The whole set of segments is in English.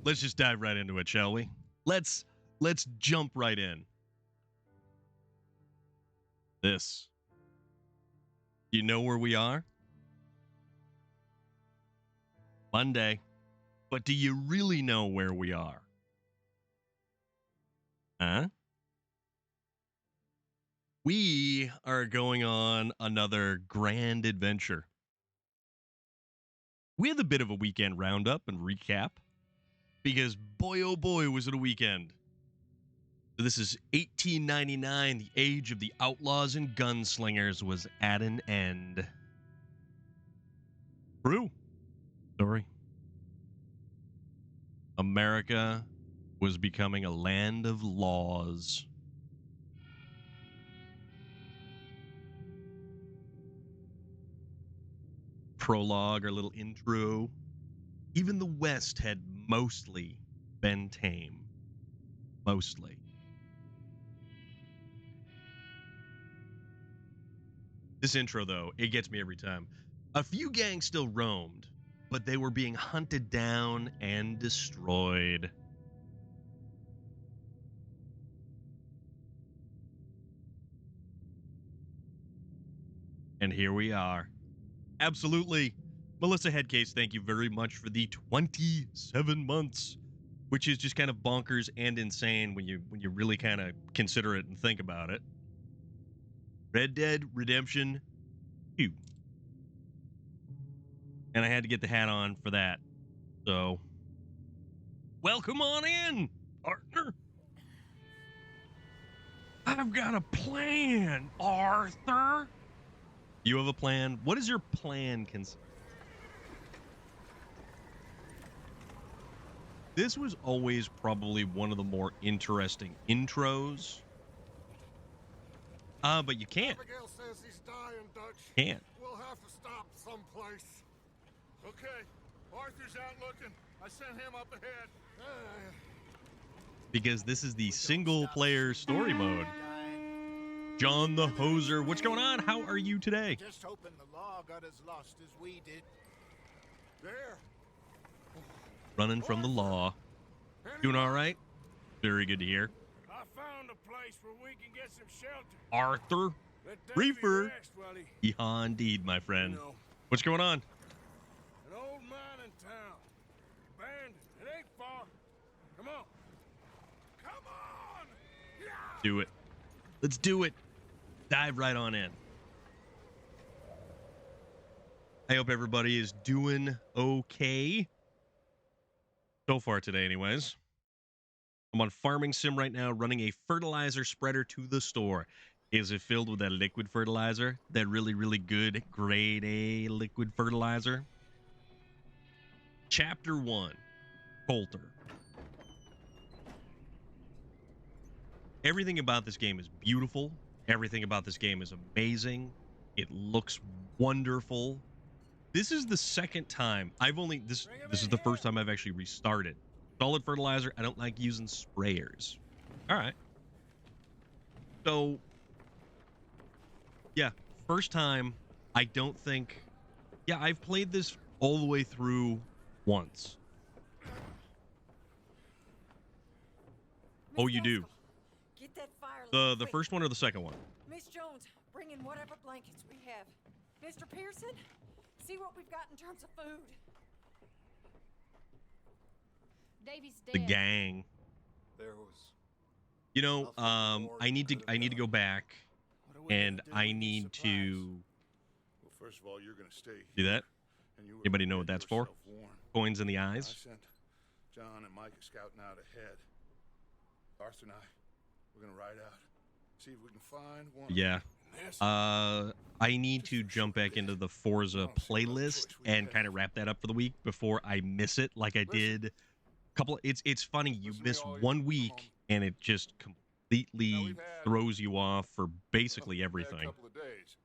let's just dive right into it, shall we? Let's jump right in. This. You know where we are? Monday. But do you really know where we are? Huh? We are going on another grand adventure. We had a bit of a weekend roundup and recap because boy, oh boy, was it a weekend. So this is 1899. The age of the outlaws and gunslingers was at an end. True story. America was becoming a land of laws. Prologue, our little intro. Even the West had mostly been tame. Mostly. This intro, though, it gets me every time. A few gangs still roamed, but they were being hunted down and destroyed. And here we are. Absolutely. Melissa Headcase, thank you very much for the 27 months, which is just kind of bonkers and insane when you really kind of consider it and think about it. Red Dead Redemption 2. And I had to get the hat on for that. So, welcome on in, partner. I've got a plan, Arthur. You have a plan? What is your plan consist? This was always probably one of the more interesting intros. But you can't. Abigail says he's dying, Dutch. Can't. We'll have to stop someplace. Okay, Arthur's out looking. I sent him up ahead. Because this is the single-player story mode. John the Hoser, what's going on? How are you today? Just hoping the law got as lost as we did. There. Running from the law. Doing all right? Very good to hear. I found a place where we can get some shelter. Arthur. Let Davey Reefer. rest while he, Yeehaw indeed, my friend. you know, What's going on? an old mining town. Abandoned. It ain't far. Come on. Come on! Yeah! Do it. Let's do it. Dive right on in. I hope everybody is doing okay. So far today, anyways. I'm on Farming Sim right now, running a fertilizer spreader to the store. Is it filled with that liquid fertilizer? That really, really good grade A liquid fertilizer? Chapter 1, Coulter. Everything about this game is beautiful. Everything about this game is amazing. It looks wonderful. This is the second time this is the first time I've actually restarted. Solid fertilizer, I don't like using sprayers. All right. So, yeah, first time, I don't think... Yeah, I've played this all the way through once. Oh, you do? Get that fire The lit first one or the second one? Miss Jones, bring in whatever blankets we have. Mr. Pearson, see what we've got in terms of food. Davy's dead. The gang. There was. You know, I need to go back and I need to Well, first of all, you're gonna stay do here, that. and you were Anybody know to what get that's for? yourself warm. Coins in the I eyes. sent John and Mike scouting out ahead. Arthur and we're gonna ride out, see if we can find one. Yeah. I need to jump back into the Forza playlist and kind of wrap that up for the week before I miss it like I did. It's funny, you miss 1 week and it just completely throws you off for basically everything. A couple of days.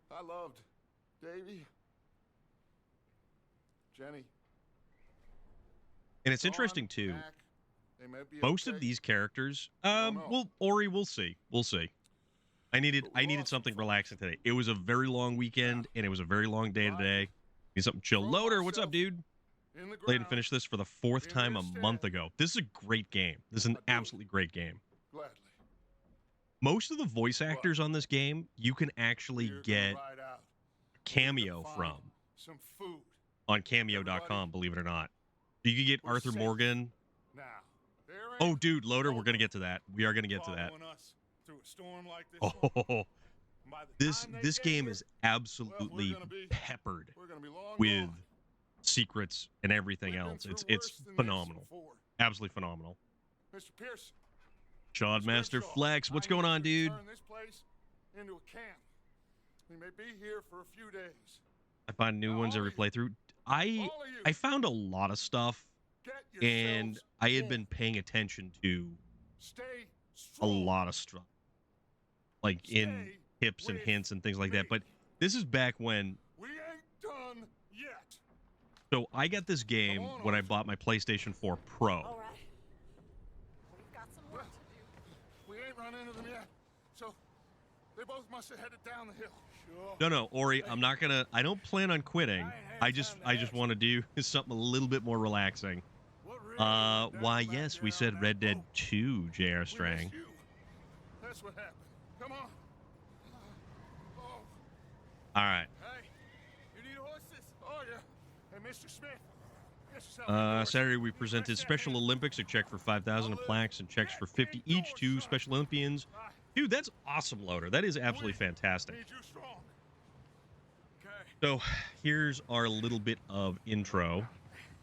I loved Davy, Jenny. And it's interesting too. Mac, they may be Most okay. of these characters, don't know. Ori, we'll see. We'll see. I needed something relaxing today. It was a very long weekend and it was a very long day today. Need something chill. Throw Loader, what's up, myself dude? in the Played and ground. finished this for the 4th In time their a stead. month ago. This is a great game. This is an I'd do it. absolutely great game. Gladly. Most of the voice actors on this game, you can actually We're gonna get ride out. cameo We're gonna from find some food. on cameo.com, Everybody, believe it or not. You can get we're Arthur safe. Morgan. Now, there Oh, ain't dude, Loader, we're going to nobody get to that. We are going to get to that. following us through a storm like this one. Oh, By the this time they this get game here, is well, absolutely peppered we're gonna be long with gone. secrets and everything We've been else. through It's worse than this phenomenal. before. Absolutely phenomenal. Mr. Pearson. Shod Master Scrimshaw, Flex, what's I going need on, to dude? turn this place into a camp. We may be here for a few days. I find new Now, ones all every of you- playthrough. I All of you, I found a lot of stuff, get and yourselves I had warm. been paying attention to Stay a strong. lot of stuff, like in Stay tips and with hints and things like that. me. But this is back when. We ain't done yet. So I got this game on, when I Arthur. bought my PlayStation 4 Pro. All right. We've got some work to do. We ain't run into them yet. So they both must have headed down the hill. Sure. No, no, Ori, I'm not gonna. I don't plan on quitting. I just want to do something a little bit more relaxing. Why, yes, we said Red Dead 2, J.R. We missed Strang. you. That's what happened. Come on. Oh, All right. hey, you need horses? Oh yeah. Hey, Mr. Smith. Get yourself a horse. Saturday we You presented press that Special hand. Olympics, a check for 5,000, a plaques and checks for 50 each to Special Olympians. Dude, that's awesome, Loader. That is absolutely fantastic. Need you strong. Okay. So here's our little bit of intro.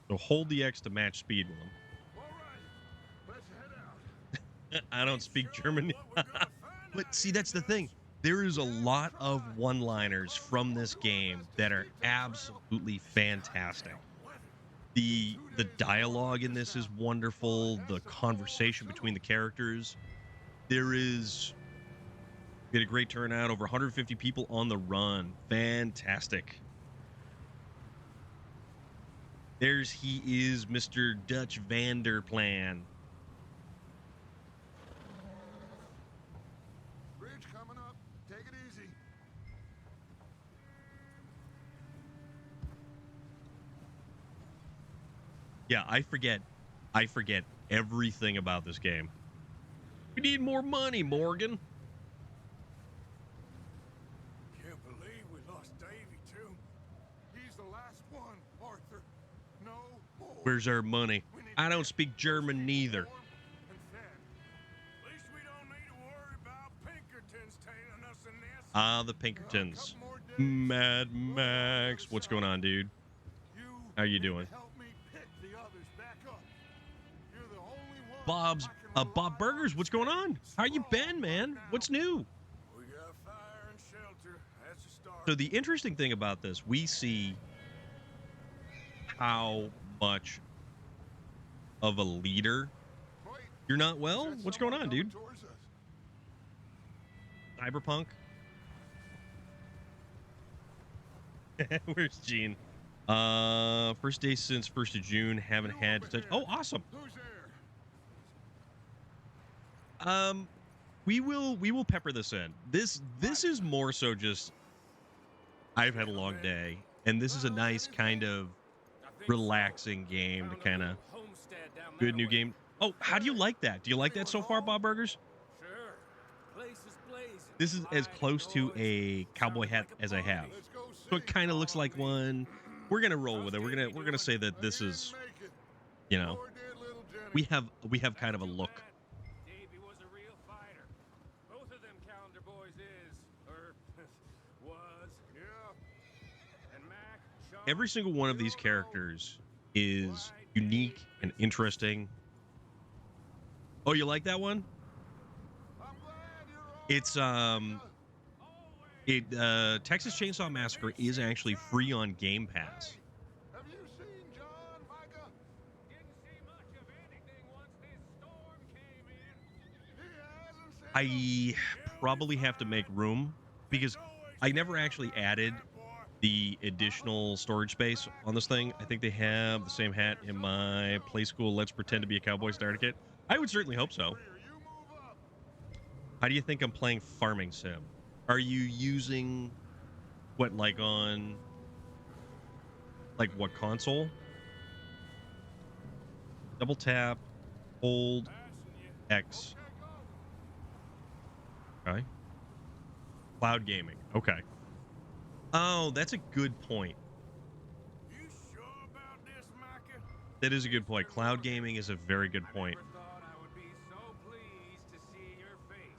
So hold the X to match speed with them. All right. Let's head out. I don't speak German. But see, that's the thing. There is a lot of one-liners from this game that are absolutely fantastic. The dialogue in this is wonderful. The conversation between the characters. There is... We had a great turnout. Over 150 people on the run. Fantastic. There's he is, Mr. Dutch Vanderplan. Bridge coming up. Take it easy. Yeah, I forget everything about this game. We need more money, Morgan. Can't believe we lost Davy, too. He's the last one, Arthur. No more. Where's our money? We need I to don't get speak German neither. warm and fed. At least we don't need to worry about Pinkertons tailing us in this. Ah, the Pinkertons. Couple more days. Mad Max. What's going on, dude? You How you need to doing? help me pick the others back up. You're the only one Bob's I can rely Bob Burgers, what's going on? How you been, man? What's new? We got fire and shelter. That's a start. So the interesting thing about this, we see how much of a leader. Wait, You're not well? is that What's going someone on, dude? coming towards us? Cyberpunk? Where's Gene? First day since 1st of June. Haven't had to touch. Oh, awesome. Who's there? We will pepper this in. This is more so just I've had a long day, and this is a nice kind of relaxing game to kind of good new game. Oh, how do you like that? Do you like that so far, Bob Burgers? Sure. Place is blazing. This is as close to a cowboy hat as I have. Let's go see. So it kind of looks like one. We're gonna roll with it. We're gonna say that this is, Make it. you know, Poor dear little Jenny. we have kind of a look. Davy was a real fighter. Both of them calendar boys is, or was. Yeah. And Mac, Sean, Every single one of these characters is unique and interesting. Oh, you like that one? I'm glad you're all It's right. Texas Chainsaw Massacre is actually free on Game Pass. Have you seen John, Micah? didn't see much of anything once this storm came in. He hasn't seen I probably have to make room because I never actually added the additional storage space on this thing. I think they have the same hat in my Play School Let's Pretend to be a Cowboy starter kit. I would certainly hope so. You move up. How do you think I'm playing Farming Sim? Are you using what, like on Like what console? Double tap, hold, Passing you. X. Okay, go. Okay. Cloud gaming. Okay. Oh, that's a good point. You sure about this, Micah? That is a good point. Cloud gaming is a very good point. I never thought I would be so pleased to see your face.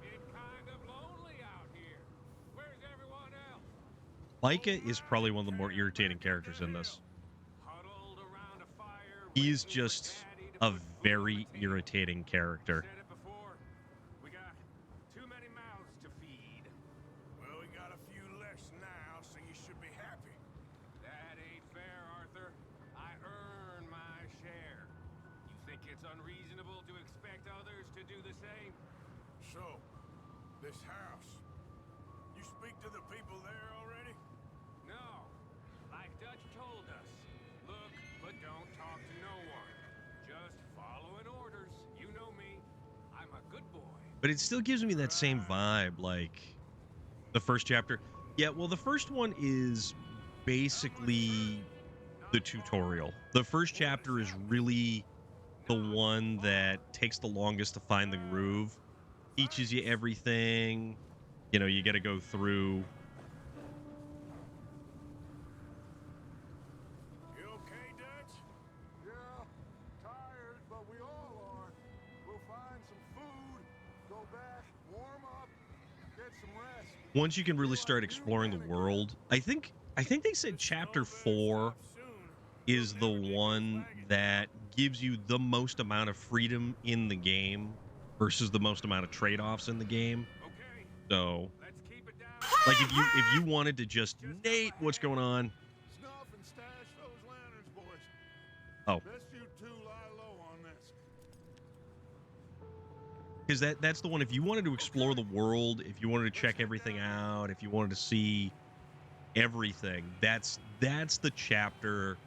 It's kind of lonely out here. Where's everyone else? Micah is probably one of the more irritating characters in this. Huddled around a fire. He's waiting for just Daddy to a put food on very the table. irritating character. Said it before. We got too many mouths to feed. Well, we got a few less now, so you should be happy. That ain't fair, Arthur. I earn my share. You think it's unreasonable to expect others to do the same? So, this house. You speak to the people there already? No. Like Dutch told us. Look, but don't talk to no one. Just following orders. You know me. I'm a good boy. But it still gives me that same vibe, like the first chapter. Yeah, well, the first one is basically the tutorial. The first chapter is really the one that takes the longest to find the groove. Teaches you everything. You know, you got to go through. You okay, Dutch? Yeah, tired, but we all are. We'll find some food, go back, warm up, get some rest. Once you can really start exploring the world, I think they said chapter 4 is the one that gives you the most amount of freedom in the game versus the most amount of trade-offs in the game. Okay, So, let's keep it down. like if you wanted to just Nate, what's going on? Snuff and stash those lanterns, boys. Oh, Best you two lie low on this. because that's the one. If you wanted to explore the world, if you wanted to check everything out, if you wanted to see everything, that's the chapter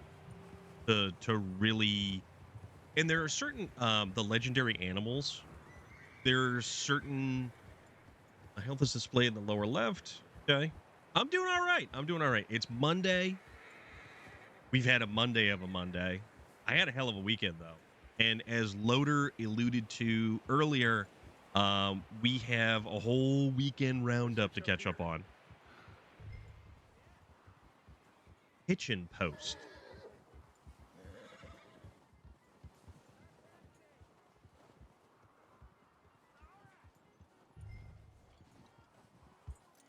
to really. And there are certain the legendary animals. There's certain. My health is displayed in the lower left. Okay, I'm doing all right. It's Monday. We've had a Monday of a Monday. I had a hell of a weekend though, and as Loader alluded to earlier, we have a whole weekend roundup to catch up on. Kitchen post.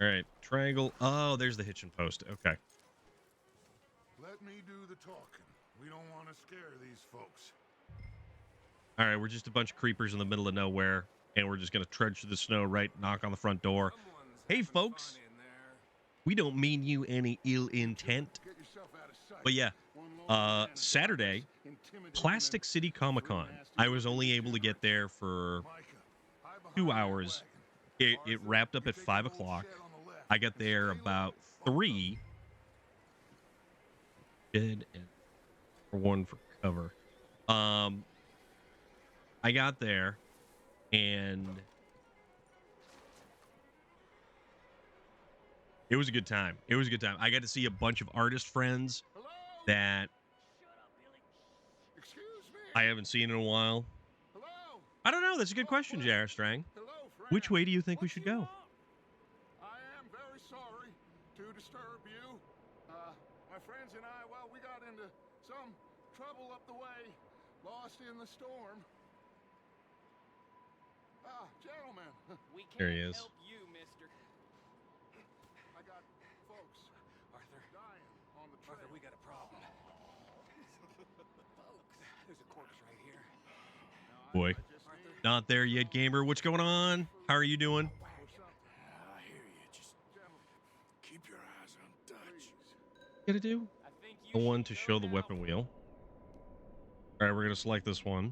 All right, triangle. Oh, there's the hitching post. Okay. Let me do the talking. We don't want to scare these folks. All right, we're just a bunch of creepers in the middle of nowhere, and we're just gonna trudge through the snow, right? Knock on the front door. Someone's Hey, having folks. fun in there. We don't mean you any ill intent, Get yourself out of sight. but yeah, One lone man is Saturday, intimidating Plastic and City Comic Con. nasty I was only looking able to get there for Micah, hide behind 2 that hours. wagon. It Arthur, wrapped up you at take 5 the old o'clock. shed on the left I got and there stay about low. 3. Good, and for one for cover. I got there, and it was a good time. I got to see a bunch of artist friends Hello? that Excuse me. I haven't seen in a while. Hello? I don't know. That's a good question, J.R. Strang. Hello, friend. Which way do you think we What should you go? want? I am very sorry to disturb you. My friends and I, well, we got into some trouble up the way, lost in the storm. Ah, gentlemen, We can't There he is. help you, mister. I got folks Arthur, dying on the trail. Arthur, we got a problem. Folks, there's a corpse right here. Boy, Just need not there yet, gamer. What's going on? How are you doing? or something. I hear you. Just Gentlemen, keep your eyes on Dutch. Gotta do I think you the one should to go show the now. weapon wheel. All right, we're gonna select this one.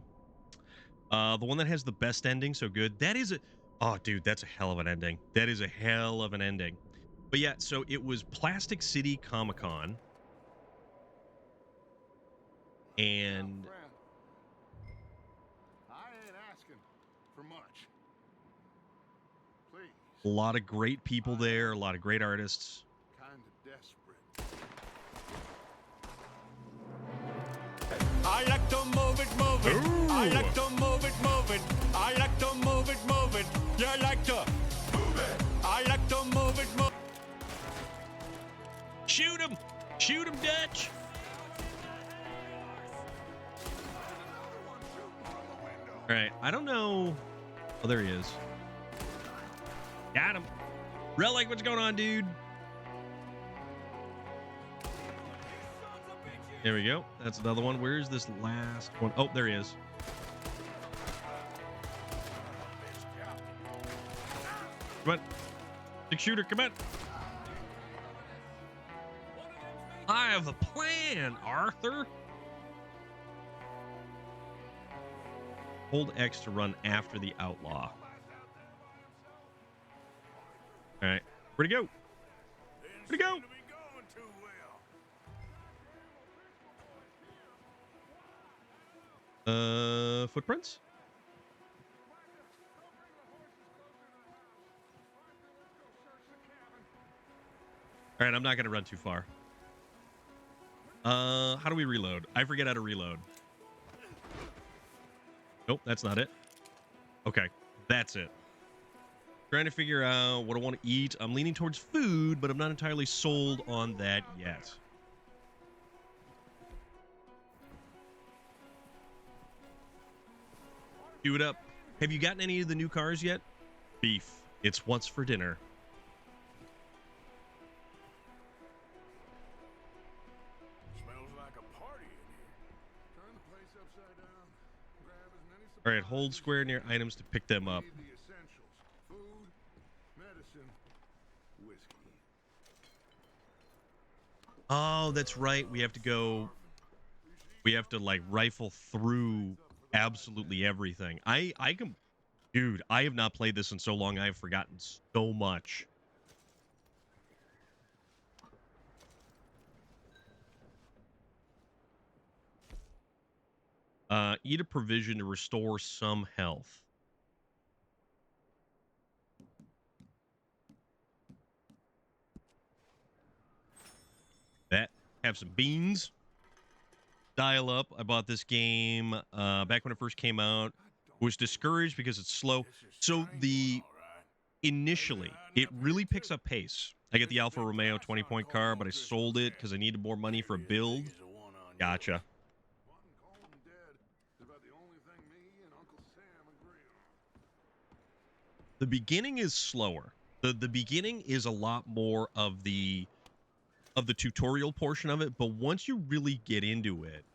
The one that has the best ending, so good. That is a, oh, dude, that's a hell of an ending. That is a hell of an ending. But yeah, so it was Plastic City Comic Con, and now, friend, I ain't asking for much. Please, a lot of great people there, a lot of great artists. kind of desperate. I like to move it, move it. I Ooh. like to move it, move it. I like to move it, move it. You like to move it. I like to move it, move it. Shoot him! Shoot him, Dutch! All right, I don't know. Oh, there he is. Got him. Relic, what's going on, dude? There we go. That's another one. Where's this last one? Oh, there he is. Come on. Big shooter, come on. I have a plan, Arthur. Hold X to run after the outlaw. All right. Where'd he go? Where'd he go? Footprints? All right, I'm not going to run too far. How do we reload? I forget how to reload. Nope, that's not it. Okay, that's it. Trying to figure out what I want to eat. I'm leaning towards food, but I'm not entirely sold on that yet. Do it up. Have you gotten any of the new cars yet? Beef. It's what's for dinner. Smells like a party in here. Turn the place upside down. Grab as many supplies All right, hold as square you near can. items to pick them up. Need the essentials: food, medicine, whiskey. Oh, that's right. We have to go. We have to like rifle through absolutely everything. I can, dude. I have not played this in so long. I have forgotten so much. Eat a provision to restore some health. That. Have some beans. Dial up. I bought this game back when it first came out. Was discouraged because it's slow. So initially, it really picks up pace. I get the Alfa Romeo 20-point car, but I sold it because I needed more money for a build. Gotcha. Wanting cold and dead is about the only thing me and Uncle Sam agree on. The beginning is slower. The beginning is a lot more of the tutorial portion of it, but once you really get into it,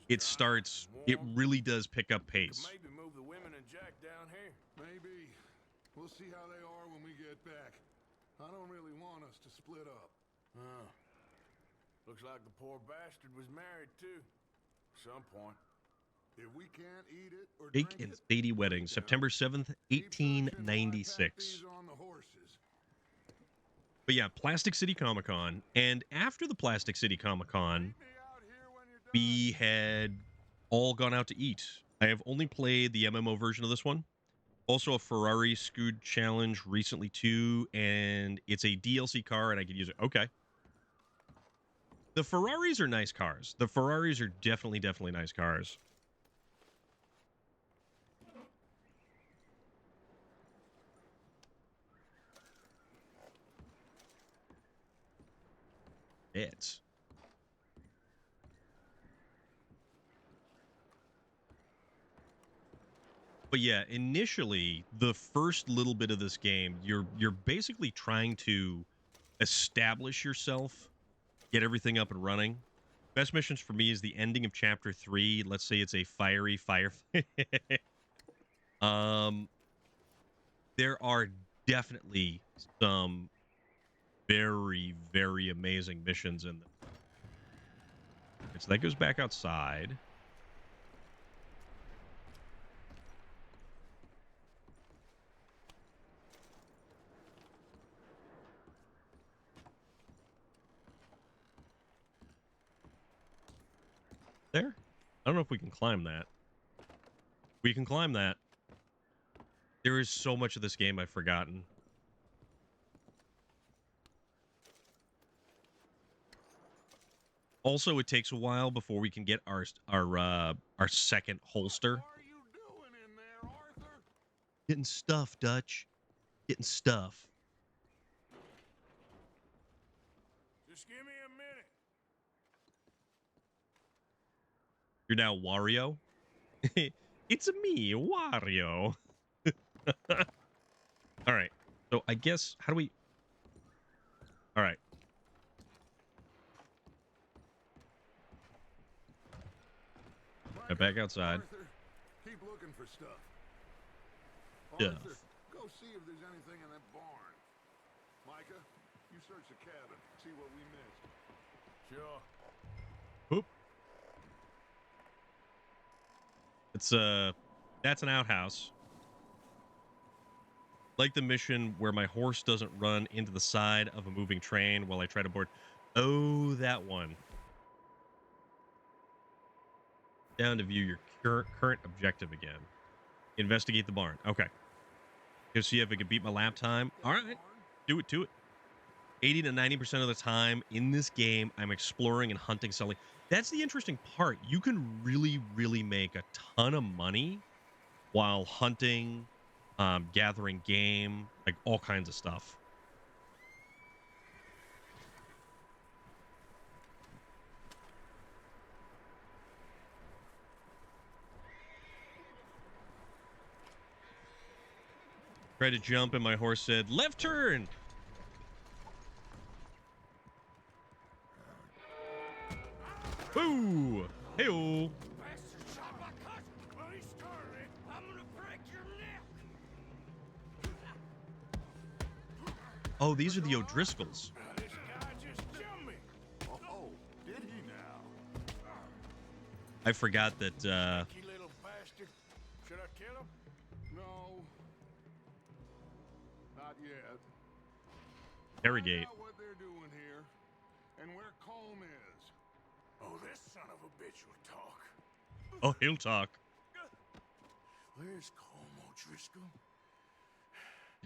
it really does pick up pace. Maybe move the women and Jack down here. Maybe. We'll see how they are when we get back. I don't really want us to split up. Huh. Looks like the poor bastard was married too. Some point. If we can't eat it or Jake drink and it, Sadie wedding, September 7th, keep searching while I pack 1896. these on the horses. But yeah, Plastic City Comic Con, and after the Plastic City Comic Con, Meet me out here when you're done. we had all gone out to eat. I have only played the MMO version of this one. Also a Ferrari Scoot Challenge recently too, and it's a DLC car and I could use it. Okay. The Ferraris are nice cars. The Ferraris are definitely nice cars. It's But yeah, initially, the first little bit of this game, you're basically trying to establish yourself, get everything up and running. Best missions for me is the ending of chapter 3. Let's say it's a fiery firefight. There are definitely some very amazing missions in them. So that goes back outside. There? I don't know if we can climb that. We can climb that. There is so much of this game I've forgotten. Also, it takes a while before we can get our second holster. What are you doing in there, Arthur? Getting stuff, Dutch. Getting stuff. Just give me a minute. You're now Wario. It's me, Wario. All right. So I guess how do we? All right. Get back outside. Arthur, keep looking for stuff. Stuff. Arthur, go see if there's anything in that barn. Micah, you search the cabin, see what we missed. Sure. Oop. It's that's an outhouse. Like the mission where my horse doesn't run into the side of a moving train while I try to board. Oh, that one. Down to view your current objective again. Investigate the barn. Okay. Just see if I can beat my lap time. All right. Do it to it. 80 to 90% of the time in this game, I'm exploring and hunting, selling. That's the interesting part. You can really, really make a ton of money while hunting, gathering game, like all kinds of stuff. Tried to jump and my horse said, left turn. Boo! Hey-oh. Bastard shot my cousin. Well, he started it. I'm gonna break your neck. Oh, these are the O'Driscolls. This guy just jumped me. Oh, did he now? I forgot that, You little bastard. Should I kill him? No. Not yet. interrogate. Find out what they're doing here, and where Colm is. Oh, this son of a bitch will talk. Oh, he'll talk. Where's Colm O'Driscoll?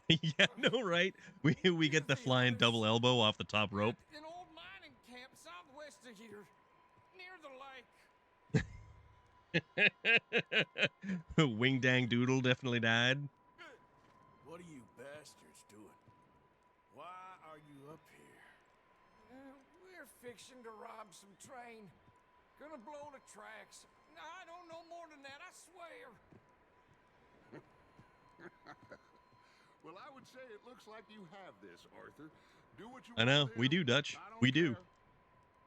Yeah, no, right? We get the flying double elbow off the top rope. An old mining camp southwest of here, near the lake. Wing Dang Doodle definitely died. What are you bastards doing? Why are you up here? We're fixing to rob some train. Gonna blow the tracks. I don't know more than that, I swear. Well, I would say it looks like you have this, Arthur. Do what you I want know, to we do, do. Dutch. I don't We do. care.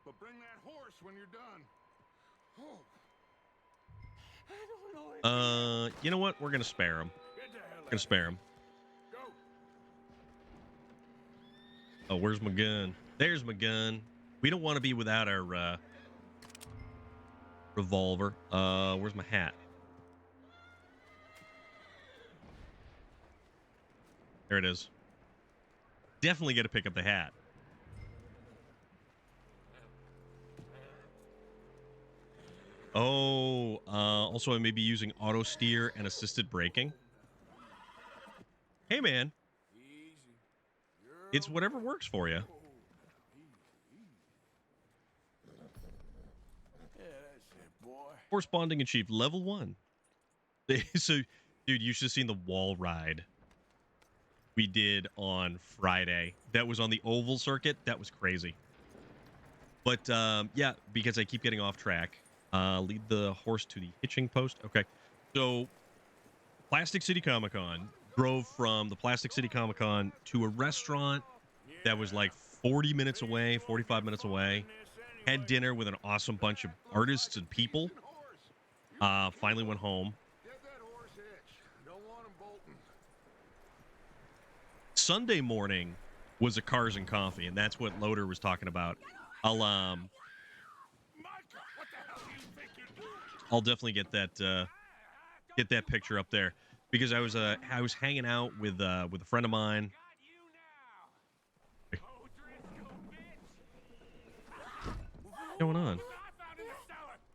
But bring that horse when you're done. Oh. I don't know if You know what? We're gonna spare him. Get the hell We're gonna spare him. Go. Oh, where's my gun? There's my gun. We don't want to be without our revolver. Where's my hat? There it is. Definitely got to pick up the hat. Oh, also I may be using auto steer and assisted braking. Hey, man, Easy. it's whatever works for you. Yeah, that's it, boy. Horse bonding achieved level 1. So, dude, you should have seen the wall ride we did on Friday. That was on the oval circuit. That was crazy. But yeah, because I keep getting off track. Lead the horse to the hitching post. Okay, so Plastic City Comic Con drove from the Plastic City Comic Con to a restaurant that was like 40 minutes away, 45 minutes away. Had dinner with an awesome bunch of artists and people. Finally went home. Get that horse hitched. Don't want him bolting. Sunday morning was a Cars and Coffee, and that's what Loader was talking about. I'll definitely get that picture up there because I was hanging out with a friend of mine. What's going on?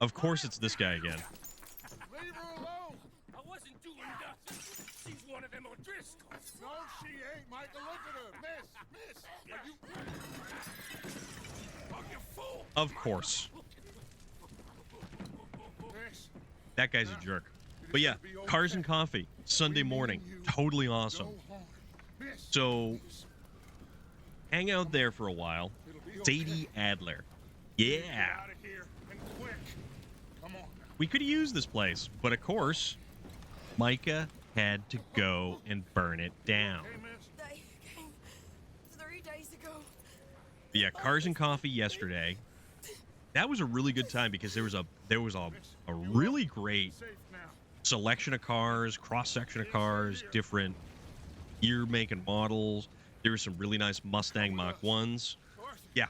Of course, it's this guy again. Leave her alone. I wasn't doing nothing. She's one of them O'Driscolls. No, she ain't, Michael. Look at her. Miss. Are you... you fool! Of course. Miss, That guy's a jerk. But yeah, Cars and Coffee, Sunday morning. Totally awesome. no harm. Miss, So, hang out there for a while. it'll be okay. Sadie Adler. Yeah. Out of here and quick. Come on now. We could have used this place, but of course, Micah had to go and burn it down. Hey, miss. They came 3 days ago. But yeah, Cars and Coffee yesterday. That was a really good time because there was a really great Safe now. selection of cars, cross section of cars, different year, make, and models. There were some really nice Mustang Mach 1s. Arthur, Yeah,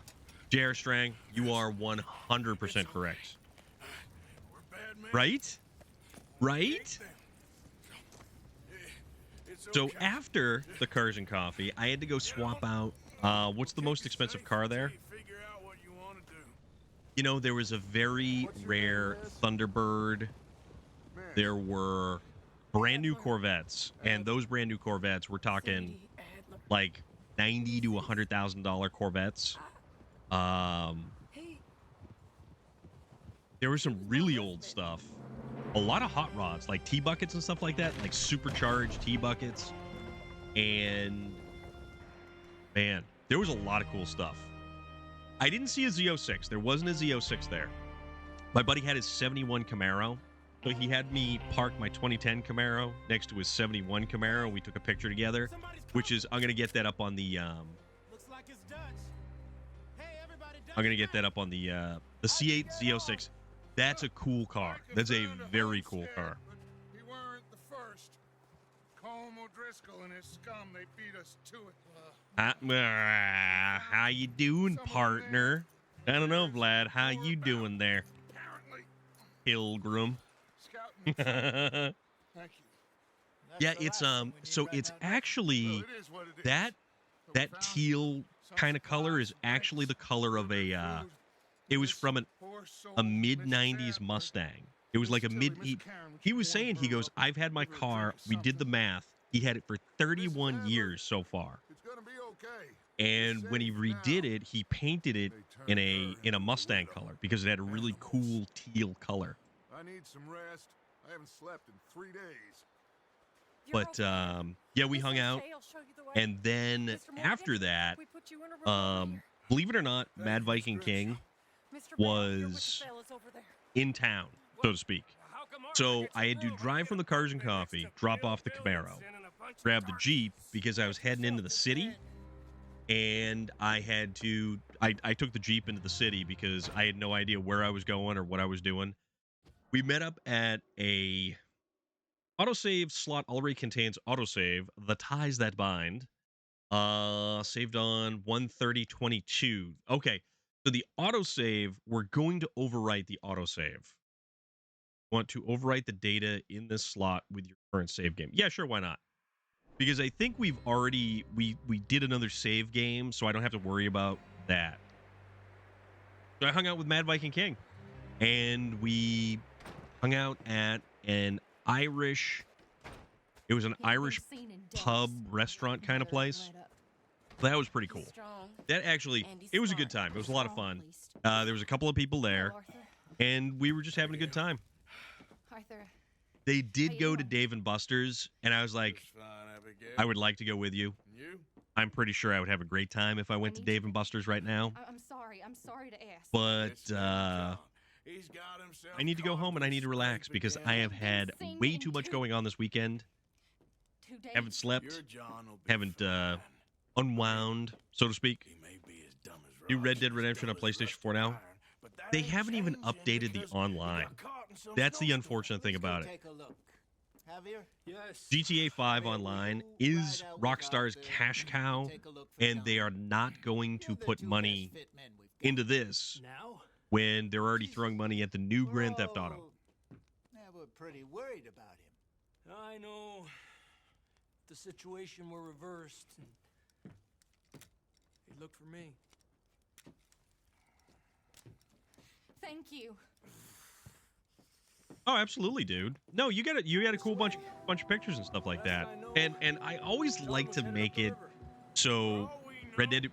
J.R. Strang, you are 100% correct. We're bad men. Right? Right? It's So okay. after the Cars and Coffee, I had to go swap out. What's the most expensive car there? Figure out what you want to do. You know, there was a very rare Thunderbird. There were brand new Corvettes, and those brand new Corvettes, we're talking Sadie Adler. like $90,000 to $100,000 Corvettes. He There was some really old stuff. A lot of hot rods, like T-buckets and stuff like that, like supercharged T-buckets. And man, there was a lot of cool stuff. I didn't see a Z06. There wasn't a Z06 there. My buddy had his 71 Camaro. So he had me park my 2010 Camaro next to his 71 Camaro. We took a picture together, which is, I'm going to get that up on the, Looks like it's Dutch. Hey, everybody, Dutch I'm going to get that up on the C8 Z06. That's a cool car. That's a very cool car. But he weren't the first. Colm O'Driscoll and his scum, they beat us to it. How you doing, partner? I don't know, Vlad. How you doing there, Apparently. Pilgrim? Scouting. Yeah, Thank you. That's the it's last one we so need right it's now. actually Well, it is what it is. that So we that found teal some kind of color is supplies, actually the some color of a food. it was This from poor soul, a mid Mrs. 90s Adler, Mustang. It was like a Mrs. mid Tilly, he, Miss Karen, would he you was warm saying, he her goes, up? I've had my Give her a car, drink of we did the something. math, he had it for 31 Adler, years so far. It's gonna be okay. And when he Safe redid now. it, he painted it They in turned a her in a into Mustang widow. color because it had a really cool teal color. I need some rest. I haven't slept in 3 days. You're But okay. yeah, we Miss hung out, O'Shea will show you the way. and then Mr. Morgan, after that, we put you in a room over here. believe it or not, Thank Mad you, Viking Mr. King Mr. Bell, you're with the was fellas over there. in town, so to speak. How come ours So gets I a had to room? drive from the Cars and Coffee, drop off the Camaro, grab the Jeep because I was heading into the city, and I had to I took the Jeep into the city because I had no idea where I was going or what I was doing. We met up at a autosave slot already contains autosave, the ties that bind. Saved on 13022. Okay, so the autosave, we're going to overwrite the autosave. Want to overwrite the data in this slot with your current save game? Yeah, sure, why not? Because I think we've already we did another save game, so I don't have to worry about that. So I hung out with Mad Viking King, and we hung out at an Irish. It was an Irish pub restaurant kind of place. That was pretty cool. That actually, it was a good time. It was a lot of fun. There was a couple of people there, and we were just having a good time. Arthur, They How did you go to doing? Dave and Buster's, and I was like, Just fine, Abigail. I would like to go with you. And you? I'm pretty sure I would have a great time if I went to need Dave to- and Buster's right now. I'm sorry. I'm sorry to ask. But It's John. He's got himself I need to go caught home and I with need to relax scrape because again. I have had Sing way in too much two- going on this weekend. 2 days. Haven't slept, Your John will be haven't fine. unwound, so to speak. He may be as dumb as New rocks Red Dead and as Redemption dull on as PlayStation rusted 4 now. iron, but that They ain't haven't even changing updated the because he online. got caught in some That's the snowstorm. unfortunate thing Let's go about it. Take a look. Javier? Yes. GTA 5 Where Online will you is ride out with Rockstar's Arthur cash and cow, take a look for and they John? are not going to You're the put two money best fit men we've got. into this Now? when they're already throwing money at the new Grand Theft Auto. Oh, yeah, we're pretty worried about him. I know. If the situation were reversed, and he'd look for me. Thank you. Oh, absolutely, dude. No, you got a cool bunch of pictures and stuff like that. And I always like to make it so Red Dead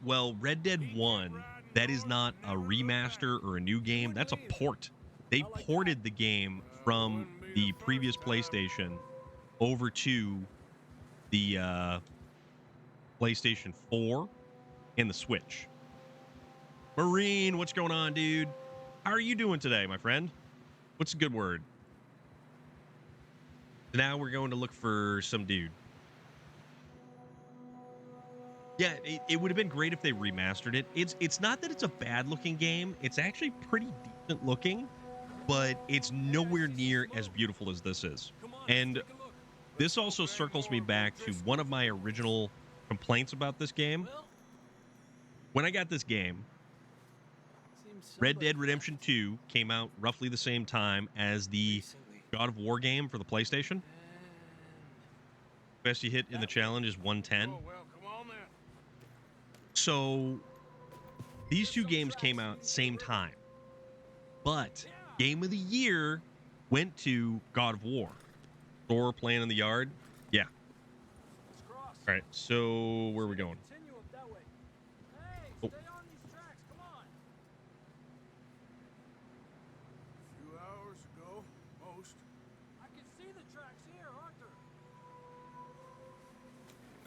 1 that is not a remaster or a new game. That's a port. They ported the game from the previous PlayStation over to the PlayStation 4 and the Switch. Marine, what's going on, dude? How are you doing today, my friend? What's a good word? Now we're going to look for some dude. Yeah, it would have been great if they remastered it. It's not that it's a bad looking game. It's actually pretty decent looking, but it's nowhere near as beautiful as this is. And this also circles me back to one of my original complaints about this game. When I got this game, Red Dead Redemption 2 came out roughly the same time as the God of War game for the PlayStation. Best you hit in the challenge is 110. Oh, well, come on then. So these two games came out same time. But Game of the Year went to God of War. Thor playing in the yard. Yeah. All right, so where are we going? Continue up that way. Hey, Oh. stay on these tracks. Come on. A few hours ago, most. I can see the tracks here, Arthur.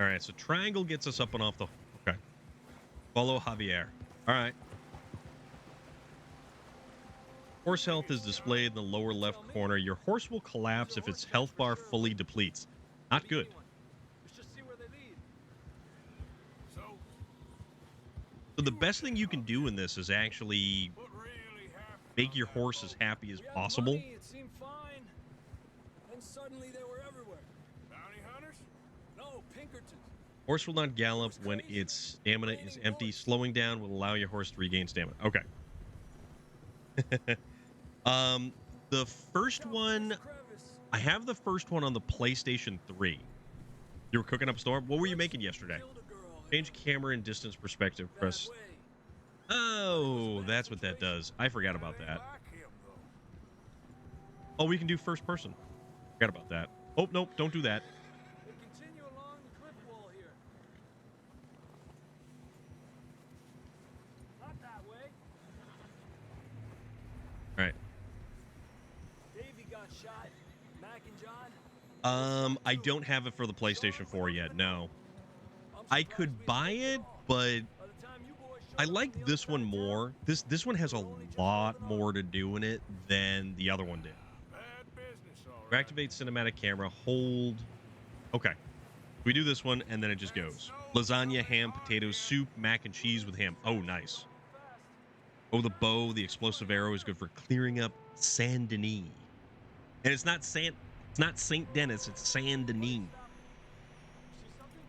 All right, so triangle gets us up and off the... Okay. Follow Javier. All right. Horse health is displayed in the lower left corner. Your horse will collapse if its health bar fully depletes. Not good. Let's just see where they lead. So, So the best thing you can do in this is actually what really happened? make your horse as happy as We had possible. money, it seemed fine. Then suddenly they were everywhere. Bounty hunters? No, Pinkertons. Horse will not gallop when its stamina is empty. Slowing down will allow your horse to regain stamina. Okay. The first one, I have the first one on the PlayStation 3. You were cooking up a storm? What were you making yesterday? Change camera and distance perspective. Press. Oh, that's what that does. I forgot about that. Like him, though. Oh, we can do first person. Forgot about that. Oh, nope, don't do that. They continue along the cliff wall here. Not that way. All right. Davey got shot. Mac and John. I don't have it for the PlayStation 4 yet. No. I'm I surprised could we buy didn't it, get off. but By the time you boys showed I up like on the this other one side of more. town, This one has a lot more to do in it than the other one did. Bad business, all To right. activate cinematic camera, hold. Okay. We do this one, and then it just goes. Lasagna, ham, potatoes, soup, mac and cheese with ham. Oh, nice. Oh, the bow, the explosive arrow is good for clearing up Saint Denis. And it's not Saint Denis, it's Saint Denis. See something?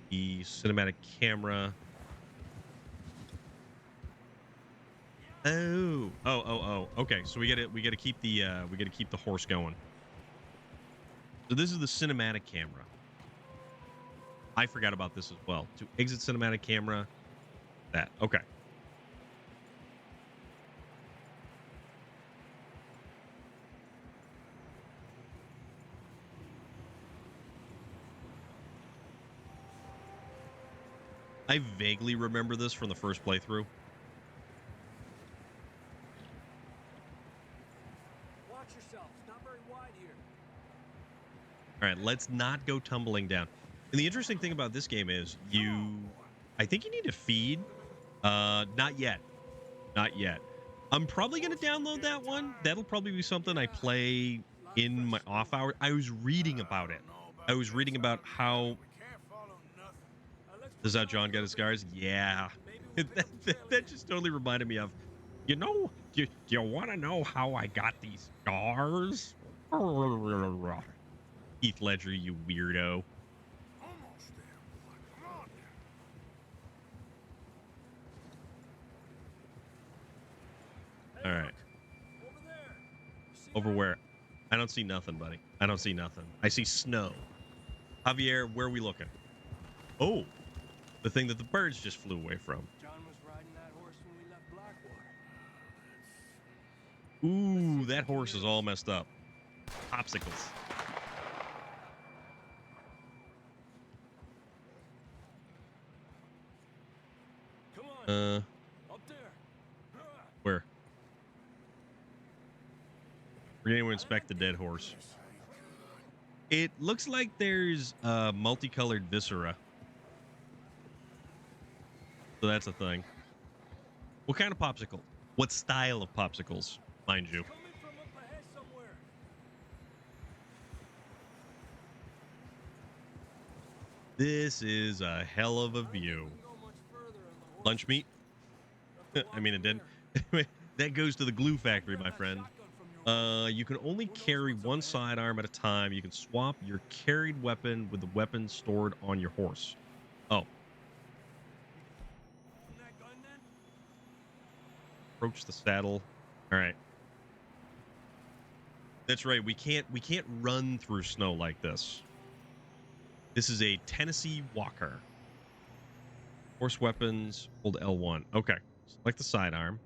The cinematic camera. Oh. Okay, so we gotta keep the horse going. So this is the cinematic camera. I forgot about this as well. To exit cinematic camera. That. Okay. I vaguely remember this from the first playthrough. Watch yourself. It's not very wide here. All right, let's not go tumbling down. And the interesting thing about this game is I think you need to feed. Not yet. Not yet. I'm probably going to download that one. That'll probably be something I play in my off hour. I was reading about it. I was reading about how... We can't follow nothing. Is that John got his scars? Yeah. that just totally reminded me of, do you want to know how I got these scars? Heath Ledger, you weirdo. Almost there, boy. Come on. All right. Over there. You see Over that? where? I don't see nothing, buddy. I don't see nothing. I see snow. Javier, where are we looking? Oh, the thing that the birds just flew away from. John was riding that horse when we left Blackwater. Ooh, that horse is all messed up. Popsicles. Come on. Up there. Where? We're going to inspect the dead horse. It looks like there's multicolored viscera. So that's a thing. What kind of popsicle? What style of popsicles, mind you? Coming from up ahead somewhere. This is a hell of a view. We can go much further on the horse. Lunch meat? I mean, it didn't. That goes to the glue factory, my friend. You can only carry one sidearm at a time. You can swap your carried weapon with the weapon stored on your horse. Oh. That gun then? Approach the saddle. All right. That's right. We can't run through snow like this. This is a Tennessee Walker. Horse weapons. Hold L1. Okay. Select the sidearm.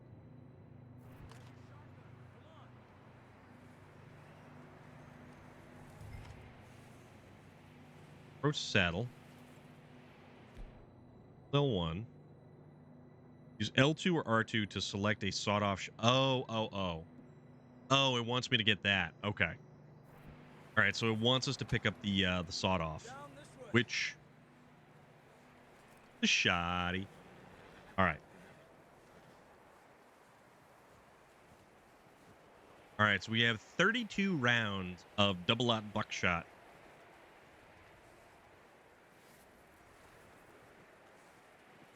Approach saddle. L1. Use L2 or R2 to select a sawed-off. Oh, it wants me to get that. Okay. All right, so it wants us to pick up the sawed-off, Down this way. which is shoddy. All right. All right, so we have 32 rounds of double-aught buckshot.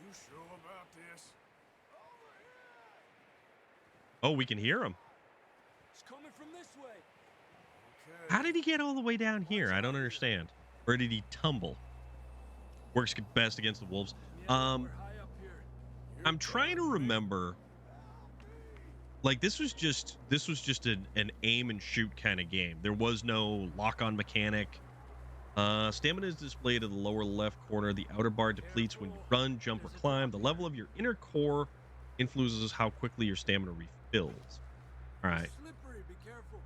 You sure about this? Oh, we can hear him. It's coming from this way. Okay. How did he get all the way down here? I don't understand. Or did he tumble? Works best against the wolves. Yeah, we're high up here. I'm trying to remember. Like this was just an aim and shoot kind of game. There was no lock-on mechanic. Stamina is displayed in the lower left corner. The outer bar depletes when you run, jump, or climb. The level of your inner core influences how quickly your stamina refills. All right. Slippery, be careful.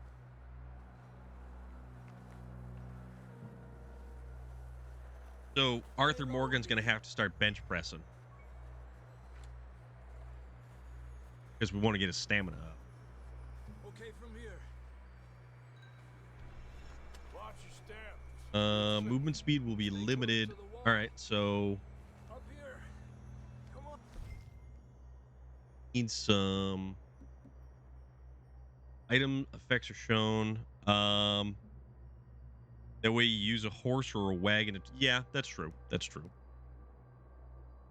So Arthur Morgan's gonna have to start bench pressing because we want to get his stamina up. Okay, from here. Watch your step. Movement speed will be limited. All right, so Up here. Come on. need some item effects are shown. That way you use a horse or a wagon. Yeah, that's true. That's true.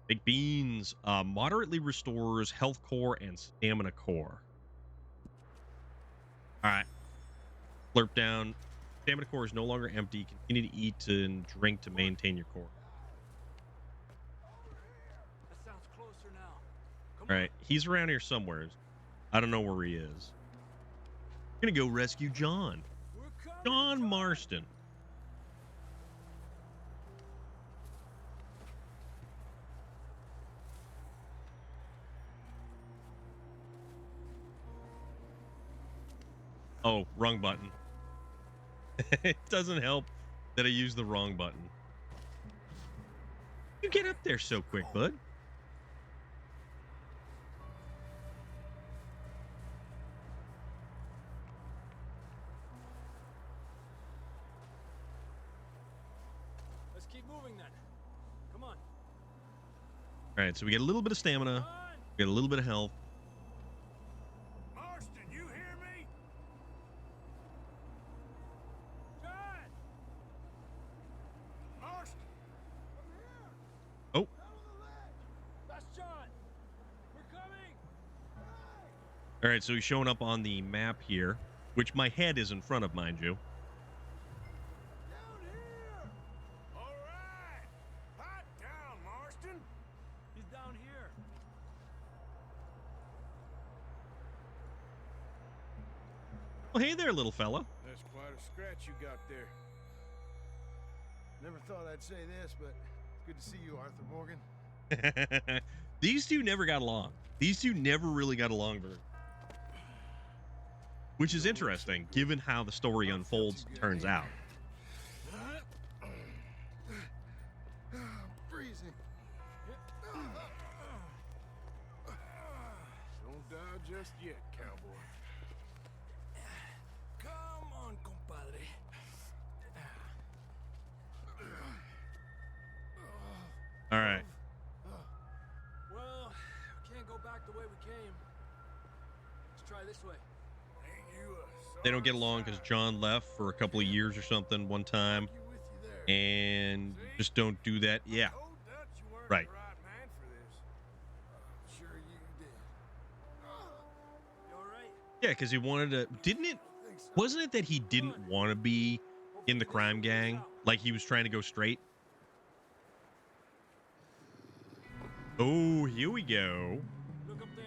Baked beans moderately restores health core and stamina core. All right. Slurp down. Stamina core is no longer empty. Continue to eat and drink to maintain your core. That sounds closer now. Come All right. He's around here somewhere. I don't know where he is. I'm going to go rescue John. on. We're coming. John Marston. Oh, wrong button. It doesn't help that I used the wrong button. You get up there so quick, bud. Let's keep moving then. Come on. All right, so we get a little bit of stamina. Come on. We get a little bit of health. Marston, you hear me? John. Marston! Oh, That's John. We're coming. all right, so he's showing up on the map here, which my head is in front of, mind you. Down here! All right! Hot down, Marston! He's down here. Well, hey there, little fella. That's quite a scratch you got there. Never thought I'd say this, but it's good to see you, Arthur Morgan. These two never got along. These two never really got along very. Which is interesting, given how the story unfolds and turns out. Freezing. just yet, cowboy. Come on, compadre. All right. Well, we can't go back the way we came. Let's try this way. Ain't you a They don't get sorry along because sight? John left for a couple of years or something one time, You with you there. and just don't do that. Yeah. Told Dutch you weren't Right. the right man for this. I'm sure you did. You all right? Yeah, because he wanted to. Didn't it? I think so. Wasn't it that he didn't want to be in the crime gang? Like he was trying to go straight? Oh, here we go. Look up there.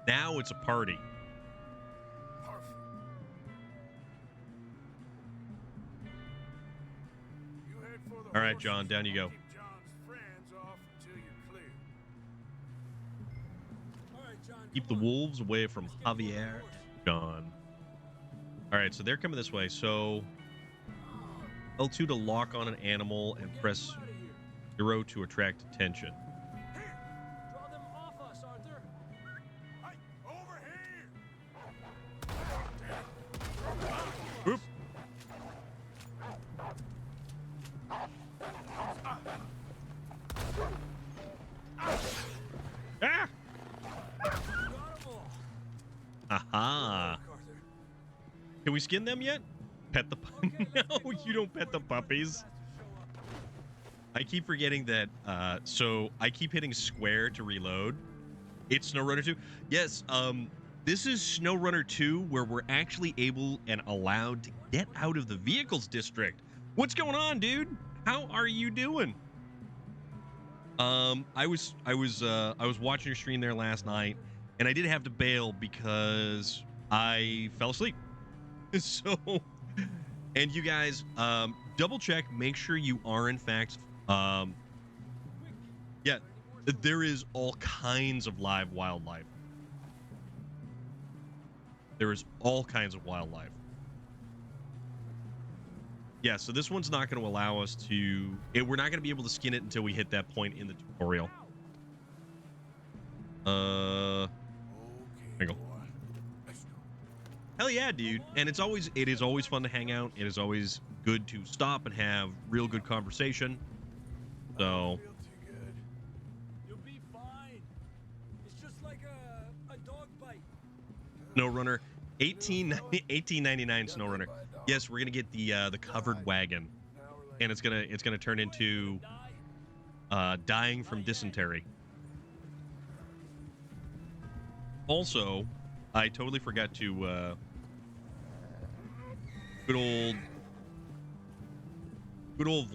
Now it's a party. Perfect. You head for the All right, horses. John, down you go. Keep John's friends off until you're clear. All right, John. Keep the come on. wolves away from Let's get for the Javier. horse. John. All right, so they're coming this way. So L2 to lock on an animal and Get press you out of here. 0 to attract attention. Draw them off us, Arthur. Hey, over here! Whoop. Ah! Got 'em all. Aha! Look, Arthur. Can we skin them yet? Pet the Okay, let's No, get going you don't before pet the the puppies. bastards show up. I keep forgetting that. So I keep hitting square to reload. It's SnowRunner 2. Yes. This is SnowRunner 2, where we're actually able and allowed to get out of the vehicles district. What's going on, dude? How are you doing? I was watching your stream there last night, and I did have to bail because I fell asleep. So, and you guys, double check, make sure you are in fact, yeah, there is all kinds of live wildlife. There is all kinds of wildlife. Yeah, so this one's not going to allow us to. We're not going to be able to skin it until we hit that point in the tutorial. Okay, Hang on. boy. Let's go. Hell yeah, dude! And it is always fun to hang out. It is always good to stop and have real good conversation. I So, don't feel too good. You'll be fine. It's just like a dog bite. SnowRunner, 1899 SnowRunner. Yes, we're gonna get the covered wagon, Now we're and it's gonna turn into Die. dying from dysentery. Also, I totally forgot to good old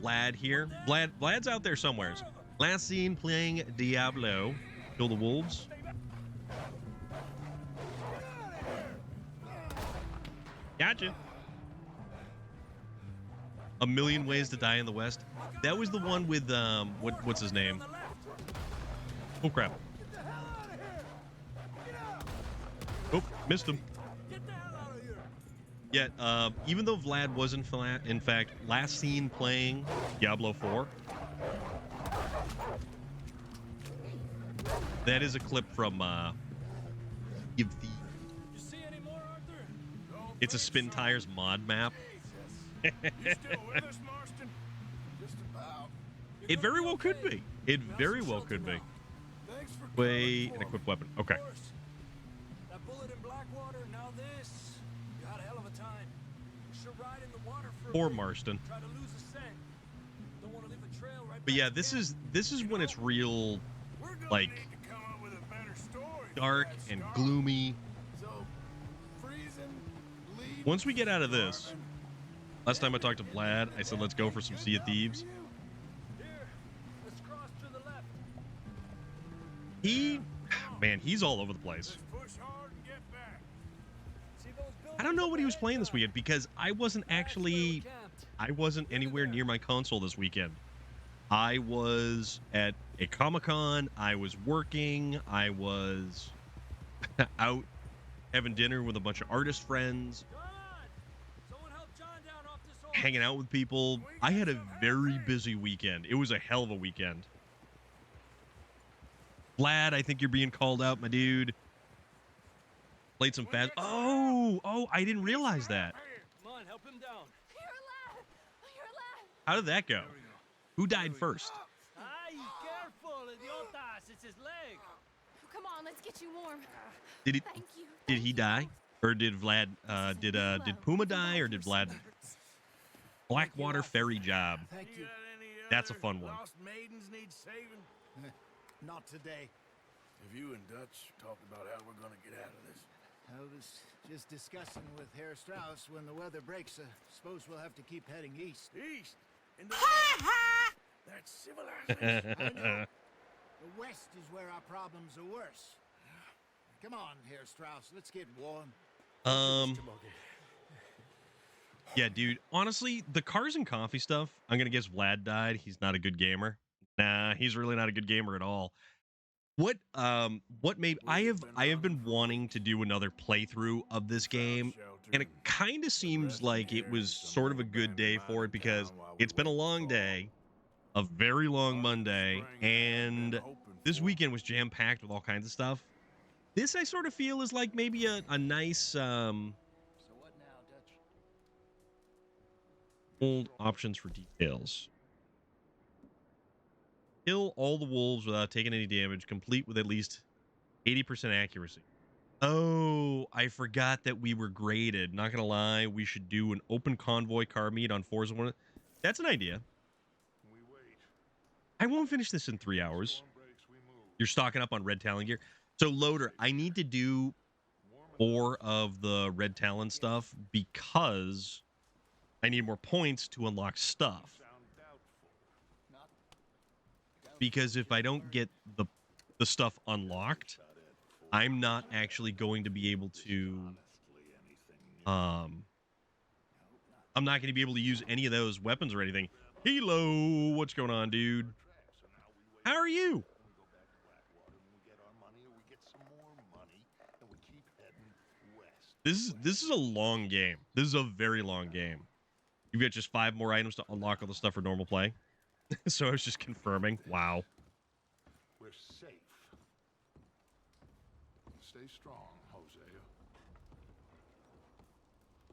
Vlad here. Vlad's out there somewheres. Last seen playing Diablo. Kill the wolves. Gotcha. A Million Ways to Die in the West. That was the one with what's his name? On the left. Oh crap. Get the hell out of here! Get out! Oh, missed him. Get the hell out of here. Yeah, even though Vlad was in fact last seen playing Diablo 4, that is a clip from Give the. You see any more, Arthur? Don't It's a think Spin so. Tires mod map. You still with us, Marston? Just about. It very well could be. It very well could be. Thanks for Way coming and for equip weapon. Okay. Of course. That bullet in Blackwater, now this. You had a hell of a time. You should ride in the water for a Poor bit. Marston. Try to lose a scent. Don't want to leave a trail right But back yeah, to this camp. is when it's real We're gonna like, need to come up with a better story for dark that and scar. gloomy. So, freezing, bleeding, Once we get out of this, starving. last time I talked to Vlad, I said let's go for some Sea of Thieves. Here, let's cross to the left. He's all over the place. Let's push hard and get back. See those I don't know what he was buildings playing this up ahead, weekend because I wasn't John? That's where we camped. I wasn't anywhere near my console this weekend. I was at a Comic-Con, I was working, I was out having dinner with a bunch of artist friends, John! Someone help John down off this horse. hanging out with people. I had a very busy weekend. It was a hell of a weekend. Vlad, I think you're being called out, my dude. Played some fast. Oh, I didn't realize that. Come on, help him down. You're alive! You're alive! How did that go? Who died first? Ay, careful, idiotas. It's his leg. Come on, let's get you warm. Did he? Thank you. Did he die? Or did Vlad? Did Puma die? Or did Vlad? Blackwater ferry job. Thank you. That's a fun one. Lost maidens need saving. Not today. Have you and Dutch talked about how we're gonna get out of this? I was just discussing with Herr Strauss when the weather breaks. Suppose we'll have to keep heading east. East. Into that's civilization. I know. The west is where our problems are worse. Come on, Herr Strauss. Let's get warm. Yeah, dude. Honestly, the cars and coffee stuff, I'm gonna guess Vlad died. He's not a good gamer. Nah, he's really not a good gamer at all. What made I have been wanting to do another playthrough of this game, and it kind of seems like it was sort of a good day for it because it's been a long day, a very long Monday, and this weekend was jam-packed with all kinds of stuff. This I sort of feel is like maybe a nice So what now, Dutch? old options for details. Kill all the wolves without taking any damage, complete with at least 80% accuracy. Oh, I forgot that we were graded. Not gonna lie, we should do an open convoy car meet on Forza 1. That's an idea. We wait. I won't finish this in 3 hours. Storm breaks, we move. You're stocking up on Red Talon gear. So, Loader, I need to do more of the Red Talon stuff because I need more points to unlock stuff. Sound doubtful. Because if I don't get the stuff unlocked, I'm not actually going to be able to I'm not going to be able to use any of those weapons or anything. Hilo, what's going on, dude? How are you? This is a long game. This is a very long game. You've got just 5 more items to unlock all the stuff for normal play. So I was just confirming. Wow. We're safe. Stay strong, Hosea.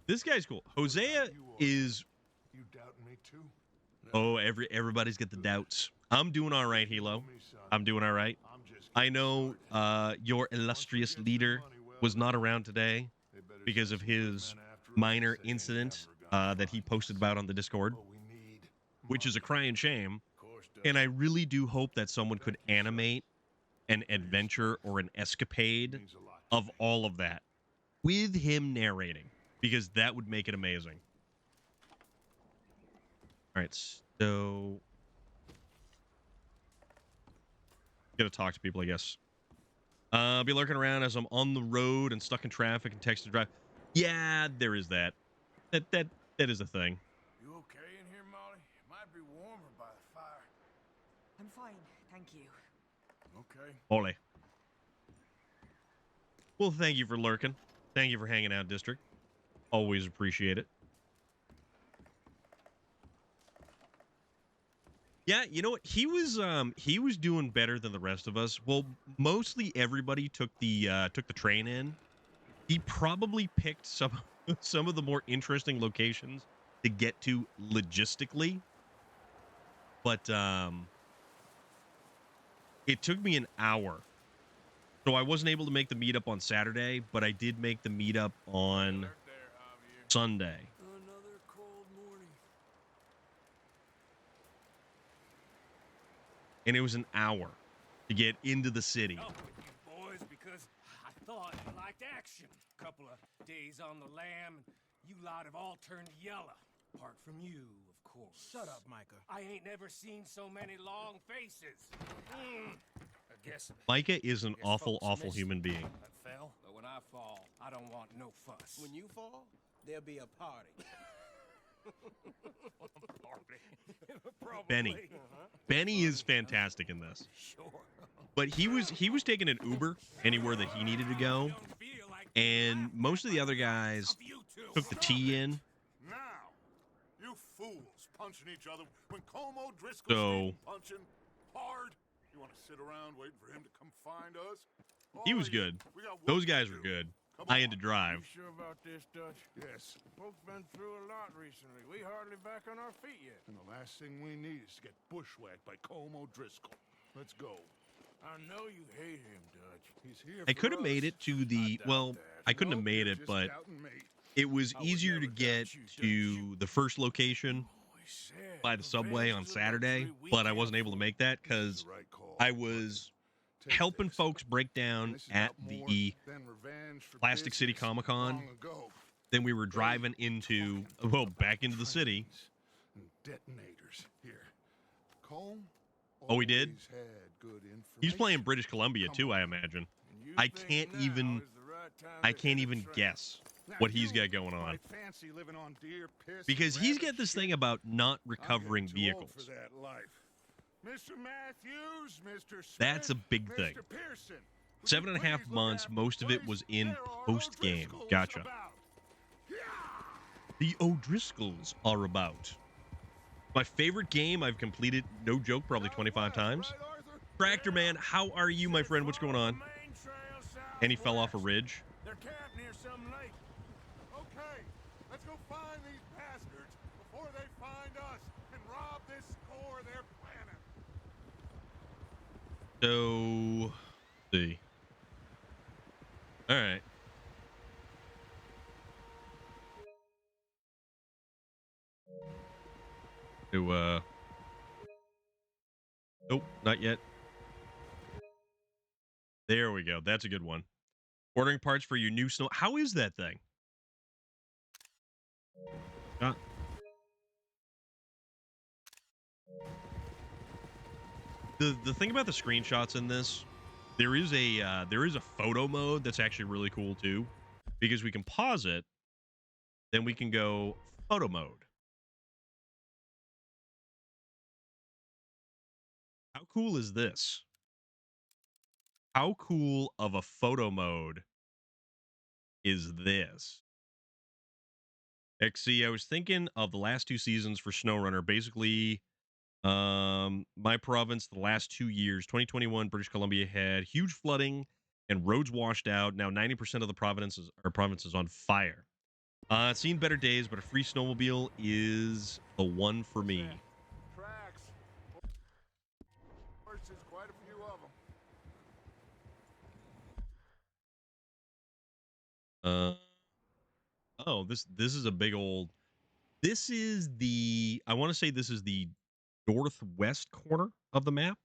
This guy's cool. Hosea is... You doubting me too? Oh, everybody's got the doubts. I'm doing all right, Hilo. I'm doing all right. I'm just I know your illustrious leader was not around today because of his minor incident that he posted about on the Discord, which is a crying shame. And I really do hope that someone could animate an adventure or an escapade of all of that with him narrating, because that would make it amazing. All right, so gotta talk to people, I guess. Be lurking around as I'm on the road and stuck in traffic and text to drive. Yeah, there is that. That is a thing. You okay in here, Molly? It might be warmer by the fire. I'm fine, thank you. Okay. Ole. Well, thank you for lurking. Thank you for hanging out, District. Always appreciate it. Yeah, you know what? He was doing better than the rest of us. Well, mostly everybody took the train in. He probably picked some of the more interesting locations to get to logistically. But it took me an hour. So I wasn't able to make the meetup on Saturday, but I did make the meetup on Sunday. Another cold morning. And it was an hour to get into the city. Up with you boys because I thought you liked action. Couple of days on the lam, and you lot have all turned yellow. Apart from you, of course. Shut up, Micah. I ain't never seen so many long faces. I guess. Micah is an Guess awful, folks awful miss human being. I fell, but when I fall, I don't want no fuss. When you fall, there'll be a party. Probably. Benny. Benny is fantastic in this. Sure. But he was taking an Uber anywhere that he needed to go, Don't feel like and most of the other guys you two. took the T in. Now, you fools punching each other when Como Driscoll's So- punching hard. You want to sit around waiting for him to come find us? He All was of you, good. we got work Those to guys were do. good. I had to drive. You sure about this, Dutch? Yes. Folks been through a lot recently. We hardly back on our feet yet. And the last thing we need is to get bushwhacked by Colm O'Driscoll. Let's go. I know you hate him, Dutch. He's here I for could have made us. it to the, doubt well, that. I couldn't have Nope, made you're it, just but doubting me. it was I would easier to never get doubt you, to the first location Always said by the subway on revenge is a Saturday, luxury we but I can't wasn't able to afford. make that This is because the right call. I was Take helping this. folks break down This is at about more the than revenge for Plastic City business Comic-Con. long ago. Then we were driving into, well, back into the city. Trains and detonators here. Colm Oh, he did? always had good information. He's playing British Columbia Come too, on. I imagine. And you I think can't now even- is the right time I to can't hit a even train. guess Now, what he's you got going on. might fancy living on deer piss Because and he's rabbit got this shit. thing about not I'm recovering getting too old vehicles. for that life. Mr. Matthews, Mr. Smith, That's a big thing. Mr. Pearson, would 7.5 you please look months, after most the of it place? was in There are post-game. O'Driscolls Gotcha. about. Yeah! The O'Driscolls are about. My favorite game I've completed, no joke, probably 25 times. Right, Arthur? Tractor Man, how are you, my friend? What's going on? Follow the main trail And he fell off a southwest. ridge. They're camped near some lake. Okay, let's go find these bastards before they find us and rob this core they're planning. So, let's see. All right. To, nope, not yet. There we go. That's a good one. Ordering parts for your new snow. How is that thing? Uh, the thing about the screenshots in this, there is a photo mode that's actually really cool too, because we can pause it, then we can go photo mode. How cool is this? How cool of a photo mode is this? XC, I was thinking of the last two seasons for SnowRunner. Basically, my province, the last 2 years, 2021, British Columbia had huge flooding and roads washed out. Now 90% of the province is on fire. Seen better days, but a free snowmobile is the one for me. Tracks. Horses, quite a few of them. Oh, this is a big old. This is the. I want to say this is the northwest corner of the map.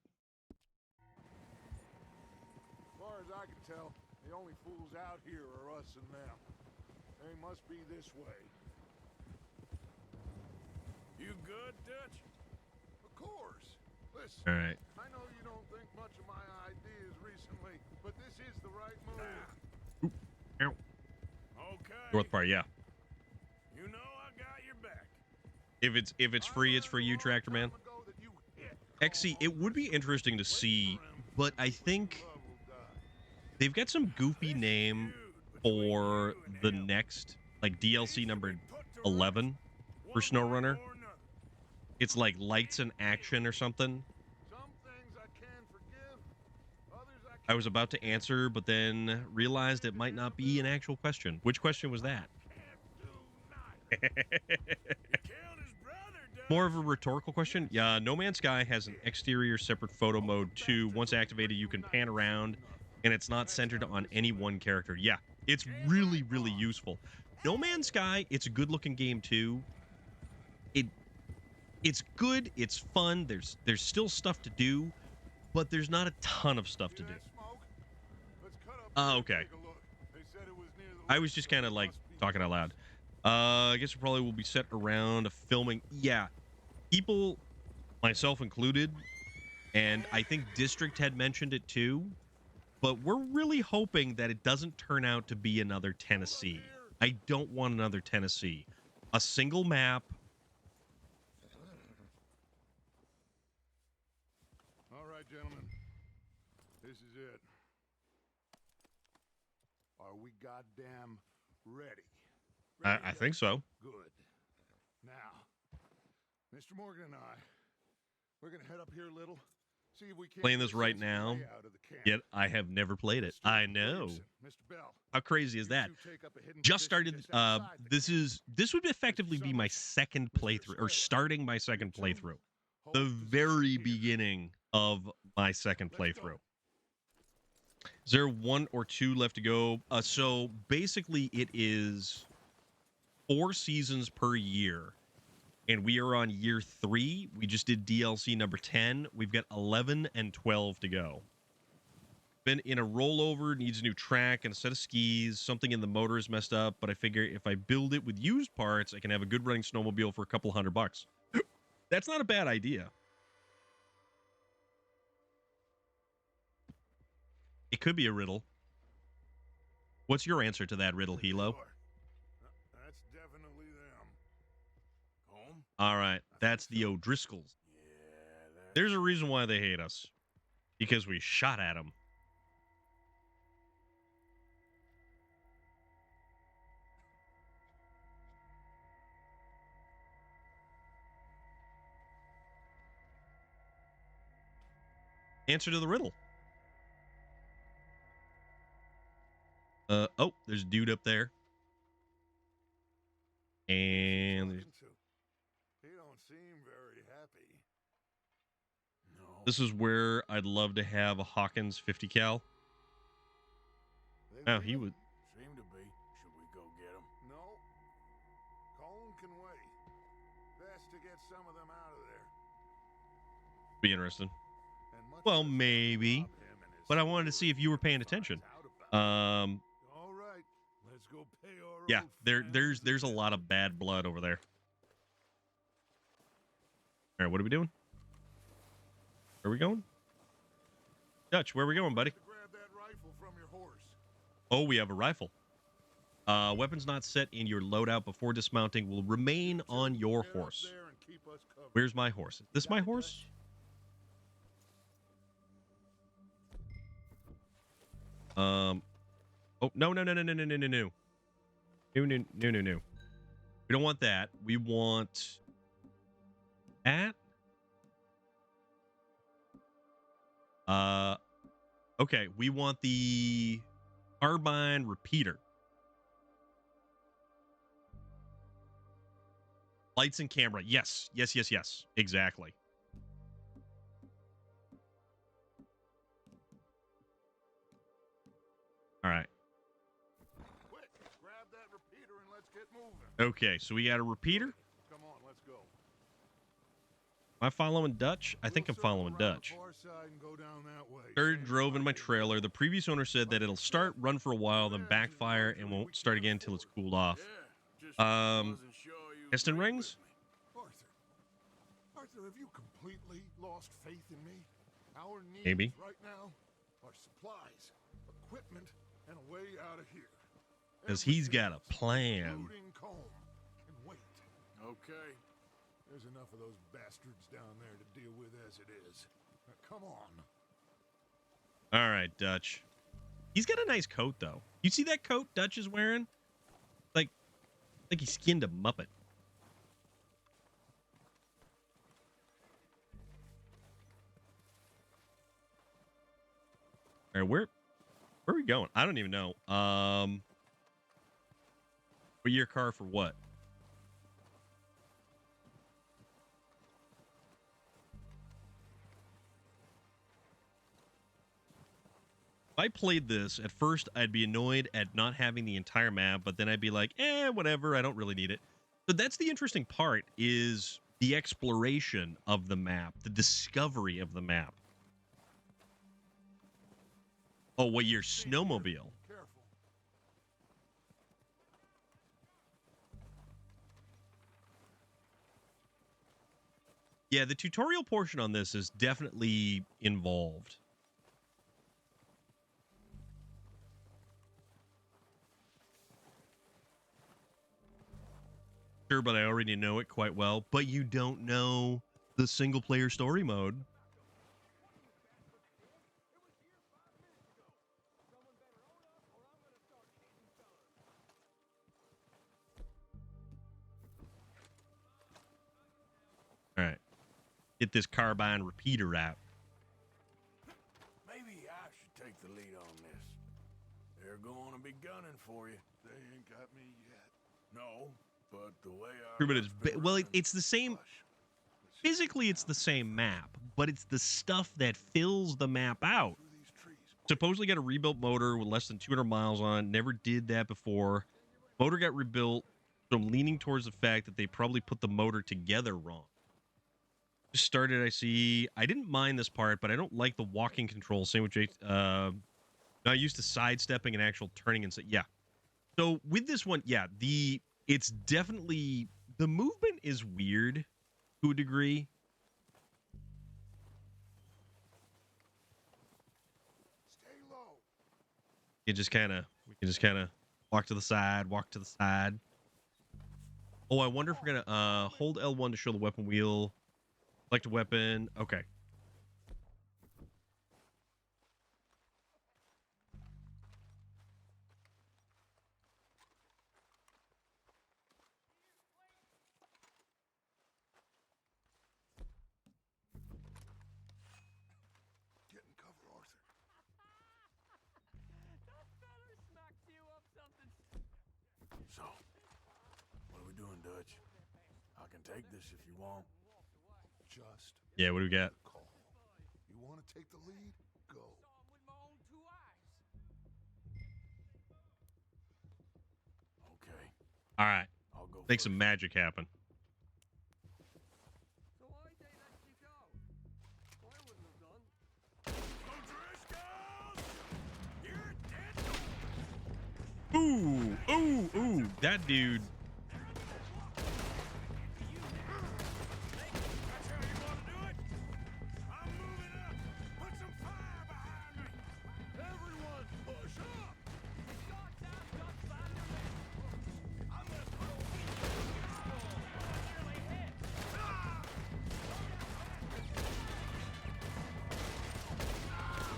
As far as I can tell, the only fools out here are us and them. They must be this way. You good, Dutch? Of course. Listen, All right. I know you don't think much of my ideas recently, but this is the right move. Ow. Okay. North part, yeah. You know I got your back. If it's free, it's for you, Tractor Man. XC, it would be interesting to see, but I think they've got some goofy name for the next, like, DLC number 11 for SnowRunner. It's like Lights in Action or something. Some things I can forgive, others I can't. I was about to answer, but then realized it might not be an actual question. Which question was that? You killed his brother, Dutch. More of a rhetorical question. Yeah, No Man's Sky has an exterior separate photo mode too. Once activated, you can pan around, and it's not centered on any one character. Yeah, it's really, really useful. No Man's Sky, it's a good-looking game too. It's good. It's fun. There's still stuff to do, but there's not a ton of stuff to do. Okay. I was just kind of like talking out loud. I guess we probably will be set around filming. Yeah, people, myself included, and I think District had mentioned it too, but we're really hoping that it doesn't turn out to be another Tennessee. I don't want another Tennessee. A single map. All right, gentlemen. This is it. Are we goddamn ready? I think so. Good. Now, Mr. Morgan and I, we're gonna head up here a little, See if we can't Playing get this a right sensible now, layout of the camp. yet I have never played it. Mr. I know. Peterson, Mr. Bell, How crazy is you that? two take up a hidden Just position started. just outside the camp. This would effectively be my Summers, second Mr. playthrough, or Suela, starting my second you two playthrough. hold The position very here. beginning of my second Let's go. playthrough. Is there 1 or 2 left to go? So basically, it is 4 seasons per year, and we are on year 3. We just did DLC number 10. We've got 11 and 12 to go. Been in a rollover, needs a new track and a set of skis. Something in the motor is messed up, but I figure if I build it with used parts, I can have a good running snowmobile for a couple $100. That's not a bad idea. It could be a riddle. What's your answer to that riddle, Hilo? Sure. That's definitely them. Home? All right, that's the O'Driscolls. Yeah, that... There's a reason why they hate us. Because we shot at them. Answer to the riddle. Oh, there's a dude up there. And Talking to? He don't seem very happy. No. this is where I'd love to have a Hawkins 50 cal. They Oh, leave he him? would. Seem to be. Should we go get him? No. Colin can wait. Best to get some of them out of there. Be interesting. And much Well, less have to maybe. rob him and his But I wanted to see if you were paying finds attention. out about it. All right. Let's go pay our Yeah, old there's a friends lot of bad blood over there. All right, what are we doing? Where are we going? Dutch, where are we going, buddy? to grab that rifle from your horse. Oh, we have a rifle. Weapons not set in your loadout before dismounting will remain on your Get up horse. there and keep us covered. Where's my horse? Is this my horse? Oh, no. No. We don't want that. We want that. Okay. We want the carbine repeater. Lights and camera. Yes. Exactly. All right. Quick, grab that repeater and let's get moving. Okay, so we got a repeater. Come on, let's go. Am I following Dutch? I think I'm We'll circle following around the Dutch. far side and go down that way. Third Same drove in my spot. trailer. The previous owner said that it'll start, run for a while, then backfire, and won't start again until it's cooled off. Yeah, just wasn't sure you Piston agreed rings? with me. Arthur, have you completely lost faith in me? Our needs Maybe. right now are supplies, equipment, and a way out of here. 'Cause he's got a Everything, plan. including Combe. And wait, Okay. there's enough of those bastards down there to deal with as it is. Now, come on. All right, Dutch. He's got a nice coat, though. You see that coat Dutch is wearing? Like he skinned a Muppet. All right, where are we going? I don't even know. What year car for what? If I played this, at first I'd be annoyed at not having the entire map, but then I'd be like, whatever, I don't really need it. So that's the interesting part, is the exploration of the map, the discovery of the map. Oh, what year? Snowmobile. Careful. Yeah, the tutorial portion on this is definitely involved. Sure, but I already know it quite well. But you don't know the single player story mode. All right. Get this carbine repeater out. going to be gunning for you. They ain't got me yet. No, but the way our True, but luck's been well, running- it's the same. Hush. Let's just Physically, sit it's down the same map, but it's the stuff that fills the map out. through these trees. Supposedly got a rebuilt motor with less than 200 miles on it. Never did that before. Motor got rebuilt, so I'm leaning towards the fact that they probably put the motor together wrong. Just started, I see. I didn't mind this part, but I don't like the walking control. Same with Jake. Not used to sidestepping and actual turning and so yeah. So with this one, yeah, it's definitely the movement is weird to a degree. Stay low. We can just kind of walk to the side, walk to the side. Oh, I wonder if we're gonna hold L1 to show the weapon wheel. Select a weapon. Okay. Get in cover, Arthur. So, what are we doing, Dutch? I can take this if you want. Just Yeah, what do we got? call. You want to take the lead? Go. Okay, All right. I'll go Make first. some magic happen. Ooh, ooh, ooh. That dude. That's how you want to do it? I'm moving up. Put some fire behind me. Everyone, push up. I'm gonna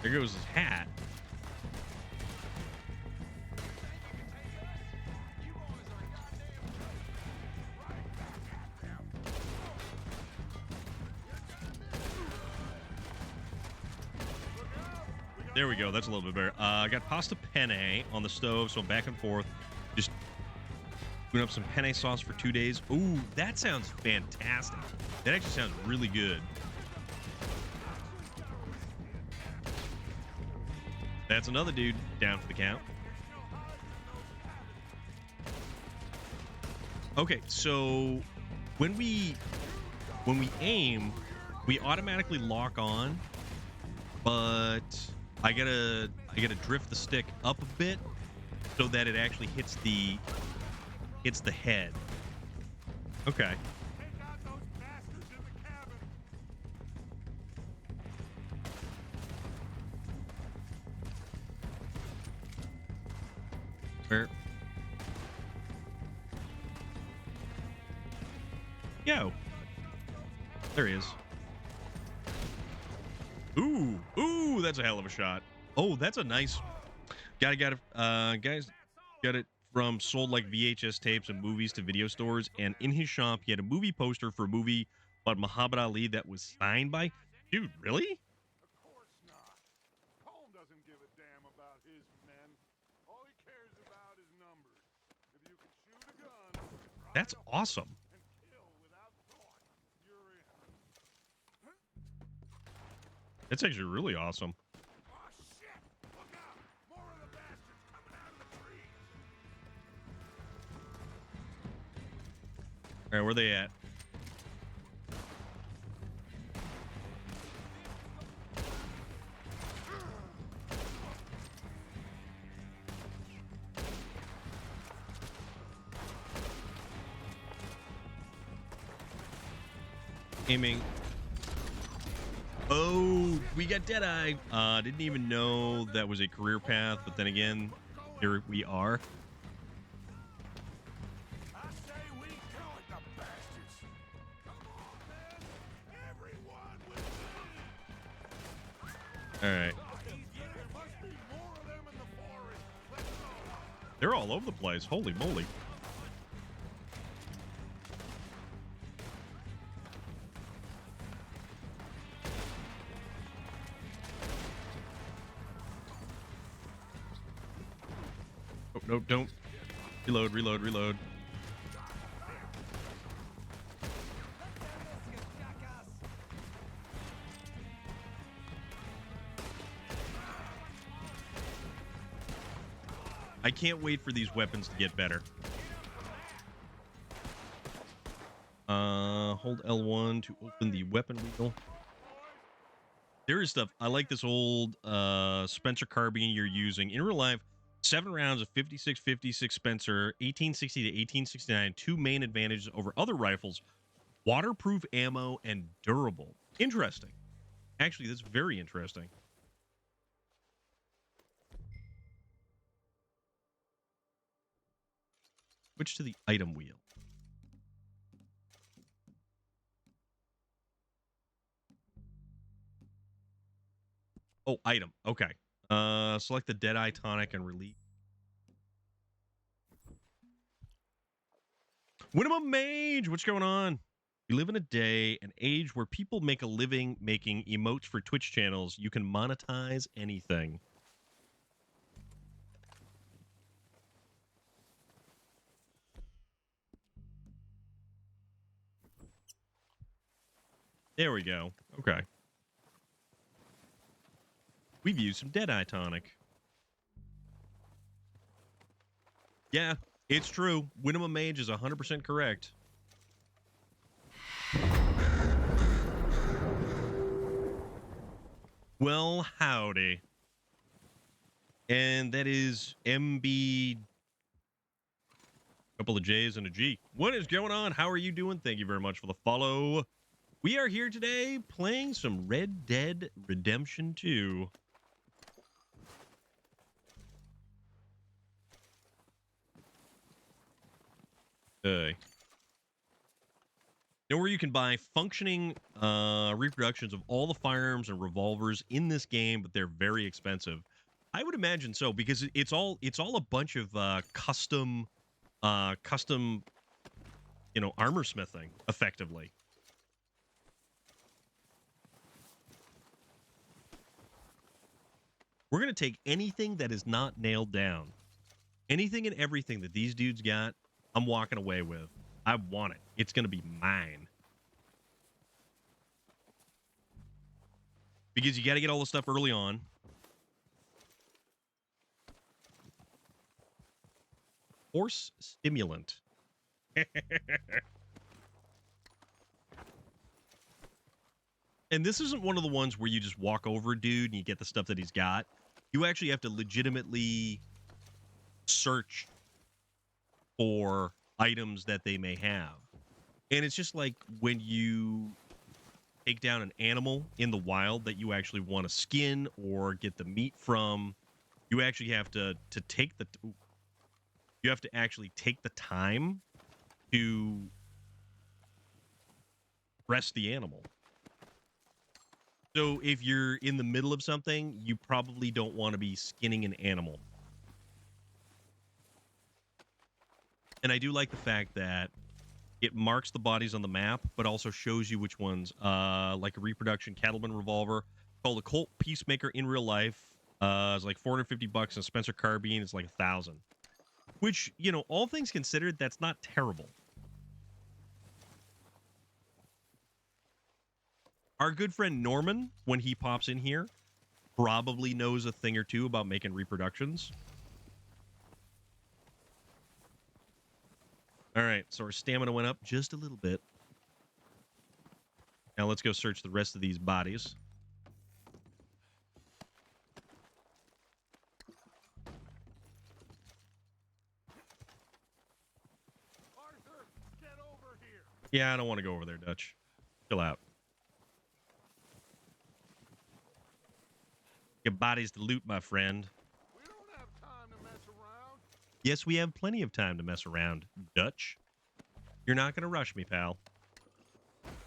There goes his hat. There we go. That's a little bit better. I got pasta penne on the stove, so I'm back and forth. Just doing up some penne sauce for 2 days. Ooh, that sounds fantastic. That actually sounds really good. That's another dude down for the count. Okay, so when we aim, we automatically lock on, but I gotta drift the stick up a bit so that it actually hits the head. Okay. Take out those bastards in the cabin. Where? Yo. There he is. Ooh, ooh, that's a hell of a shot. Oh, that's a nice. Got it. Guys, got it from sold like VHS tapes and movies to video stores. And in his shop, he had a movie poster for a movie about Muhammad Ali that was signed by. Dude, really? Of course not. Colm doesn't give a damn about his men. All he cares about is numbers. If you can shoot a gun, ride That's a horse, awesome. and kill without thought, you're in. That's actually really awesome. Oh shit! Look out! More of the bastards coming out of the trees. All right, where they at? Aiming. Oh, we got Deadeye. Didn't even know that was a career path, but then again, here we are. I say we go at the bastards. Come on, man. Everyone with me. All right. There must be more of them in the forest. Let's go. They're all over the place. Holy moly. nope, don't. Reload, reload, reload. I can't wait for these weapons to get better. Hold L1 to open the weapon wheel. There is stuff. I like this old Spencer carbine you're using. In real life, 7 rounds of 56-56 Spencer, 1860 to 1869. 2 main advantages over other rifles: waterproof ammo and durable. Interesting. Actually, that's very interesting. Switch to the item wheel. Oh, item. Okay. Select the Deadeye tonic and release. Winnemem Mage, what's going on? We live in a day, an age where people make a living making emotes for Twitch channels. You can monetize anything. There we go. Okay. We've used some Deadeye tonic. Yeah, it's true. Winnemem Mage is 100% correct. Well, howdy. And that is MB. Couple of J's and a G. What is going on? How are you doing? Thank you very much for the follow. We are here today playing some Red Dead Redemption 2. Know where you can buy functioning reproductions of all the firearms and revolvers in this game, but they're very expensive. I would imagine so, because it's all a bunch of custom armor smithing, effectively. We're gonna take anything that is not nailed down, anything and everything that these dudes got. I'm walking away with. I want it. It's going to be mine. Because you got to get all the stuff early on. Horse stimulant. And this isn't one of the ones where you just walk over a dude and you get the stuff that he's got. You actually have to legitimately search for items that they may have. And it's just like when you take down an animal in the wild that you actually want to skin or get the meat from, you actually have to take the you have to actually take the time to rest the animal. So if you're in the middle of something, you probably don't want to be skinning an animal. And I do like the fact that it marks the bodies on the map, but also shows you which ones. Like a reproduction cattleman revolver called a Colt Peacemaker in real life. It's like $450, and Spencer carbine is like $1,000. Which, you know, all things considered, that's not terrible. Our good friend Norman, when he pops in here, probably knows a thing or two about making reproductions. All right, so our stamina went up just a little bit. Now let's go search the rest of these bodies. Arthur, get over here. Yeah, I don't want to go over there, Dutch. Chill out. Get bodies to loot, my friend. We don't have time to mess around. Yes, we have plenty of time to mess around, Dutch. You're not going to rush me, pal.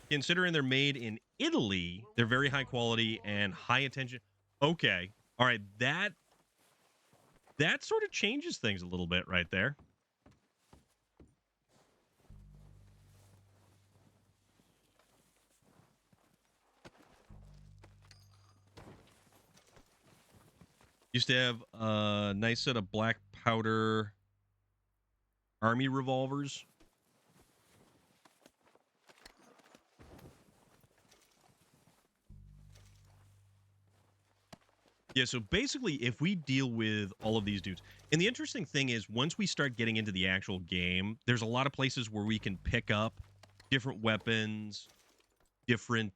Considering they're made in Italy, they're very high quality and high attention. Okay. All right. That sort of changes things a little bit right there. Used to have a nice set of black powder army revolvers. Yeah, so basically, if we deal with all of these dudes, and the interesting thing is, once we start getting into the actual game, there's a lot of places where we can pick up different weapons, different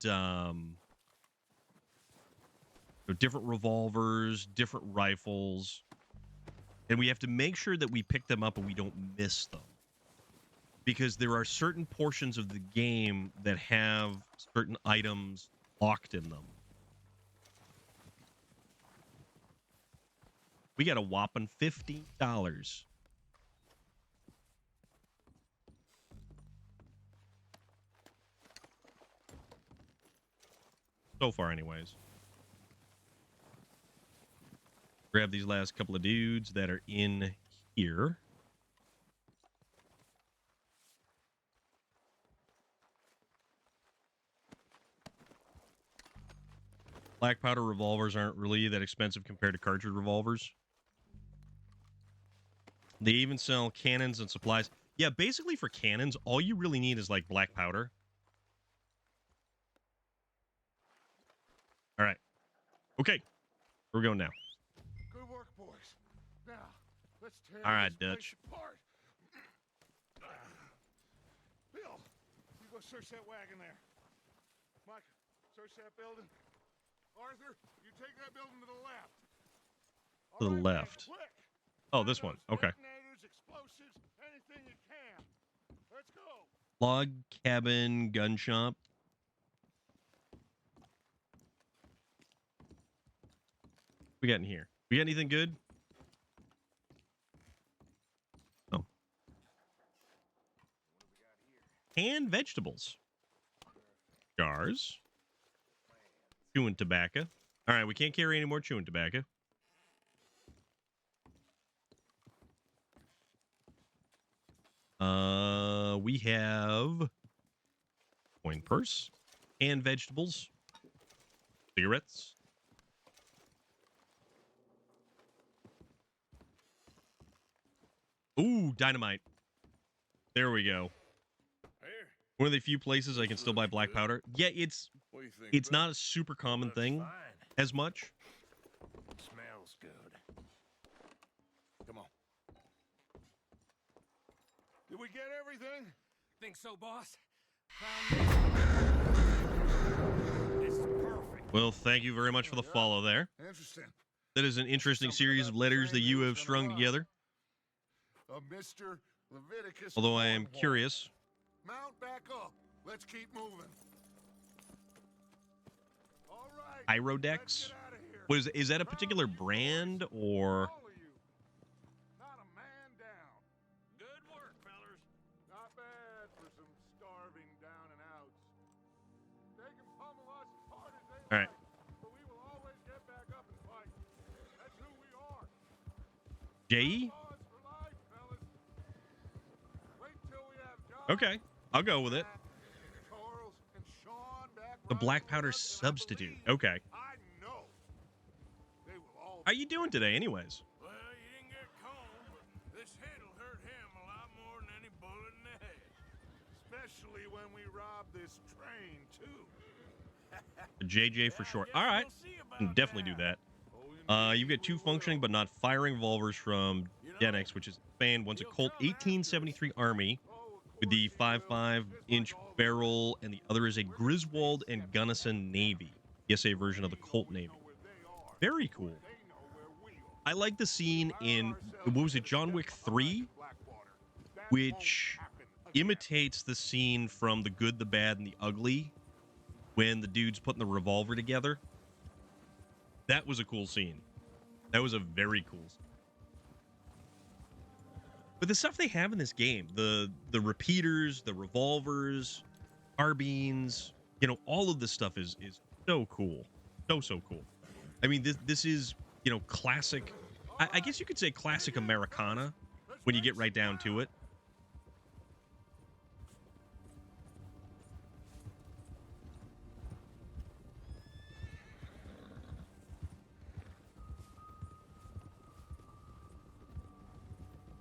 different revolvers, different rifles, and we have to make sure that we pick them up and we don't miss them, because there are certain portions of the game that have certain items locked in them. We got a whopping $50. So far, anyways. Grab these last couple of dudes that are in here. Black powder revolvers aren't really that expensive compared to cartridge revolvers. They even sell cannons and supplies. Yeah, basically for cannons, all you really need is like black powder. All right. Okay. We're going now. Good work, boys. Now, let's tear All right, this Dutch. place apart. Bill, you go search that wagon there. Mike, search that building. Arthur, you take that building to the left. To the All right, man, left. quick. Oh, Find this one. those Okay. Detonators, explosives, anything you can. Let's go. Log cabin gun shop. We got in here. We got anything good? Oh. Canned vegetables. Jars. Chewing tobacco. All right, we can't carry any more chewing tobacco. We have coin purse, canned vegetables, cigarettes. Ooh, dynamite. There we go. Here, One of the few places I can still buy black powder. Yeah, what do you think? it's Bill? not a super common Looks thing fine. as much. Smells good. Come on. Did we get everything? Think so, boss? Found this. This is perfect. Well, thank you very much for the follow there. Interesting. That is an interesting Something series about of the letters that train you that have was strung gonna together. A Mr. Leviticus. Although I am Cornwall. curious. Mount back up. Let's keep moving. All right. Pyrodex? Let's get out of here. What is that a particular brand or? All of you. Not a man down. Good work, fellers. Not bad for some starving down and outs. They can pummel us as hard as they All right. like, but we will always get back up and fight. That's who we are. J? Outlaws for life, fellas. Wait till we have jobs. Okay, I'll go with it. Charles and Sean back The black riding with powder us, and I substitute. believe, Okay. I know they will all. How you doing today, anyways? Well, you didn't get combed, but this hit'll hurt him a lot more than any bullet in the head. Especially when we rob this train too. JJ for short. Guess All right, we'll see about can definitely do that. You've got two functioning but not firing revolvers from Genex, which is banned. One's a Colt 1873 Army with the 5.5-inch barrel, and the other is a Griswold and Gunnison Navy, PSA version of the Colt Navy. Very cool. I like the scene in, what was it, John Wick 3, which imitates the scene from The Good, the Bad, and the Ugly when the dude's putting the revolver together. That was a cool scene. That was a very cool scene. But the stuff they have in this game, the repeaters, the revolvers, carbines, you know, all of this stuff is so cool. So cool. I mean, this is, you know, classic. I guess you could say classic Americana when you get right down to it.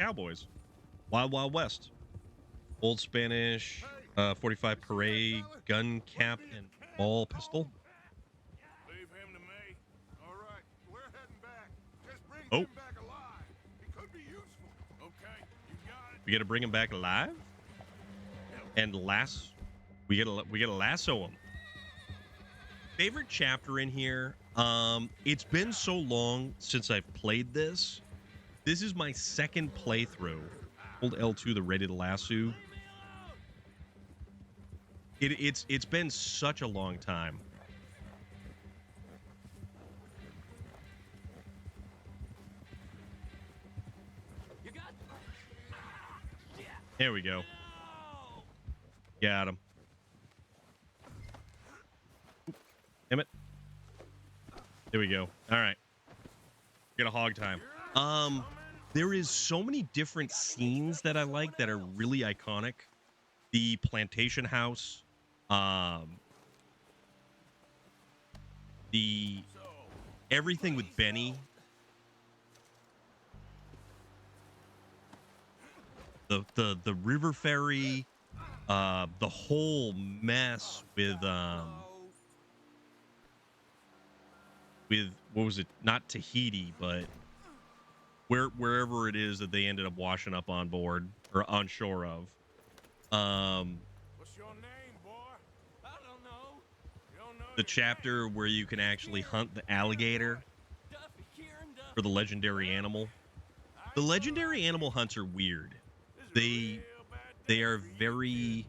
cowboys. Wild Wild West. Old Spanish, 45 parade, gun cap, and ball pistol. Leave him to me. All right, we're heading back. Just bring Oh. him back alive. He could be useful. Okay, you got it. We got to bring him back alive, and we gotta lasso him. Favorite chapter in here. It's been so long since I've played this. This is my second playthrough. Hold L2 to ready to lasso. It's been such a long time. You got. There we go. Got him. Damn it. There we go. All right. Get a hog time. There is so many different scenes that I like that are really iconic. The plantation house. The everything with Benny. The river ferry. The whole mess with what was it? Not Tahiti, but wherever it is that they ended up washing up on board or on shore of. What's your name, boy? I don't know. You don't know The your chapter where you can actually hunt the alligator Duffy, Kieran Duffy. for the legendary animal. The legendary animal hunts are weird. They are very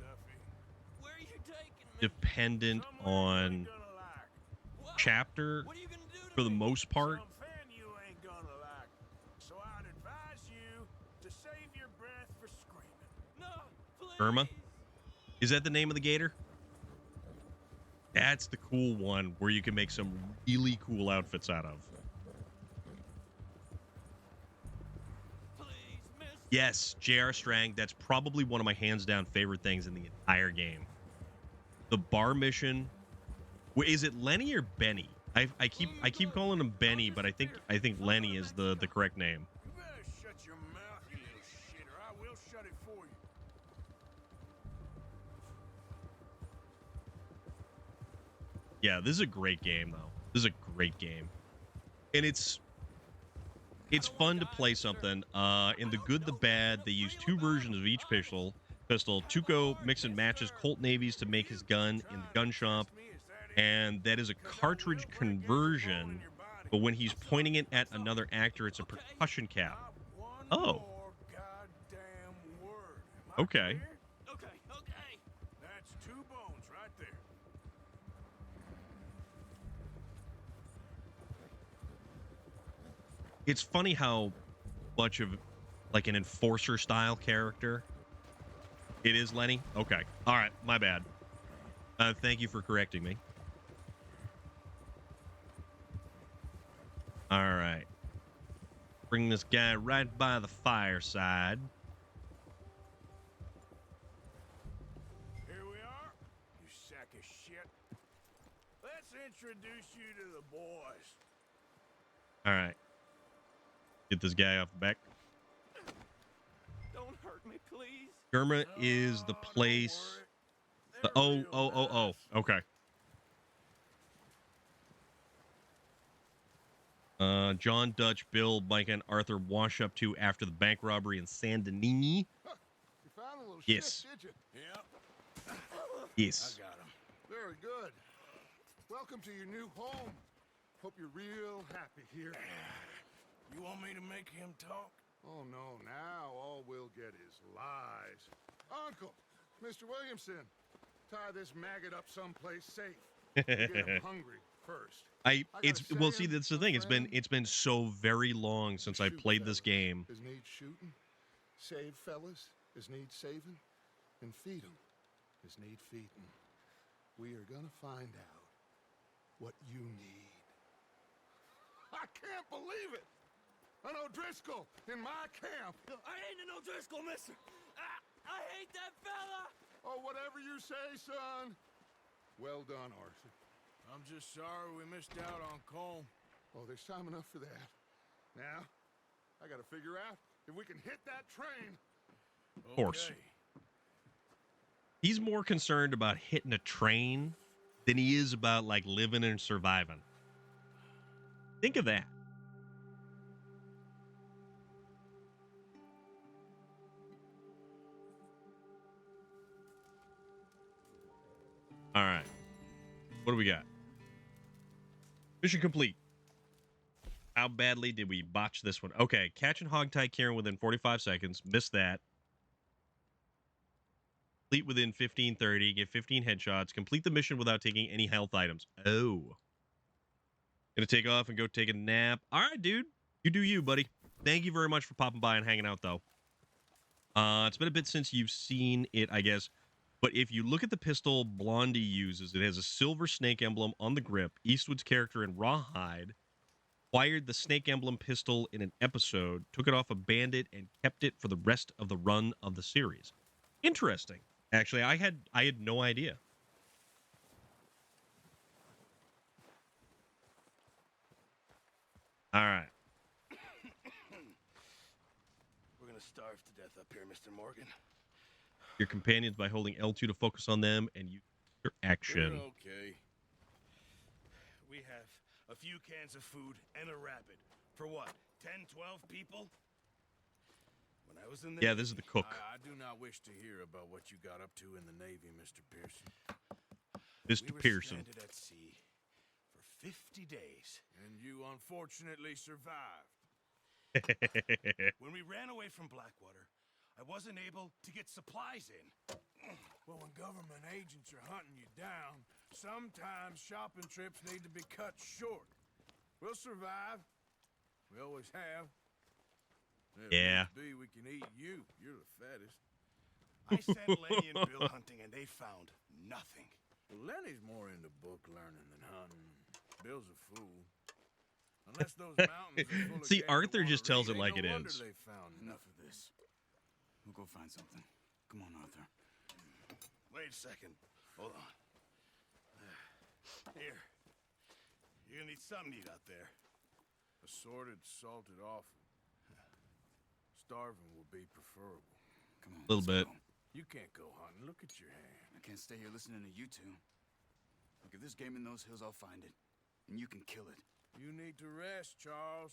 Where are you taking me? dependent on chapter What are you gonna do to for the me? most part. Something you ain't gonna like. So I'd advise you to save your breath for screaming. No, please. Irma? Is that the name of the gator? That's the cool one where you can make some really cool outfits out of. Please, miss. Yes, J.R. Strang, that's probably one of my hands down favorite things in the entire game. The bar mission. Is it Lenny or Benny? I keep calling him Benny, but I think Lenny is the correct name. You better shut your mouth, you little shit, or I will shut it for you. Yeah, this is a great game though. This is a great game. And it's fun to play something. In the good, the bad, they use two versions of each pistol. Tuco mix and matches Colt Navies to make his gun in the gun shop. And that is a cartridge conversion, but when he's pointing it at another actor, it's a percussion cap. Not one Oh. more goddamn word. Am I Okay. clear? Okay. That's 2 bones right there. It's funny how much of like an enforcer style character it is, Lenny. Okay. All right. My bad. Thank you for correcting me. All right. Bring this guy right by the fireside. Here we are, you sack of shit. Let's introduce you to the boys. All right. Get this guy off the back. Don't hurt me, please. Germa is the place. Oh. Okay. John, Dutch, Bill, Mike, and Arthur wash up to after the bank robbery in San Denis. You found a little Yes. shit, did you? Yep, Yes. I got him. Very good. Welcome to your new home. Hope you're real happy here. You want me to make him talk? Oh, no. Now all we'll get is lies. Uncle, Mr. Williamson, tie this maggot up someplace safe. Get him hungry first. See, that's the thing. It's been so very long since I played this game. Is need shooting, save fellas is need saving, and feed 'em is need feeding. We are gonna find out what you need. I can't believe it! An O'Driscoll in my camp! I ain't an O'Driscoll, mister. I hate that fella. Oh, whatever you say, son. Well done, Arthur. I'm just sorry we missed out on Colm. Oh, there's time enough for that. Now, I gotta figure out if we can hit that train. Of course. Okay. He's more concerned about hitting a train than he is about like living and surviving. Think of that. All right. What do we got? Mission complete. How badly did we botch this one? Okay, catch and hogtie Kieran within 45 seconds. Missed that. Complete within 15:30. Get 15 headshots. Complete the mission without taking any health items. Oh. Gonna take off and go take a nap. All right, dude. You do you, buddy. Thank you very much for popping by and hanging out, though. It's been a bit since you've seen it, I guess. But if you look at the pistol Blondie uses, it has a silver snake emblem on the grip. Eastwood's character in Rawhide acquired the snake emblem pistol in an episode, took it off a bandit, and kept it for the rest of the run of the series. Interesting. Actually, I had no idea. All right. We're gonna starve to death up here, Mr. Morgan. Your companions by holding L2 to focus on them and use your action. We're okay. We have a few cans of food and a rabbit. For what? 10, 12 people? When I was in the Yeah, this is the cook. I do not wish to hear about what you got up to in the Navy, Mr. Pearson. Mr. We were Pearson. stranded at sea for 50 days. And you unfortunately survived. When we ran away from Blackwater, I wasn't able to get supplies in. Well, when government agents are hunting you down, sometimes shopping trips need to be cut short. We'll survive. We always have. Yeah. If needs be, we can eat you. You're the fattest. I sent Lenny and Bill hunting, and they found nothing. Well, Lenny's more into book learning than hunting. Bill's a fool. Unless those mountains are full of See, game they Arthur wanna just tells read, it like ain't it no wonder is. They found Enough of this. We'll go find something. Come on, Arthur. Wait a second. Hold on. Here. You're gonna need something to eat out there. Assorted, salted offal. Starving will be preferable. Come on. Little let's bit. go. You can't go hunting. Look at your hand. I can't stay here listening to you two. Look, if there's game in those hills, I'll find it. And you can kill it. You need to rest, Charles.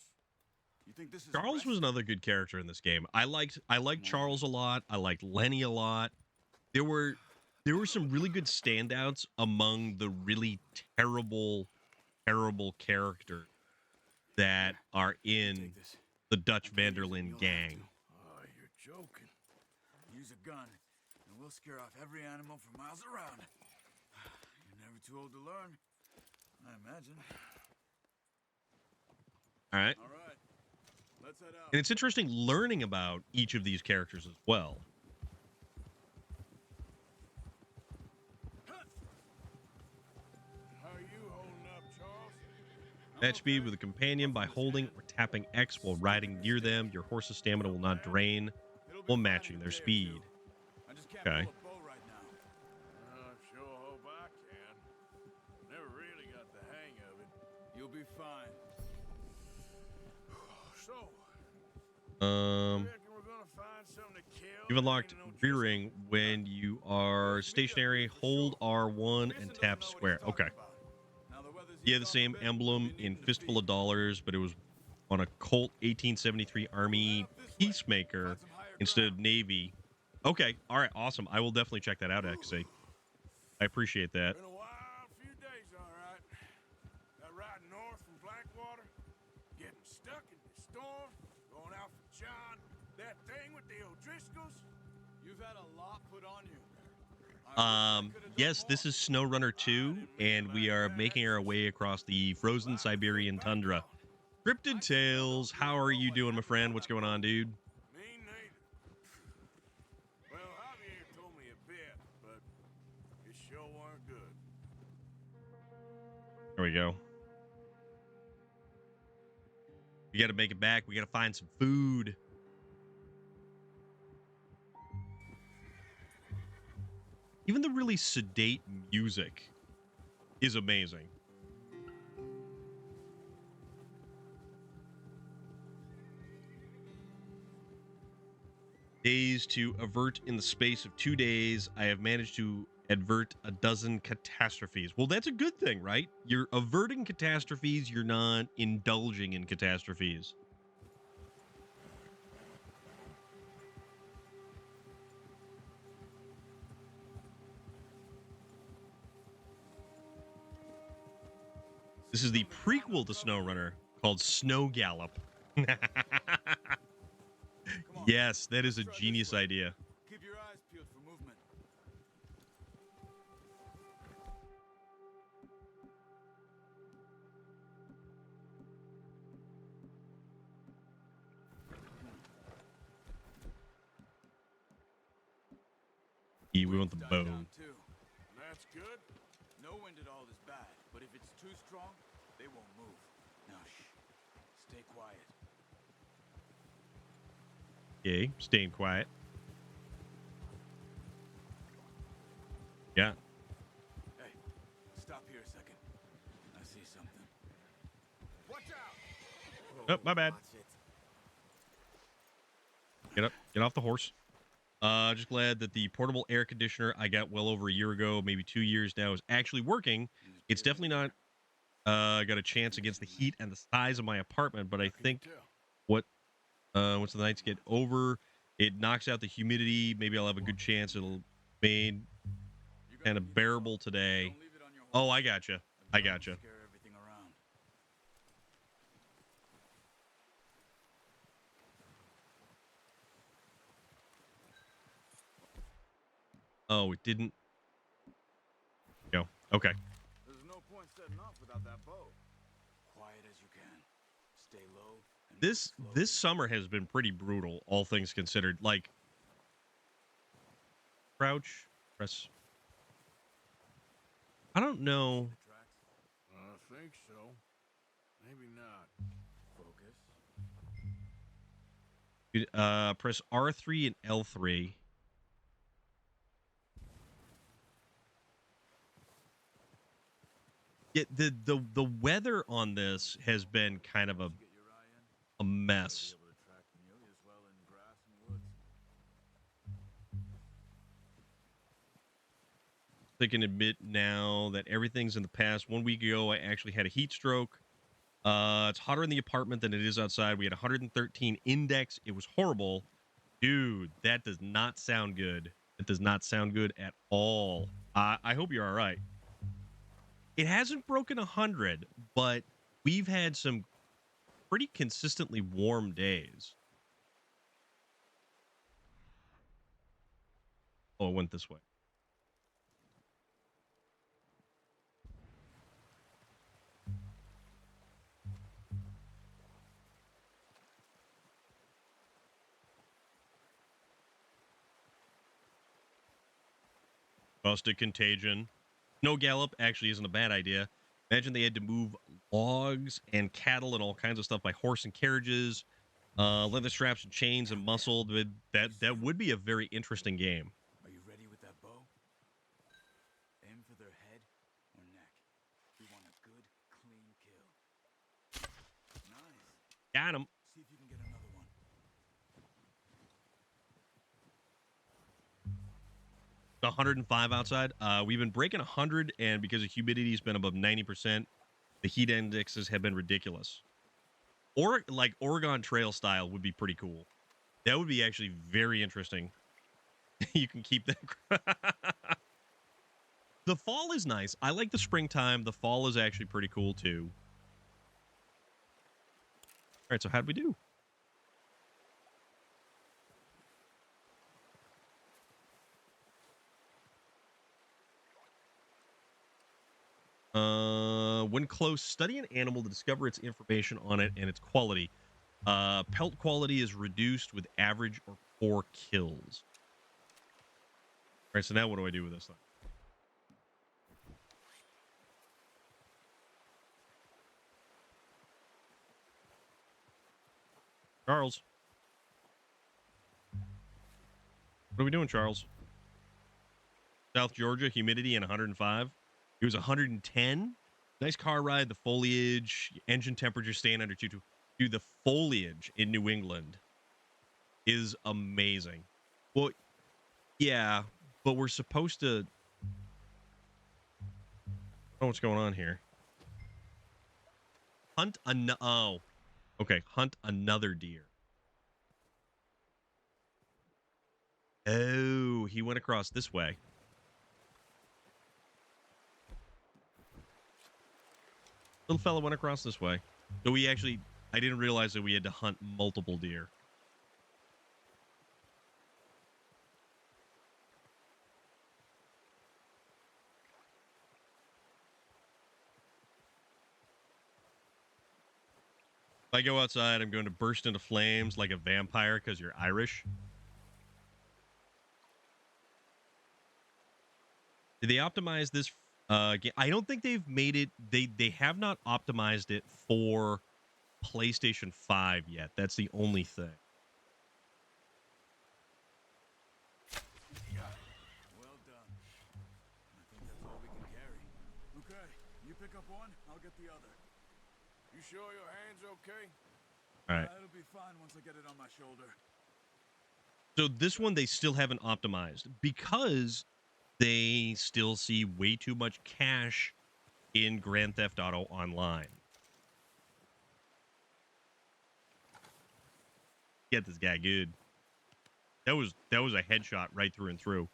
You think this is Charles rest? was another good character in this game. I liked Charles a lot. I liked Lenny a lot. There were some really good standouts among the really terrible characters that are in Take this. the Dutch I can't use it, Vanderlyn you'll have gang. to. Oh, you're joking. Use a gun, and we'll scare off every animal for miles around. You're never too old to learn, I imagine. All right. All right, let's head out. And it's interesting learning about each of these characters as well. How are you holding up, Charles? Match speed with a companion by holding or tapping X while riding near them. Your horse's stamina will not drain It'll be while fine matching in a their day or speed. two. I just can't Okay. pull a bow right now. I sure hope I can. Never really got the hang of it. You'll be fine. So, Um, reckon we're gonna find something to kill? you've unlocked Ain't no rearing when you are stationary. Hold R1 and tap square. Okay. Now the weather's Yeah, eased the off a same bit, emblem we've been in eating the Fistful of feed. Dollars, but it was on a Colt 1873 Army Peacemaker Find some higher instead of ground. Navy. Okay. All right. Awesome. I will definitely check that out, actually. I appreciate that. Been a wild few days, all right. That ride north from Blackwater, getting stuck in the storm, going out for John, that thing with the O'Driscolls. You've had a lot put on you. I wish I could've done Yes, this more. is SnowRunner 2, and we are making our way across the frozen Siberian tundra. Cryptid Tales, how are you doing, my friend? What's going on, dude? Me neither. Well, Javier told me a bit, but it sure weren't good. There we go. We got to make it back. We got to find some food. Even the really sedate music is amazing. days to avert in the space of 2 days. I have managed to avert a dozen catastrophes. Well, that's a good thing, right? You're averting catastrophes. You're not indulging in catastrophes. This is the prequel to SnowRunner called Snow Gallop. Yes, that is a genius idea. Keep your eyes peeled for movement. We want the bow. Too. That's good. No wind at all is bad, but if it's too strong, they won't move. Now, shh. Stay quiet. Okay, staying quiet. Yeah. Hey, stop here a second. I see something. Watch out! Oh, my bad. Watch it. Get up. Get off the horse. Just glad that the portable air conditioner I got well over a year ago, maybe 2 years now, is actually working. It's definitely not got a chance against the heat and the size of my apartment, but I think once the nights get over, it knocks out the humidity. Maybe I'll have a good chance. It'll be kind of bearable today. Oh, I gotcha. I gotcha. Scare everything around. Oh, it didn't. No. Okay. There's no point setting off without that bow. Quiet as you can. Stay low. And This summer has been pretty brutal, all things considered. Like, crouch, press. I don't know. I think so. Maybe not. Focus. Press R3 and L3. Yeah, the weather on this has been kind of Get your eye in. a mess. Be able to track nearly as well in grass and woods. I can admit now that everything's in the past. 1 week ago, I actually had a heat stroke. It's hotter in the apartment than it is outside. We had 113 index. It was horrible. Dude, that does not sound good. It does not sound good at all. I hope you're all right. It hasn't broken 100, but we've had some pretty consistently warm days. Oh, it went this way. Caustic contagion. No gallop actually isn't a bad idea. Imagine they had to move logs and cattle and all kinds of stuff by horse and carriages, leather straps and chains and muscle. That would be a very interesting game. Are you ready with that bow? Aim for their head or neck. We want a good, clean kill. Nice. Got him. See if you can get another one. The 105 outside. We've been breaking 100, and because the humidity's been above 90%, the heat indexes have been ridiculous. Or like Oregon Trail style would be pretty cool. That would be actually very interesting. You can keep that. The fall is nice. I like the springtime. The fall is actually pretty cool too. All right, so how'd we do? When close, study an animal to discover its information on it and its quality. Pelt quality is reduced with average or 4 kills. All right, so now what do I do with this thing? Charles. What are we doing, Charles? South Georgia, humidity and 105. It was 110. Nice car ride. The foliage, engine temperature staying under 2. Dude, the foliage in New England is amazing. Well, yeah, but we're supposed to. Oh, what's going on here? Hunt oh, okay. Hunt another deer. Oh, he went across this way. Little fella went across this way. So we actually, I didn't realize that we had to hunt multiple deer. If I go outside, I'm going to burst into flames like a vampire because you're Irish. Did they optimize this game? I don't think they've made it. They have not optimized it for PlayStation 5 yet. That's the only thing. Well done. I think that's all we can carry. Okay, you pick up one, I'll get the other. You sure your hand's okay? All right. It'll be fine once I get it on my shoulder. So this one they still haven't optimized because they still see way too much cash in Grand Theft Auto Online. Get this guy good. That was a headshot right through and through.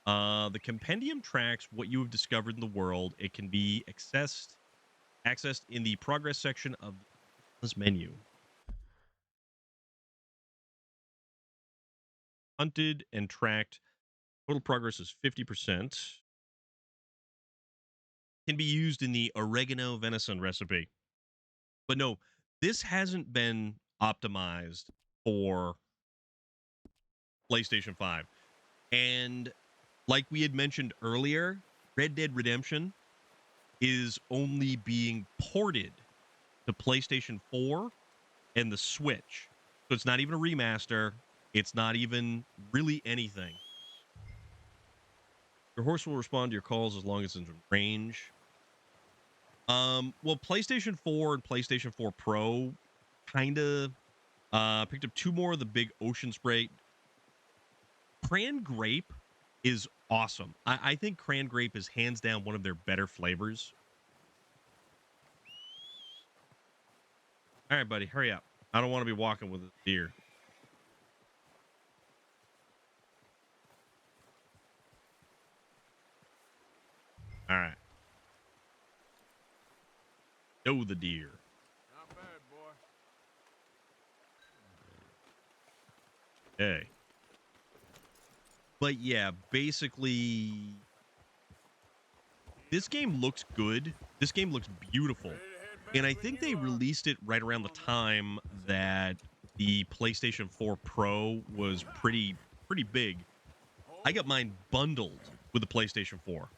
The compendium tracks what you have discovered in the world. It can be accessed in the progress section of this menu. Hunted and tracked. Total progress is 50%. Can be used in the oregano venison recipe. But no, this hasn't been optimized for PlayStation 5. And like we had mentioned earlier, Red Dead Redemption is only being ported to PlayStation 4 and the Switch. So it's not even a remaster. It's not even really anything. Your horse will respond to your calls as long as it's in range. Well, PlayStation 4 and PlayStation 4 Pro kind of picked up 2 more of the big ocean spray. Cran grape is awesome. I think cran grape is hands down one of their better flavors. All right, buddy, hurry up. I don't want to be walking with a deer. All right. Know the deer. Not bad, boy. Okay. But yeah, basically, this game looks good. This game looks beautiful. And I think they released it right around the time that the PlayStation 4 Pro was pretty big. I got mine bundled with the PlayStation 4.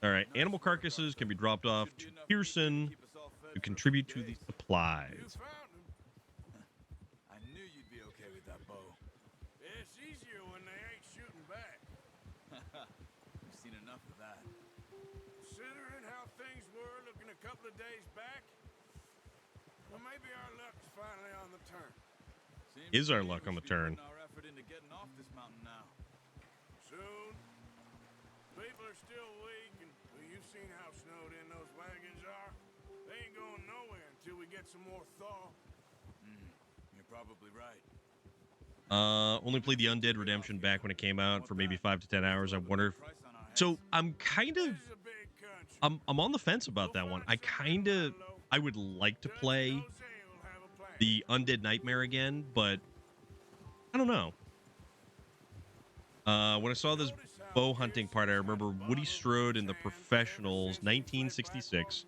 All right, animal carcasses can be dropped off to Pearson to contribute to the supplies. I knew you'd be okay with that bow. It's easier when they ain't shooting back. We've seen enough of that. Considering how things were looking a couple of days back, well, maybe our luck's finally on the turn. Is our luck on the turn? Our effort into getting off this mountain now. Soon. People are still weak, and well, you've seen how snowed in those wagons are. They ain't going nowhere until we get some more thaw. You're probably right. Only played the Undead Redemption back when it came out for maybe 5 to 10 hours. I wonder. So I'm kind of, This is a big country. I'm on the fence about that one. I would like to play Jose will have a plan. the Undead Nightmare again, but I don't know. When I saw this bow hunting part, I remember Woody Strode in The Professionals, 1966.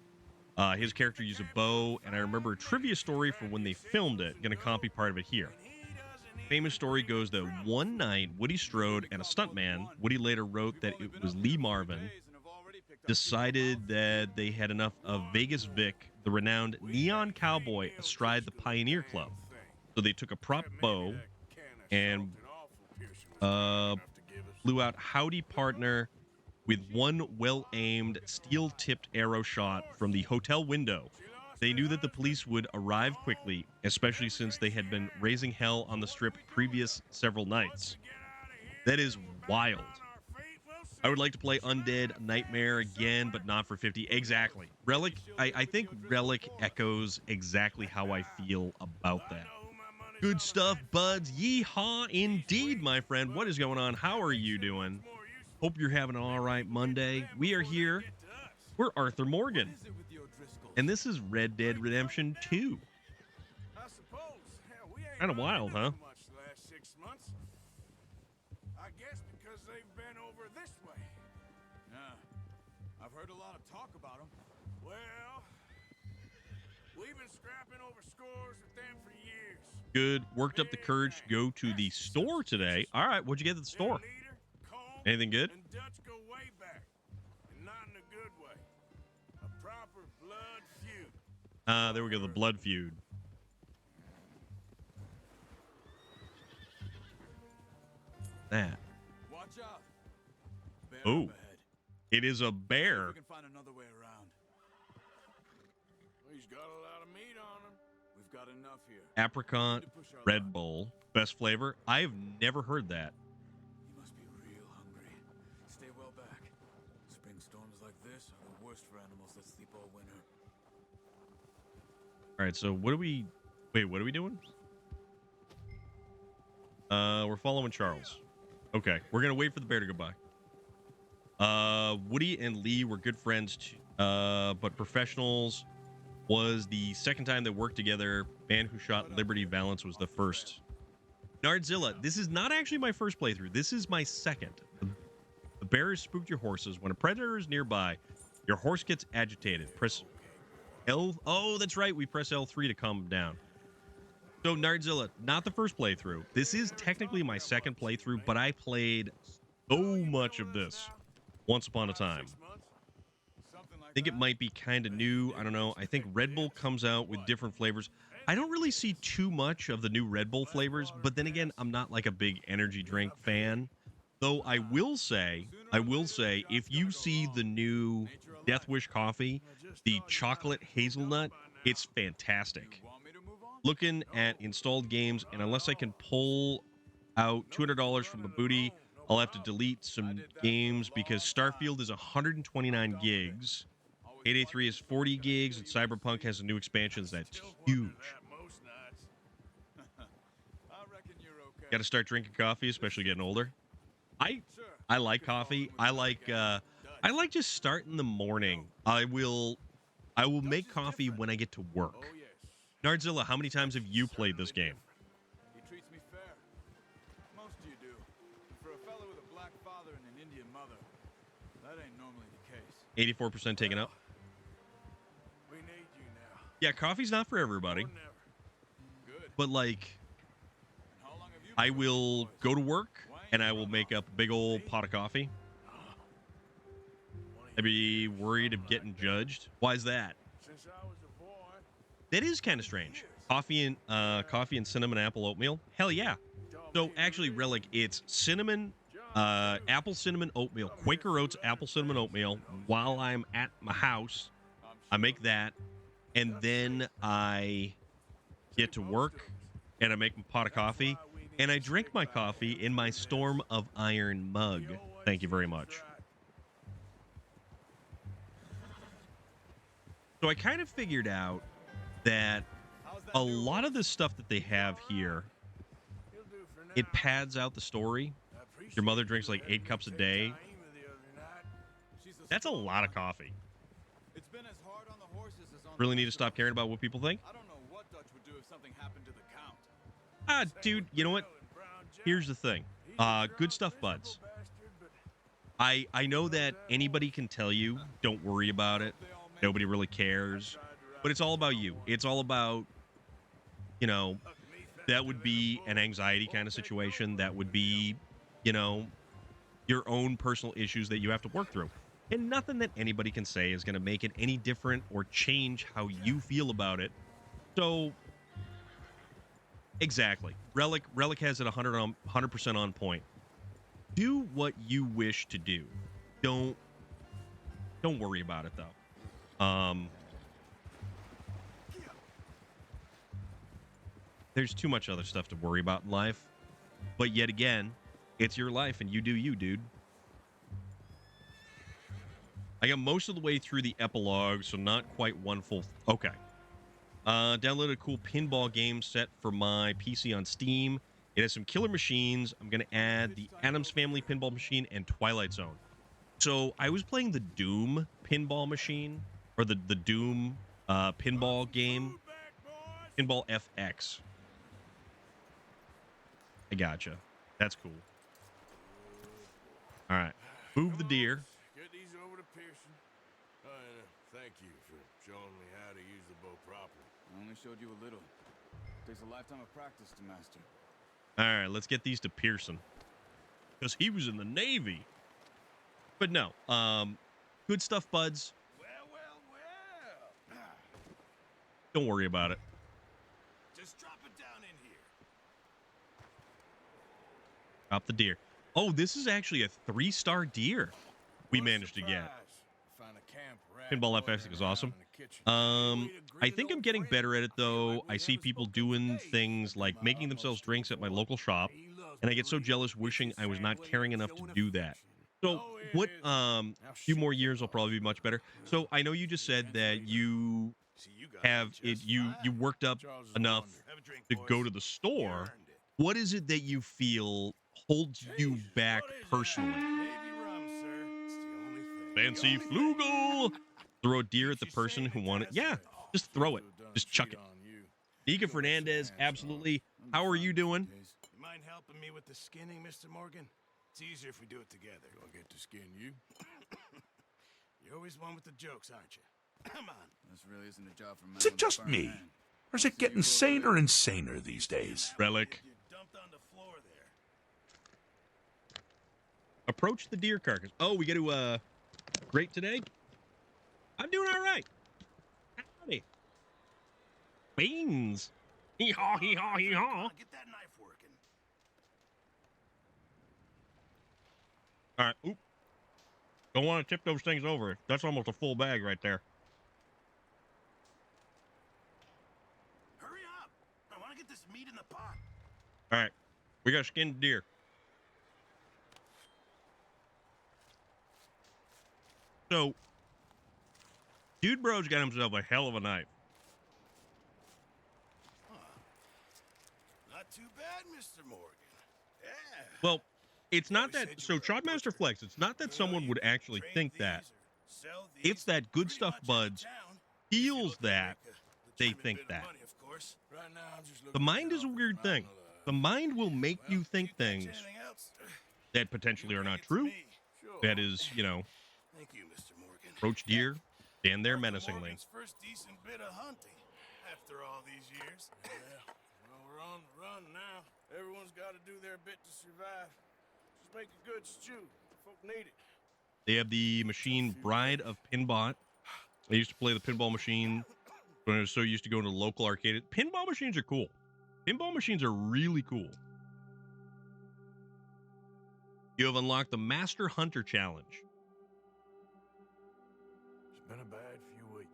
His character used a bow, and I remember a trivia story from when they filmed it. Going to copy part of it here. Famous story goes that one night, Woody Strode and a stuntman, Woody later wrote that it was Lee Marvin, decided that they had enough of Vegas Vic, the renowned neon cowboy, astride the Pioneer Club. So they took a prop bow and flew out Howdy partner with one well-aimed, steel-tipped arrow shot from the hotel window They knew that the police would arrive quickly, especially since they had been raising hell on the strip previous several nights. That is wild. I would like to play Undead Nightmare again, but not for 50. Exactly. Relic, I think Relic echoes exactly how I feel about that. Good stuff, buds. Yeehaw indeed, my friend. What is going on? How are you doing? Hope you're having an all right Monday. We are here. We're Arthur Morgan. And this is Red Dead Redemption 2. I suppose. Hell, we ain't Kind of wild, huh? much the last 6 months. I guess because they've been over this way. Yeah, I've heard a lot of talk about them. Well, we've been scrapping over scores with them for years. Good. Worked up the courage to go to the store today. All right, what'd you get at the store? Leader, Combe, Anything good? and Dutch go way back. And not in a good way. A proper blood feud. There we go, the blood feud. That. Watch out. Bear Oh. up ahead. It is a We bear. can find another way around. He's got a lot of meat on him. We've got enough here. Apricot We need to push our Red luck. Bull. Best flavor. I've never heard that. You must be real hungry. Stay well back. Spring storms like this are the worst for animals that sleep all winter. All right, so what are we... Wait, what are we doing? We're following Charles. Okay, we're going to wait for the bear to go by. Woody and Lee were good friends, but professionals. Was the second time they worked together. Man Who Shot Liberty Valance was the first. Nardzilla, this is not actually my first playthrough. This is my second. The bear has spooked your horses. When a predator is nearby, your horse gets agitated. Press L. Oh, that's right. We press L3 to calm him down. So, Nardzilla, not the first playthrough. This is technically my second playthrough, but I played so much of this once upon a time. I think it might be kind of new. I don't know. I think Red Bull comes out with different flavors. I don't really see too much of the new Red Bull flavors, but then again, I'm not like a big energy drink fan. Though I will say, if you see the new Death Wish coffee, the chocolate hazelnut, it's fantastic. Looking at installed games, and unless I can pull out $200 from the booty, I'll have to delete some games because Starfield is 129 gigs. 883 is 40 gigs, and Cyberpunk has a new expansion that's huge. Got to start drinking coffee, especially getting older. I like coffee. I like just starting the morning. I will make coffee when I get to work. Nardzilla, how many times have you played this game? He treats me fair. Most of you do. For a fellow with a black father and an Indian mother, that ain't normally the case. 84% taken up. We need you now. Yeah, coffee's not for everybody. More than ever. Good. But like, How long have you I been with will these boys? go to work and I will make up a big old pot of coffee. I'd be worried of getting judged. Why is that? Since I was a boy. That is kind of strange. Coffee and cinnamon apple oatmeal. Hell yeah. So actually, Relic, it's cinnamon, apple cinnamon oatmeal, Quaker Oats apple cinnamon oatmeal. While I'm at my house, I make that, and then I get to work, and I make my pot of coffee, and I drink my coffee in my Storm of Iron mug. Thank you very much. So I kind of figured out that a lot of the stuff that they have here, it pads out the story. Your mother drinks like 8 cups a day. That's a lot of coffee. It's been as hard on the horses as on Really the need to stop caring about what people think. I don't know what Dutch would do if something happened to the Count. Dude, you know what? Here's the thing. Good stuff, buds. I know that anybody can tell you, don't worry about it. Nobody really cares. But it's all about you. It's all about, you know, that would be an anxiety kind of situation. That would be, you know, your own personal issues that you have to work through. And nothing that anybody can say is going to make it any different or change how you feel about it. So, exactly. Relic has it 100% on point. Do what you wish to do. Don't worry about it, though. there's too much other stuff to worry about in life. But yet again, it's your life and you do you, dude. I got most of the way through the epilogue, so not quite one full... Okay. Downloaded a cool pinball game set for my PC on Steam. It has some killer machines. I'm going to add the Addams Family pinball machine and Twilight Zone. So I was playing the Doom pinball machine, or the Doom pinball game. Pinball FX. I gotcha. That's cool. All right. Move the deer. Get these over to Pearson. Thank you for showing me how to use the bow properly. I only showed you a little. Takes a lifetime of practice to master. All right, let's get these to Pearson. Because he was in the Navy. But no, good stuff, buds. Well. Don't worry about it. Just drop it down in here. Drop the deer. Oh, this is actually a 3-star deer we managed to get. Found a camp rat Pinball loitering FX is awesome. around in the kitchen. I think I'm getting better at it, though. I see people doing things like making themselves drinks at my local shop, and I get so jealous wishing I was not caring enough to do that. So what, few more years I'll probably be much better. So I know you just said that you have it, you worked up enough to go to the store. What is it that you feel holds you back personally? Fancy flugel. Throw a deer at the person who won it. Yeah, just throw it. Just chuck it. Nika Fernandez, absolutely. How are you doing? You mind helping me with the skinning, Mr. Morgan? It's easier if we do it together. Do I get to skin you? You're always one with the jokes, aren't you? Come on. This really isn't a job for man. Is it just me? Or is it getting saner and saner these days? Relic. You dumped on the floor there. Approach the deer carcass. Oh, we get to great today? I'm doing all right. Howdy. Beans. Hee-haw, hee-haw, hee-haw. Get that knife working. All right. Oop. Don't want to tip those things over. That's almost a full bag right there. Hurry up. I want to get this meat in the pot. All right. We got skinned deer. So, Dude Bro's got himself a hell of a knife. Not too bad, Mr. Morgan. Yeah. Well, it's not that... So, Shotmaster Flex, it's not that someone would actually think that. It's that Good Stuff Buds feels that they think that. The mind is a weird thing. The mind will make you think things that potentially are not true. That is, you know, Thank you, Mr. Morgan. approach deer, stand there menacingly. Morgan's first decent bit of hunting after all these years. Yeah. Well, we're on the run now. Everyone's got to do their bit to survive. Just make a good stew. Folk need it. They have the machine Bride of Pinbot. I used to play the pinball machine when I was so used to going to the local arcade. Pinball machines are cool. Pinball machines are really cool. You have unlocked the Master Hunter Challenge. It's been a bad few weeks.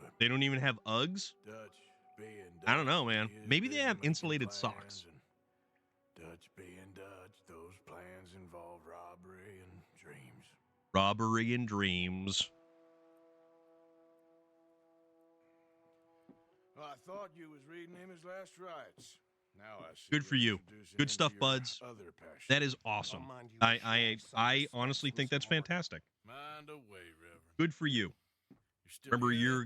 But They don't even have Uggs? Dutch being Dutch. I don't know, man. is Maybe they busy have making insulated plans, socks. and Dutch being Dutch, those plans involve robbery and dreams. Robbery and dreams. Well, I thought you was reading him his last rights. Now I see. Good for you're you. introducing Good him stuff, to your buds. Other passion. That is awesome. I honestly think that's fantastic. Mind away, Reverend. Good for you. You still Remember a hear year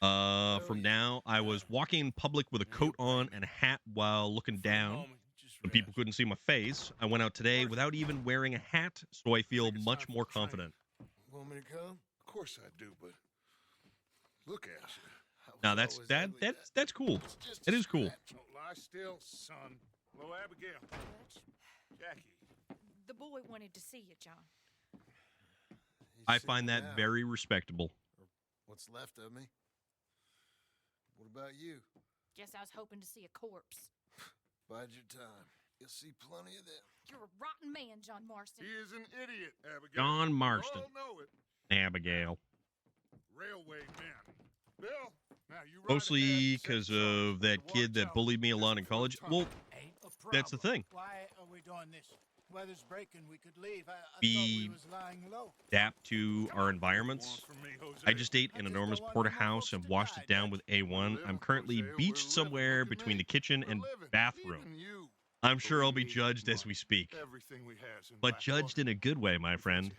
that? ago, from now, I was walking in public with a coat on and a hat while looking For a down. moment, just So people rest. couldn't see my face. I went out today without even wearing a hat, so I feel Think it's much time more for training. confident. Want me to come? Of course I do, but look at you. Now that's cool. It is cool. Don't lie still, son. Hello, Abigail. Jackie. The boy wanted to see you, John. I find that very respectable. What's left of me? What about you? Guess I was hoping to see a corpse. Bide your time. You'll see plenty of them. You're a rotten man, John Marston. He is an idiot, Abigail. John You Marston. all know it. Abigail. Railway men. Bill, Mostly because of that kid that bullied me a lot in college. Well, that's the thing. Why are we doing this? Weather's breaking. We could leave. I thought Be we was lying low. adapt to our environments. I just ate an enormous porterhouse and washed it down with A1. I'm currently beached somewhere between the kitchen and bathroom. I'm sure I'll be judged as we speak. But judged in a good way, my friend.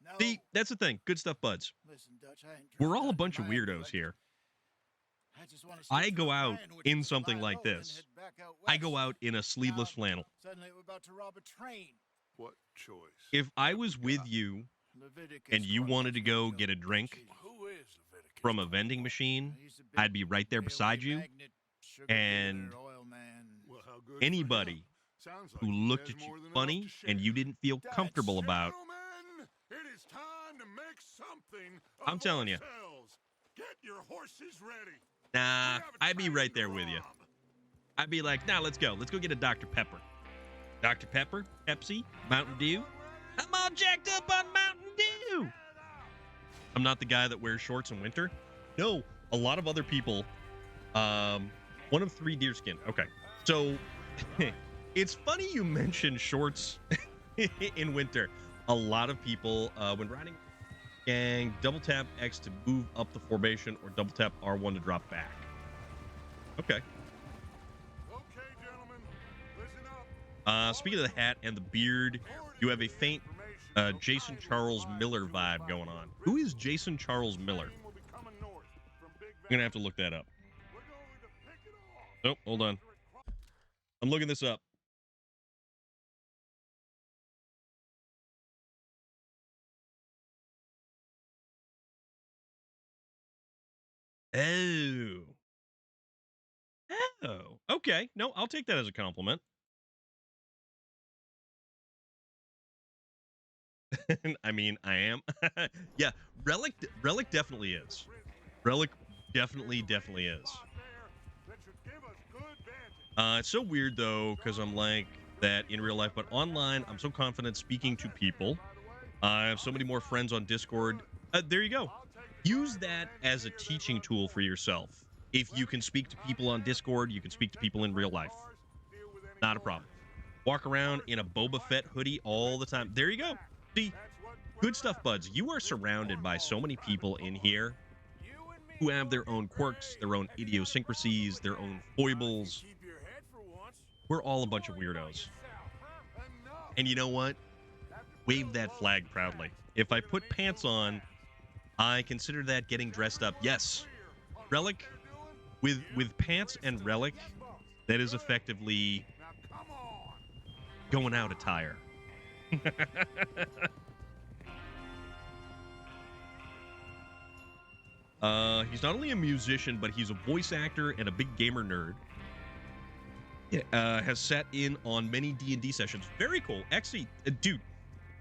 No. See, that's the thing. Good stuff, buds. Listen, Dutch, I ain't We're drunk all a out bunch of of my mind, weirdos but here. I just wanna I stick to go a out plan, which in is to something lie like low and this. head back out I go west. out in a sleeveless Now, flannel. Suddenly we're about to rob a train. What choice? If I was with you Leviticus and you wanted to go get a drink Who is Leviticus? from a vending machine, He's a big I'd be right there railway beside you. magnate, sugar and dealer, oil man. Well, how good for Anybody him. Sounds like who he looked has at you more than enough funny to share. and you didn't feel comfortable about, Gentlemen, it is time to make something I'm of telling you. ourselves. Get your horses ready. nah, We have a I'd be train right to there with you. rob. I'd be like, nah, let's go. Let's go get a Dr. Pepper. Dr. Pepper, Pepsi, Mountain Dew. I'm all jacked up on Mountain Dew. I'm not the guy that wears shorts in winter. No, a lot of other people. One of three deerskin. Okay, so it's funny you mentioned shorts in winter. A lot of people, when riding gang, double tap X to move up the formation or double tap R1 to drop back. Okay. Okay, gentlemen, listen up. Speaking of the hat and the beard, you have a faint Jason Charles Miller vibe going on. Who is Jason Charles Miller? We'll be coming north from Big I'm gonna have to look that up. We're going to pick it off. Oh, hold on. I'm looking this up. Oh. Oh. Okay. No, I'll take that as a compliment. I mean, I am. Yeah, Relic definitely is. Relic definitely is. It's so weird though, because I'm like that in real life, but online, I'm so confident speaking to people. I have so many more friends on Discord. There you go. Use that as a teaching tool for yourself. If you can speak to people on Discord, you can speak to people in real life. Not a problem. Walk around in a Boba Fett hoodie all the time. There you go. See, good stuff, buds. You are surrounded by so many people in here who have their own quirks, their own idiosyncrasies, their own foibles. We're all a bunch of weirdos. And you know what? Wave that flag proudly. If I put pants on, I consider that getting dressed up. Yes, Relic, with pants and Relic, that is effectively going out attire. He's not only a musician, but he's a voice actor and a big gamer nerd. Has sat in on many D&D sessions. Very cool. Actually, dude,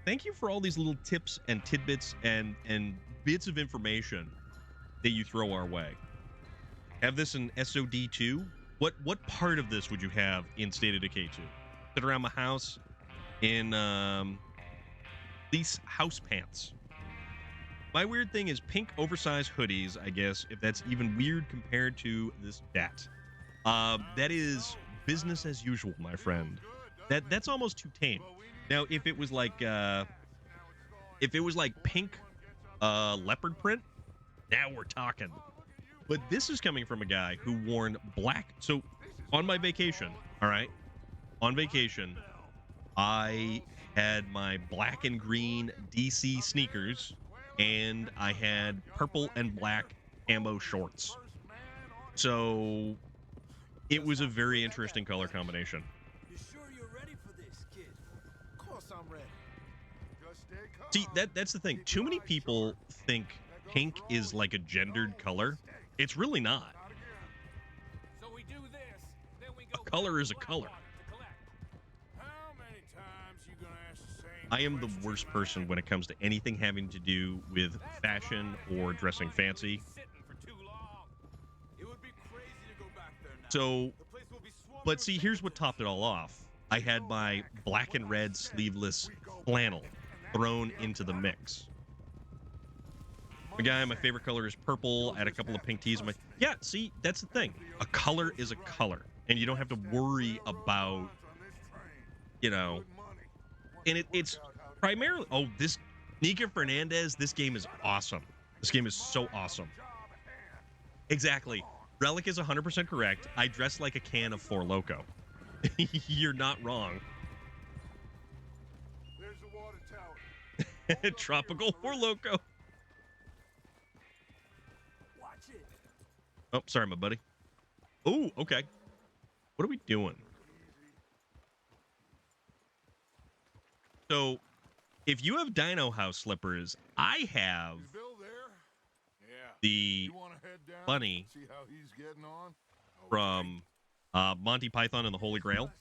thank you for all these little tips and tidbits and bits of information that you throw our way. Have this in SOD2? What part of this would you have in State of Decay 2? Sit around my house in these house pants. My weird thing is pink oversized hoodies, I guess, if that's even weird compared to this chat. That is business as usual, my friend. That's almost too tame. Now, if it was like pink leopard print, now we're talking. But this is coming from a guy who worn black. So on my vacation, all right, on vacation, I had my black and green DC sneakers, and I had purple and black camo shorts. So it was a very interesting color combination. You sure you're ready for this, kid? Of course I'm ready. See, that's the thing. Too many people think pink is like a gendered color. It's really not. So we do this, then we go A color is a color. How many times you gonna ask the same I am the worst person when it comes to anything having to do with fashion or dressing fancy. sitting for too long. It would be crazy to go back there now. So, The place will be swarming but with see, here's what topped it all off. I had my black and red sleeveless flannel thrown into the mix. guy, my favorite color is purple. I had a couple of pink tees. I'm like, yeah, see, that's the thing. A color is a color. And you don't have to worry about, you know, and it's primarily, oh, this Nika Fernandez, this game is awesome. This game is so awesome. Exactly. Relic is 100% correct. I dress like a can of Four Loko. You're not wrong. There's the water tower. Tropical Four Loko. Watch it. Oh, sorry, my buddy. Oh, okay. What are we doing? So, if you have Dino House slippers, I have Is Bill there? Yeah. the You want to head down? bunny See how he's getting on? from Monty Python and the Holy Grail.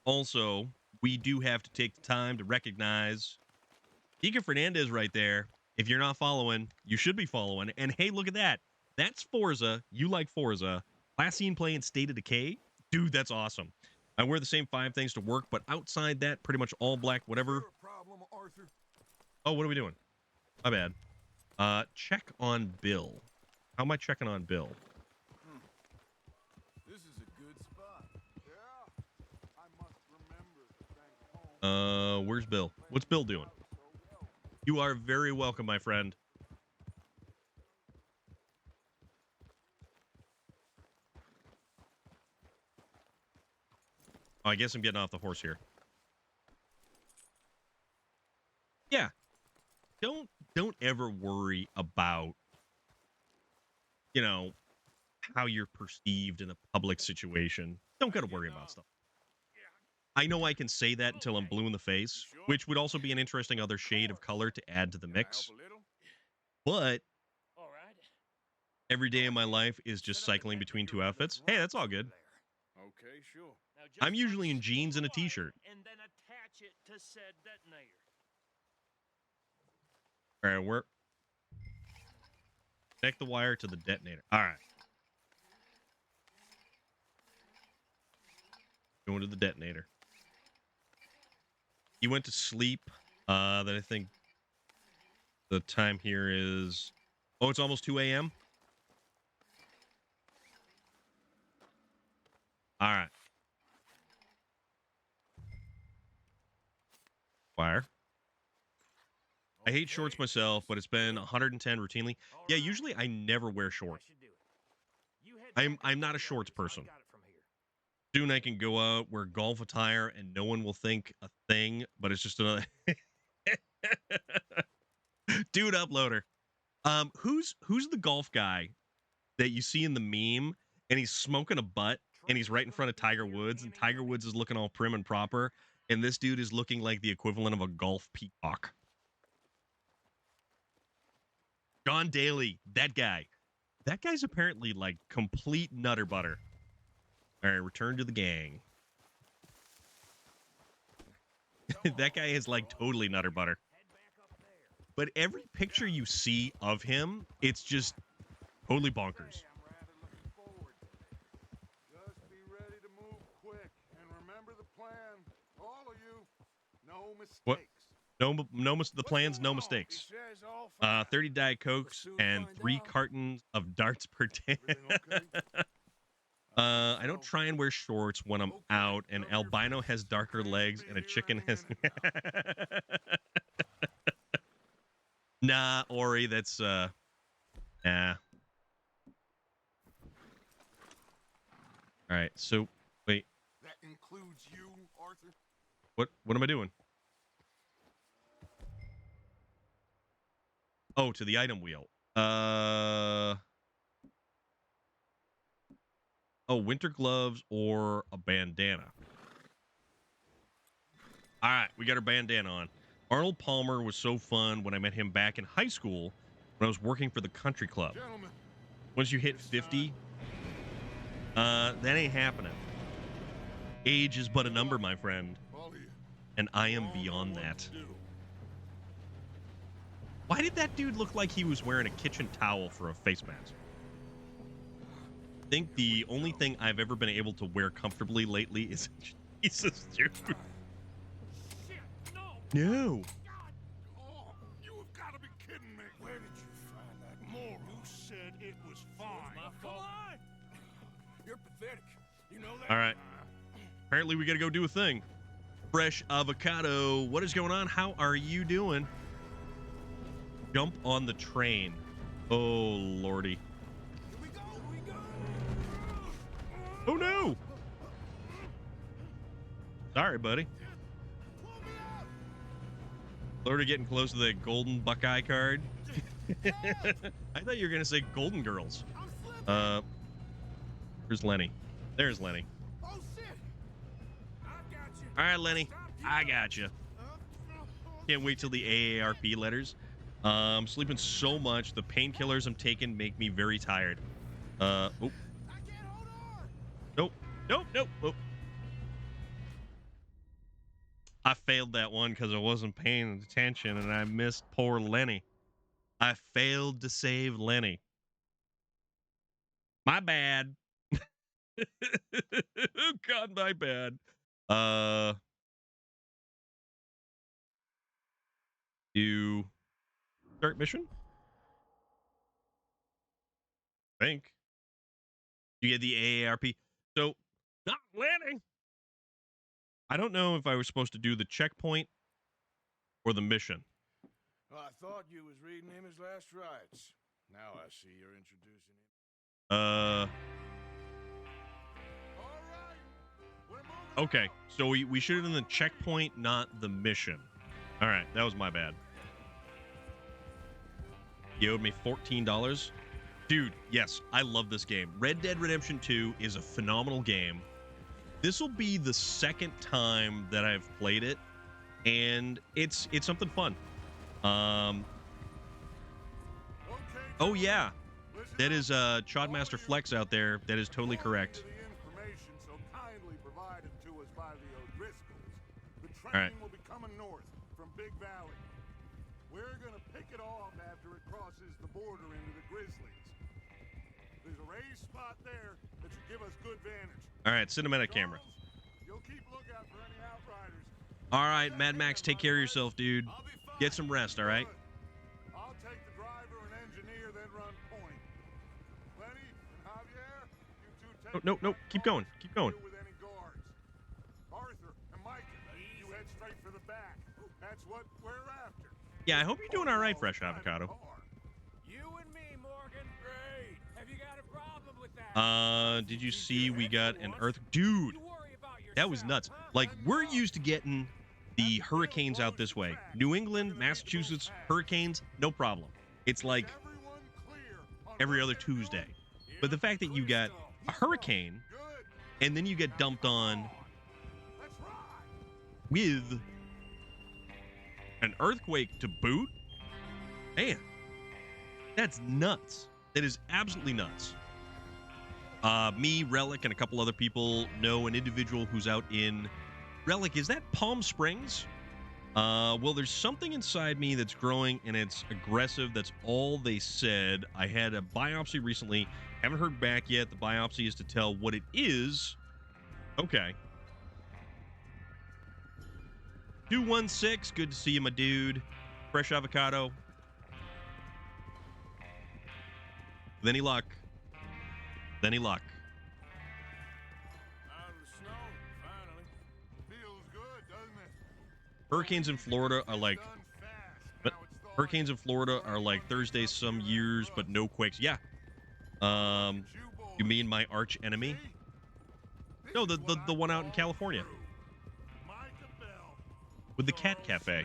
Also, we do have to take the time to recognize Ika Fernandez right there. If you're not following, you should be following. And hey, look at that. That's Forza. You like Forza. Last seen playing State of Decay. Dude, that's awesome. I wear the same 5 things to work, but outside that, pretty much all black, whatever. Problem, Arthur? Oh, what are we doing? My bad. Check on Bill. How am I checking on Bill? This is a good spot. Yeah. I must remember to thank home. Where's Bill? What's Bill doing? You are very welcome, my friend. Oh, I guess I'm getting off the horse here. Yeah. Don't ever worry about, you know, how you're perceived in a public situation. Don't gotta worry about stuff. I know I can say that until I'm blue in the face, which would also be an interesting other shade of color to add to the mix. But All right. every day of my life is just cycling between 2 outfits. Hey, that's all good. Okay, sure. Now just I'm usually in unscrew jeans the and a wire t-shirt. And then attach it to said detonator. All right, we're connect the wire to the detonator. All right. Going to the detonator. He went to sleep. Then I think the time here is... Oh, it's almost 2 a.m.? All right. Wire. I hate shorts myself, but it's been 110 routinely. Yeah, usually I never wear shorts. I'm not a shorts person. Soon I can go out, wear golf attire, and no one will think a thing, but it's just another... Dude, uploader. Who's the golf guy that you see in the meme, and he's smoking a butt, and he's right in front of Tiger Woods, and Tiger Woods is looking all prim and proper, and this dude is looking like the equivalent of a golf peacock. John Daly, that guy. That guy's apparently like complete nutter butter. All right, return to the gang. That guy is like totally nutter butter. But every picture you see of him, it's just totally bonkers. I'm rather looking forward to this. Just be ready to move quick and remember the plan. All of you, no mistakes. What? The plans, no mistakes. 30 Diet Cokes and 3 cartons of darts per day. I don't try and wear shorts when I'm out, and albino has darker legs, and a chicken has... Nah, Ori, that's, nah. All right, so, wait. That includes you, Arthur? What am I doing? Oh, to the item wheel. Oh, winter gloves or a bandana. All right, we got our bandana on. Arnold Palmer was so fun when I met him back in high school when I was working for the country club. Gentlemen, Once you hit 50, that ain't happening. Age is but a number, my friend. all of you. And I am beyond that. Why did that dude look like he was wearing a kitchen towel for a face mask? I think the only thing I've ever been able to wear comfortably lately is... Jesus, dude. Shit, no! No. Oh, gotta be kidding me. Where did you find that moron? You said it was fine. My fault. Come on! You're pathetic. You know that? All right. Apparently, we got to go do a thing. Fresh Avocado, what is going on? How are you doing? Jump on the train. Oh, lordy. Here we go, here we go! Oh, no! Sorry, buddy. Lordy getting close to the golden Buckeye card. I thought you were going to say Golden Girls. Where's Lenny? There's Lenny. Oh, shit! I've got you. All right, Lenny. I got you. Can't wait till the AARP letters. I'm sleeping so much. The painkillers I'm taking make me very tired. Oh. I can't hold on. Nope. Nope. Nope. Nope. I failed that one because I wasn't paying attention and I missed poor Lenny. I failed to save Lenny. My bad. Oh, God, my bad. You start mission? I think. You get the AARP. So, not Lenny. I don't know if I was supposed to do the checkpoint or the mission. Well, I thought you was reading him his last rites. Now I see you're introducing him. All right. We're moving Okay. out. So we should have done the checkpoint, not the mission. All right. That was my bad. You owed me $14. Dude, yes, I love this game. Red Dead Redemption 2 is a phenomenal game. This will be the second time that I've played it, and it's something fun. Oh yeah, that is Chodmaster Flex out there. That is totally correct. The information so kindly provided to us by the O'Driscolls. The train All right. will be coming north from Big Valley. We're gonna pick it off after it crosses the border into the Grizzlies. There's a raised spot there that should give us good vantage. All right, cinematic camera. You'll keep lookout for any outriders. All right, Mad Max, take care of yourself, dude. I'll be fine. Get some rest, all right? Good. I'll take the driver and engineer, then run point. Lenny and Javier, you two take No, keep going, keep going. Deal with any guards. Arthur and Micah, you head straight for the back. That's what we're after. Yeah, I hope you're doing all right, Fresh Avocado. You and me, Morgan. Great. Have you got a problem with that? Did you see we got an earth? Dude, You worry about yourself, that was nuts. huh? Like, we're used to getting the hurricanes out this way. New England, Massachusetts, hurricanes, no problem. It's like Everyone clear on every Red other Dead Tuesday. Road. But the fact that you got a hurricane Good. and then you get dumped on Let's ride. with an earthquake to boot, man, that's nuts. That is absolutely nuts. Me, Relic, and a couple other people know an individual who's out in Relic. Is that Palm Springs? Well, there's something inside me that's growing and it's aggressive. That's all they said. I had a biopsy recently. Haven't heard back yet. The biopsy is to tell what it is. Okay. 216. Good to see you, my dude. Fresh Avocado. With any luck. With any luck. Out of the snow, finally. Feels good, doesn't it? Hurricanes in Florida are like, Done fast. but Now it's thawing. hurricanes in Florida are like Thursdays some years, but no quakes. Yeah. You mean my arch enemy? No, the one out in California with the Cat Cafe.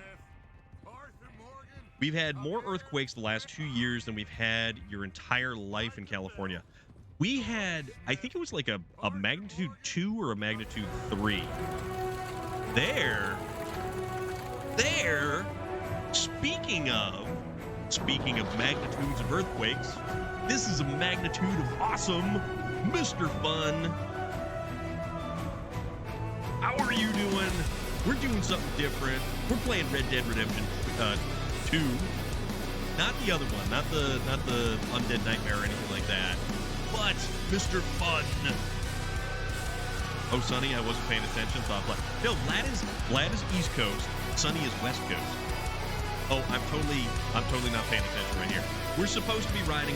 We've had more earthquakes the last 2 years than we've had your entire life in California. We had, I think it was like a magnitude 2 or a magnitude 3. There, speaking of magnitudes of earthquakes, this is a magnitude of awesome, Mr. Fun. How are you doing? We're doing something different. We're playing Red Dead Redemption 2. Not the other one, not the Undead Nightmare or anything like that. But Mr. Fun. Oh, Sonny, I wasn't paying attention. Thought Vlad. No, Vlad is East Coast. Sonny is West Coast. Oh, I'm totally not paying attention right here. We're supposed to be riding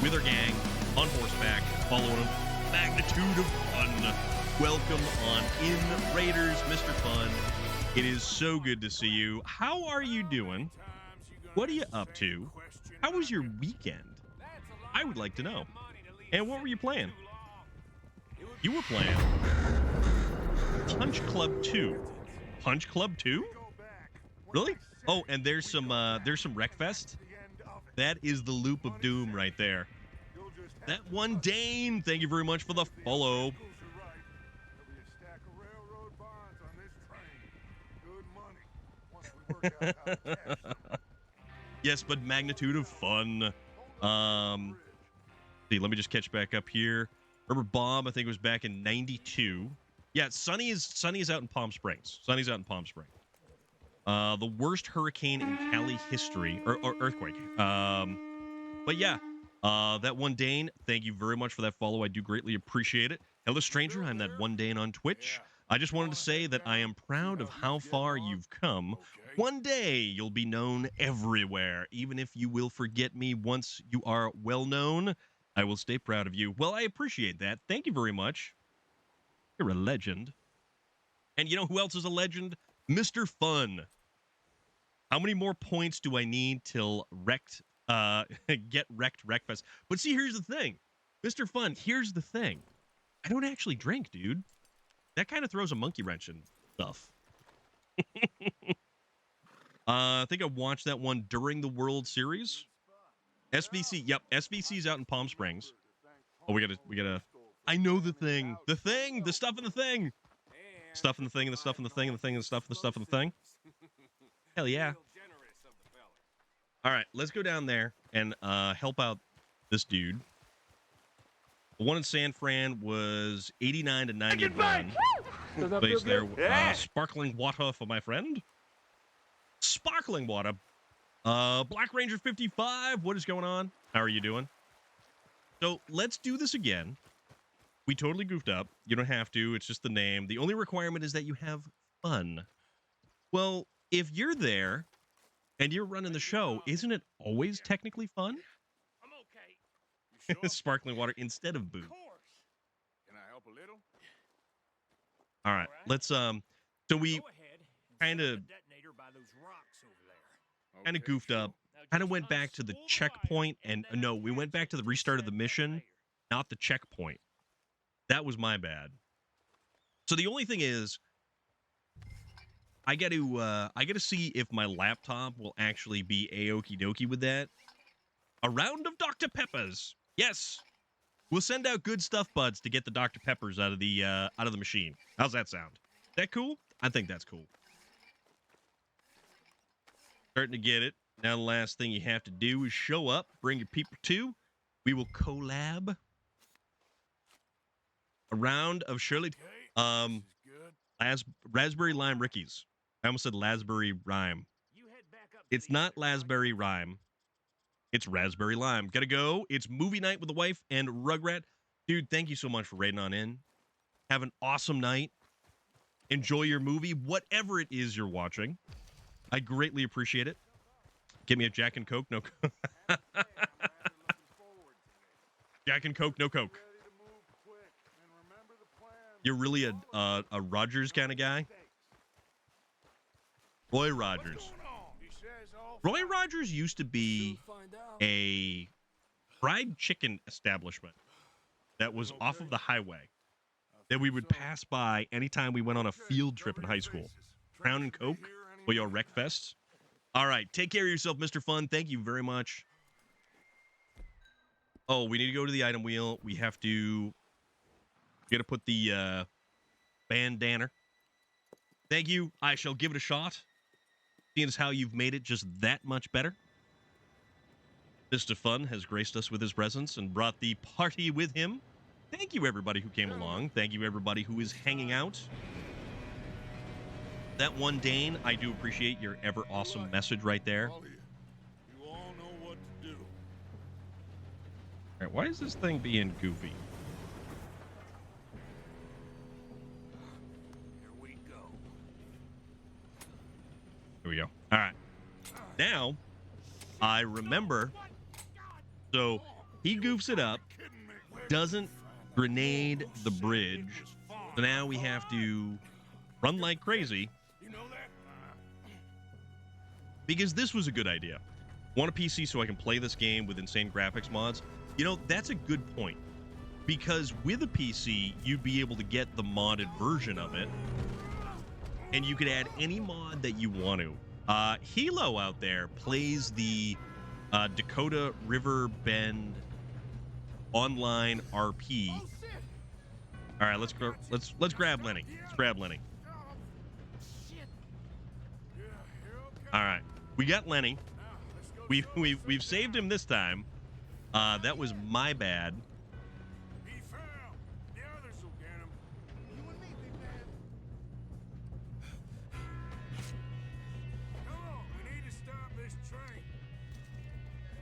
with our gang on horseback, following them. Magnitude of fun. Welcome on in, Raiders, Mr. Fun. It is so good to see you. How are you doing? What are you up to? How was your weekend? I would like to know. And what were you playing? You were playing Punch Club 2. Punch Club 2? Really? Oh, and there's some Wreckfest. That is the loop of doom right there. That one Dane, thank you very much for the follow. Yes, but magnitude of fun. See, let me just catch back up here. Remember Bob, I think it was back in 92. Yeah, Sunny is out in Palm Springs. Sunny's out in Palm Springs. The worst hurricane in Cali history, or earthquake. But yeah, that one Dane, thank you very much for that follow. I do greatly appreciate it. Hello, stranger. I'm that one Dane on Twitch. I just wanted to say that I am proud of how far you've come. One day you'll be known everywhere. Even if you will forget me once you are well known, I will stay proud of you. Well, I appreciate that. Thank you very much. You're a legend. And you know who else is a legend? Mr. Fun. How many more points do I need till get wrecked Wreckfest? But see, here's the thing. Mr. Fun, here's the thing. I don't actually drink, dude. That kind of throws a monkey wrench in stuff. I think I watched that one during the World Series. SVC, yep, SVC's out in Palm Springs. Oh, we gotta. I know the thing, the stuff in the thing, stuff in the thing, and the stuff in the thing, and the thing, and the stuff, and the stuff in the thing. Hell yeah! All right, let's go down there and help out this dude. The one in San Fran was 89 to 91. Place there, sparkling water for my friend. Sparkling water. Black Ranger 55, what is going on? How are you doing? So let's do this again. We totally goofed up. You don't have to. It's just the name. The only requirement is that you have fun. Well, if you're there and you're running the show, isn't it always technically fun? I'm okay. You sure? Sparkling water instead of booze. Of course. Can I help a little? All right. Let's so we kind of goofed up. Kind of went back to the checkpoint, and no, we went back to the restart of the mission, not the checkpoint. That was my bad. So the only thing is, I got to see if my laptop will actually be a-okie dokie with that. A round of Dr. Peppers. Yes. We'll send out good stuff buds to get the Dr. Peppers out of the machine. How's that sound? That cool? I think that's cool. Starting to get it. Now the last thing you have to do is show up, bring your people too. We will collab. A round of Shirley. Raspberry Lime Rickies. I almost said Lasberry Rhyme. It's not Lasberry Rhyme. It's Raspberry Lime. Gotta go. It's movie night with the wife and Rugrat. Dude, thank you so much for raiding on in. Have an awesome night. Enjoy your movie, whatever it is you're watching. I greatly appreciate it. Give me a Jack and Coke, no Coke. Jack and Coke, no Coke. You're really a Rogers kind of guy? Roy Rogers. Roy Rogers used to be a fried chicken establishment that was off of the highway that we would pass by anytime we went on a field trip in high school. Crown and Coke for your Wreckfest. All right, take care of yourself, Mr. Fun. Thank you very much. Oh, we need to go to the item wheel. We have to put the bandana. Thank you. I shall give it a shot. Seeing as how you've made it just that much better. Mr. Fun has graced us with his presence and brought the party with him. Thank you, everybody who came along. Thank you, everybody who is hanging out. That one, Dane, I do appreciate your ever awesome message right there. You all know what to do. All right, why is this thing being goofy? Here we go. Here we go. All right. Now, I remember. So he goofs it up, doesn't grenade the bridge. So now we have to run like crazy. Because this was a good idea. Want a PC so I can play this game with insane graphics mods? You know, that's a good point. Because with a PC, you'd be able to get the modded version of it. And you could add any mod that you want to. Hilo out there plays the Dakota River Bend online RP. All right, let's grab Lenny. Let's grab Lenny. All right, we got Lenny. We've saved him this time. That was my bad. He fell. The others will get him. You and me, big man. Come on, we need to stop this train.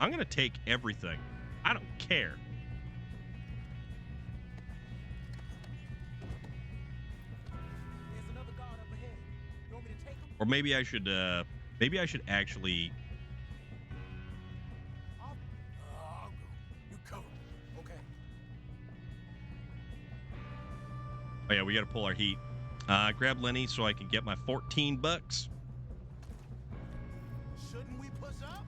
I'm gonna take everything. I don't care. There's another guard up ahead. You want me to take him? Or maybe I should actually. I'll go. You cover me. Okay. Oh yeah, we gotta pull our heat. Grab Lenny so I can get my 14 bucks. Shouldn't we push up?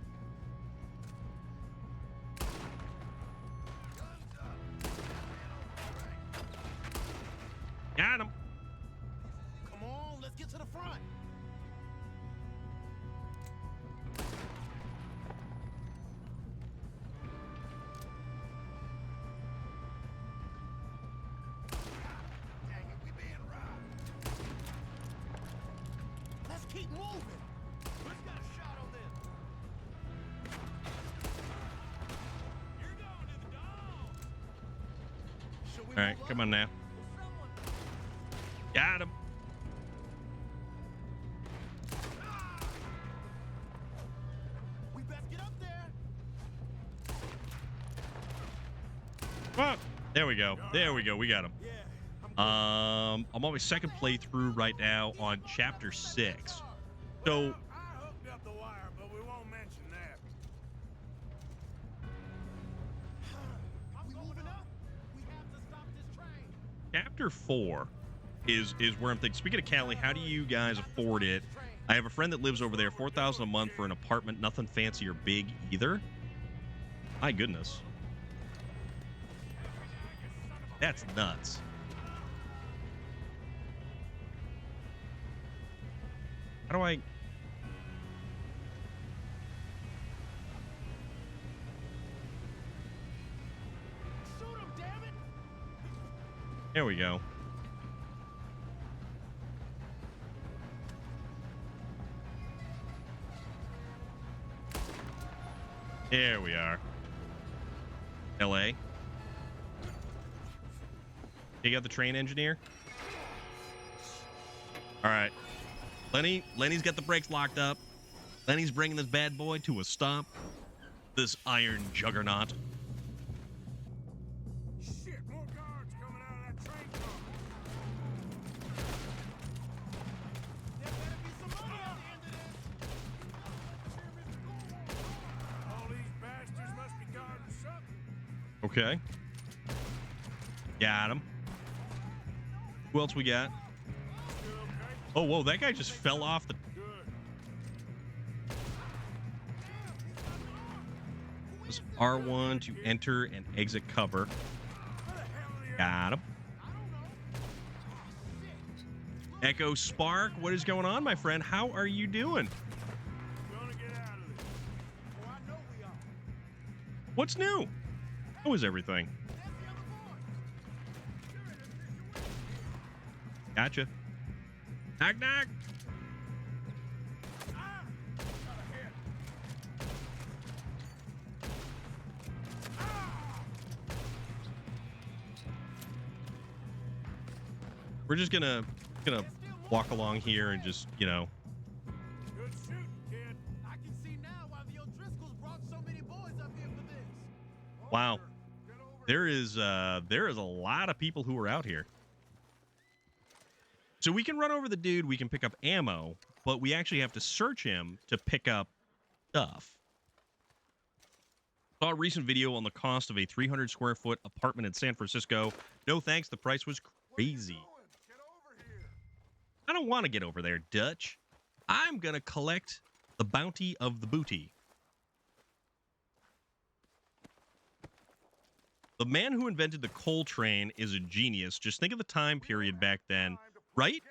Got him. Come on, let's get to the front. Dang it, we being robbed. Let's keep moving. Who's got a shot on them? You're going to the dog. Should we All right, move come up? on now. Got him. We best get up there. Oh, there we go. There we go. We got him. Yeah. I'm I'm on my second playthrough right now on chapter 6. So I hooked up the wire, but we won't mention that. Are we moving up? We have to stop this train. chapter 4 is where I'm thinking. Speaking of Cali, how do you guys afford it? I have a friend that lives over there, $4,000 a month for an apartment, nothing fancy or big either. My goodness. That's nuts. How do I... Shoot him, damn it! There we go. There we are. LA. You got the train engineer? All right. Lenny's got the brakes locked up. Lenny's bringing this bad boy to a stop. This iron juggernaut. Shit, more guards coming out of that train car. There better be some money at the end of this. All these bastards must be guarding something. Okay. Got him. Who else we got? Still okay? Oh, whoa, that guy just fell off the... Good. This R1 to enter and exit cover. Where the hell are the Got him. Echo Spark, what is going on, my friend? How are you doing? Gonna get out of this. Oh, I know we are. What's new? How is everything? That's the other boy. You're in a situation. Gotcha. Knock, knock. Ah! Got a hit. We're just gonna walk along here and just, you know. Good shooting, kid. I can see now why the O'Driscolls brought so many boys up here for this. Wow. There is a lot of people who are out here. So we can run over the dude, we can pick up ammo, but we actually have to search him to pick up stuff. Saw a recent video on the cost of a 300 square foot apartment in San Francisco. No thanks, the price was crazy. I don't want to get over there, Dutch. I'm going to collect the bounty of the booty. The man who invented the coal train is a genius. Just think of the time period back then, right?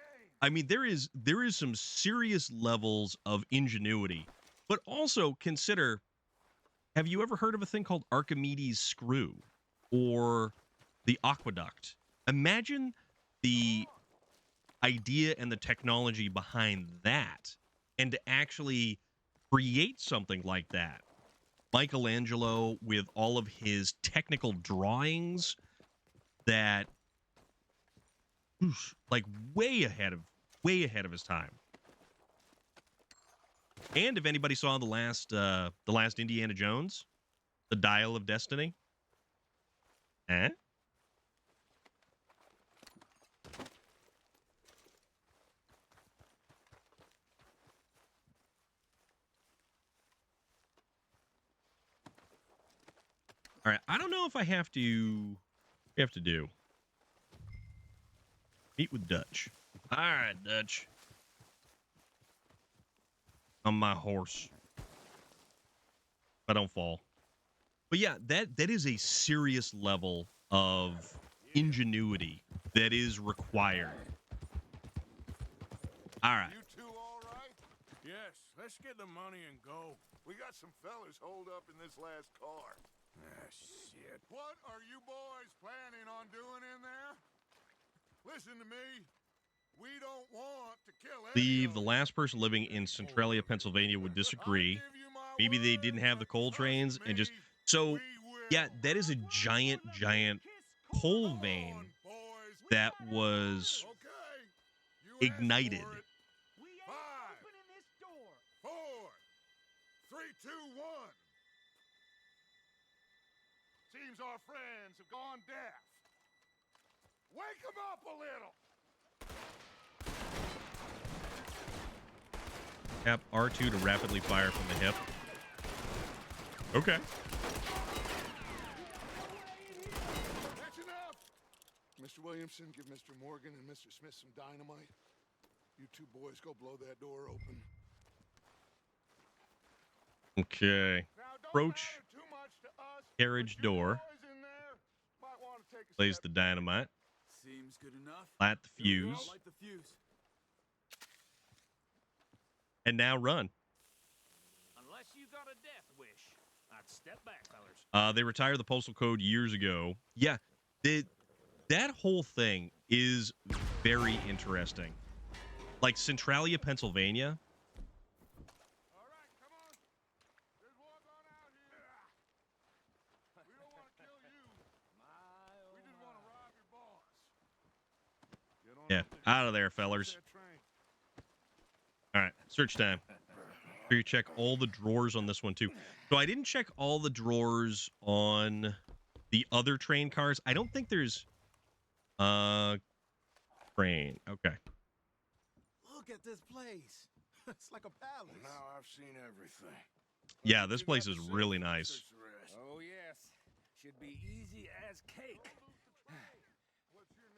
I mean, there is some serious levels of ingenuity. But also consider, have you ever heard of a thing called Archimedes' screw or the aqueduct? Imagine the idea and the technology behind that, and to actually create something like that. Michelangelo with all of his technical drawings that like way ahead of his time. And if anybody saw the last Indiana Jones, The Dial of Destiny, eh? All right, I don't know if I have to do. Meet with Dutch. All right, Dutch. On my horse. If I don't fall. But yeah, that is a serious level of ingenuity that is required. All right. You two all right? Yes, let's get the money and go. We got some fellas holed up in this last car. Ah, shit. What are you boys planning on doing in there? Listen to me. We don't want to kill Steve, the last person living in Centralia, Pennsylvania would disagree. Maybe they didn't have the coal trains and just... So, yeah, that is a giant coal vein that was ignited. 5, 4, 3, 2, 1. Seems our friends have gone deaf. Wake them up a little. Tap R2 to rapidly fire from the hip. Okay. That's enough. Mr. Williamson, give Mr. Morgan and Mr. Smith some dynamite. You two boys go blow that door open. Okay. Approach carriage door. Plays the dynamite. Seems good enough. Light the fuse. Light the fuse. And now run. Unless you got a death wish, I'd step back, fellers. They retired the postal code years ago. Yeah, that whole thing is very interesting. Like Centralia, Pennsylvania. All right, come on. There's one gone out here. We don't want to kill you. We just want to rob your boss. Get on Yeah, up there. out of there, fellers. That train. All right, search time. Sure you check all the drawers on this one too. So I didn't check all the drawers on the other train cars. I don't think there's train. Okay. Look at this place. It's like a palace. Now I've seen everything. Yeah, this place is really nice. Oh, yes. Should be easy as cake.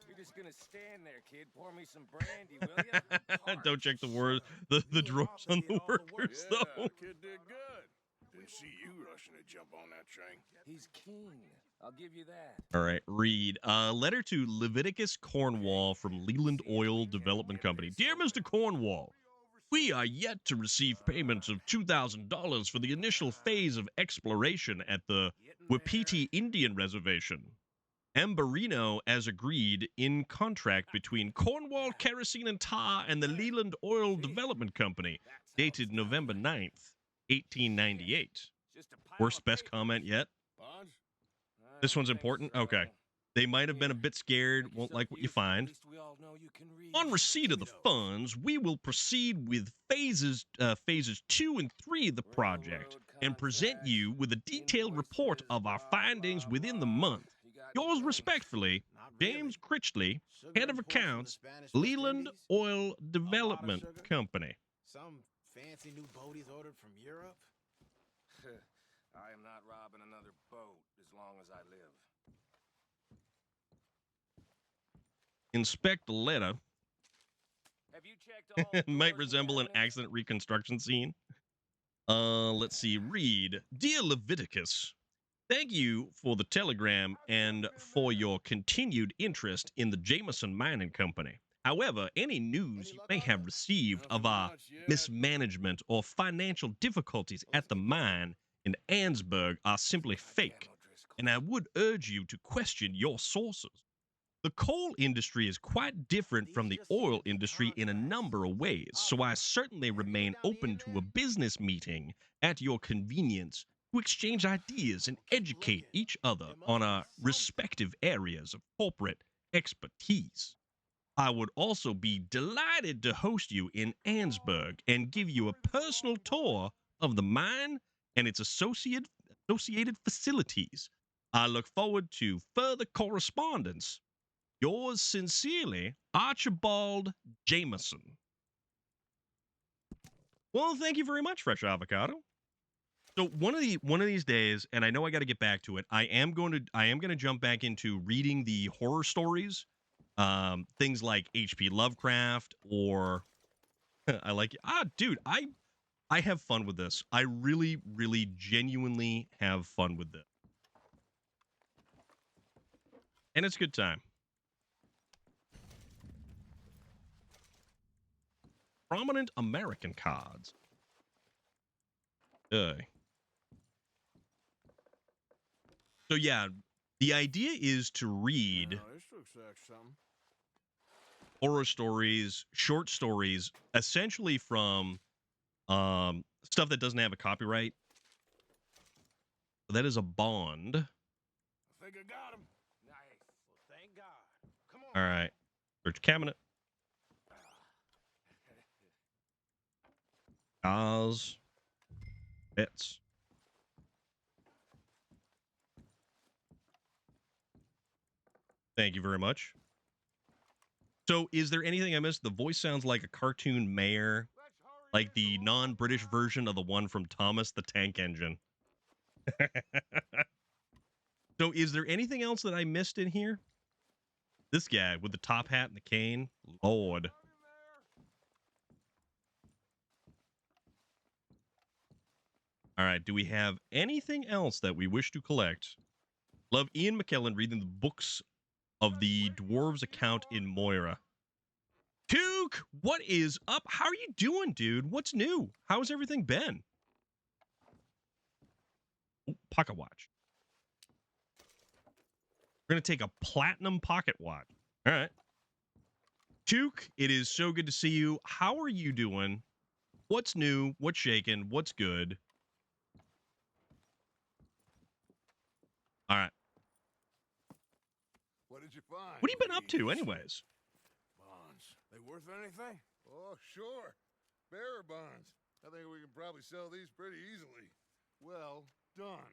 You're just gonna stand there, kid. Pour me some brandy, will you? Don't check the drawers on the workers Yeah, though. kid did good. Didn't see you rushing to jump on that train. He's keen. I'll give you that. All right, read. Letter to Leviticus Cornwall from Leland Oil Development Company. Dear Mr. Cornwall, we are yet to receive payments of $2,000 for the initial phase of exploration at the Wapiti Indian Reservation. Amberino, as agreed in contract between Cornwall Kerosene and Tar and the Leland Oil Development Company, dated November 9th, 1898. Worst best comment yet? This one's important? Okay. They might have been a bit scared, won't like what you find. On receipt of the funds, we will proceed with phases 2 and 3 of the project and present you with a detailed report of our findings within the month. Yours respectfully, James Critchley, head of accounts, Leland Oil Development Company. Some fancy new boaties ordered from Europe. I am not robbing another boat as long as I live. Inspect the letter. Have you checked all the Might drawers and resemble an cabinets? accident reconstruction scene. Let's see. Read. Dear Leviticus, thank you for the telegram and for your continued interest in the Jameson Mining Company. However, any news you may have received of our mismanagement or financial difficulties at the mine in Ansburg are simply fake, and I would urge you to question your sources. The coal industry is quite different from the oil industry in a number of ways, so I certainly remain open to a business meeting at your convenience to exchange ideas and educate each other on our respective areas of corporate expertise. I would also be delighted to host you in Ansburg and give you a personal tour of the mine and its associated facilities. I look forward to further correspondence. Yours sincerely, Archibald Jameson. Well, thank you very much, Fresh Avocado. So one of these days, and I know I got to get back to it. I am going to jump back into reading the horror stories, things like H.P. Lovecraft or I like dude, I have fun with this. I really, really, genuinely have fun with this, and it's a good time. Prominent American cards. So yeah, the idea is to read this looks like something. horror stories, short stories, essentially from stuff that doesn't have a copyright. That is a bond. I think I got him. Nice. Well, thank God. Come on. All right. Search cabinet. Cars. Pets. Thank you very much. So, is there anything I missed? The voice sounds like a cartoon mayor, like the non-British version of the one from Thomas the Tank Engine. So, is there anything else that I missed in here? This guy with the top hat and the cane. Lord. All right. Do we have anything else that we wish to collect? Love Ian McKellen reading the books of the dwarves' account in Moira. Took, what is up? How are you doing, dude? What's new? How's everything been? Oh, pocket watch. We're going to take a platinum pocket watch. All right. Took, it is so good to see you. How are you doing? What's new? What's shaking? What's good? All right. What did you find? What have you been up to, anyways? Bonds. They worth anything? Oh, sure. Bearer bonds. I think we can probably sell these pretty easily. Well done.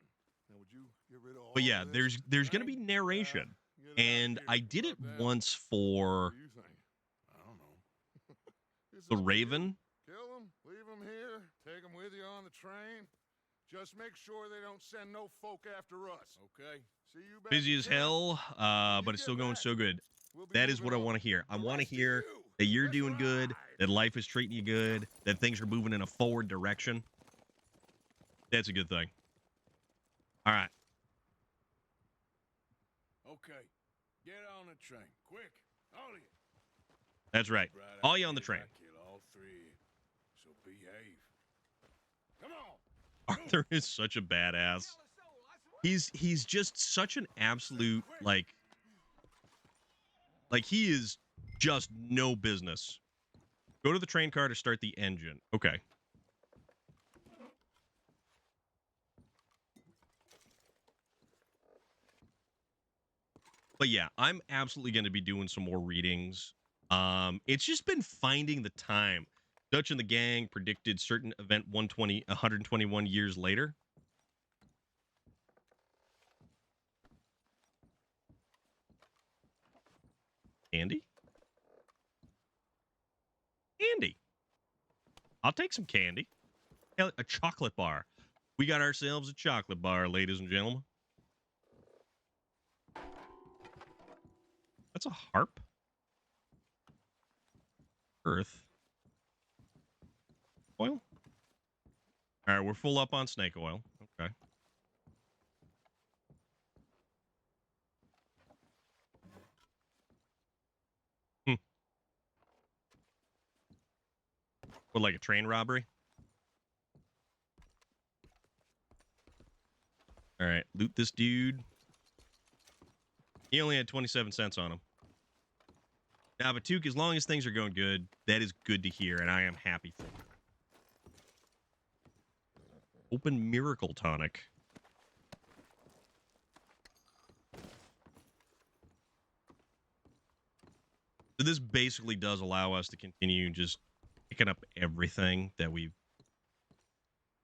Now, would you get rid of all But yeah, this? there's going to be narration. Get out of And here. I did it About that. once for What do you think? I don't know. It's The up to you. Raven. Kill them, leave them here, take them with you on the train. Just make sure they don't send no folk after us. Okay. See you back Busy in as town. hell, When but you it's still get going back, so good. we'll be That is what moving I on. want to hear. I The want to rest of hear you, that you're let's doing good, ride. that life is treating you good, that things are moving in a forward direction. That's a good thing. All right. Okay. Get on the train. Quick. All of you. That's right. Right All out you on the here, train. I kill all three. So behave. Come on. Arthur is such a badass. He's just such an absolute like he is just no business. Go to the train car to start the engine. Okay. But yeah, I'm absolutely going to be doing some more readings. It's just been finding the time. Dutch and the gang predicted certain event 121 years later. Candy? Candy. I'll take some candy. Hell, a chocolate bar. We got ourselves a chocolate bar, ladies and gentlemen. That's a harp. Earth. Oil. All right, we're full up on snake oil. Okay. What, like a train robbery? All right, loot this dude. He only had 27 cents on him. Now, but Tuke, as long as things are going good, that is good to hear, and I am happy for you. Open Miracle Tonic. So this basically does allow us to continue just picking up everything that we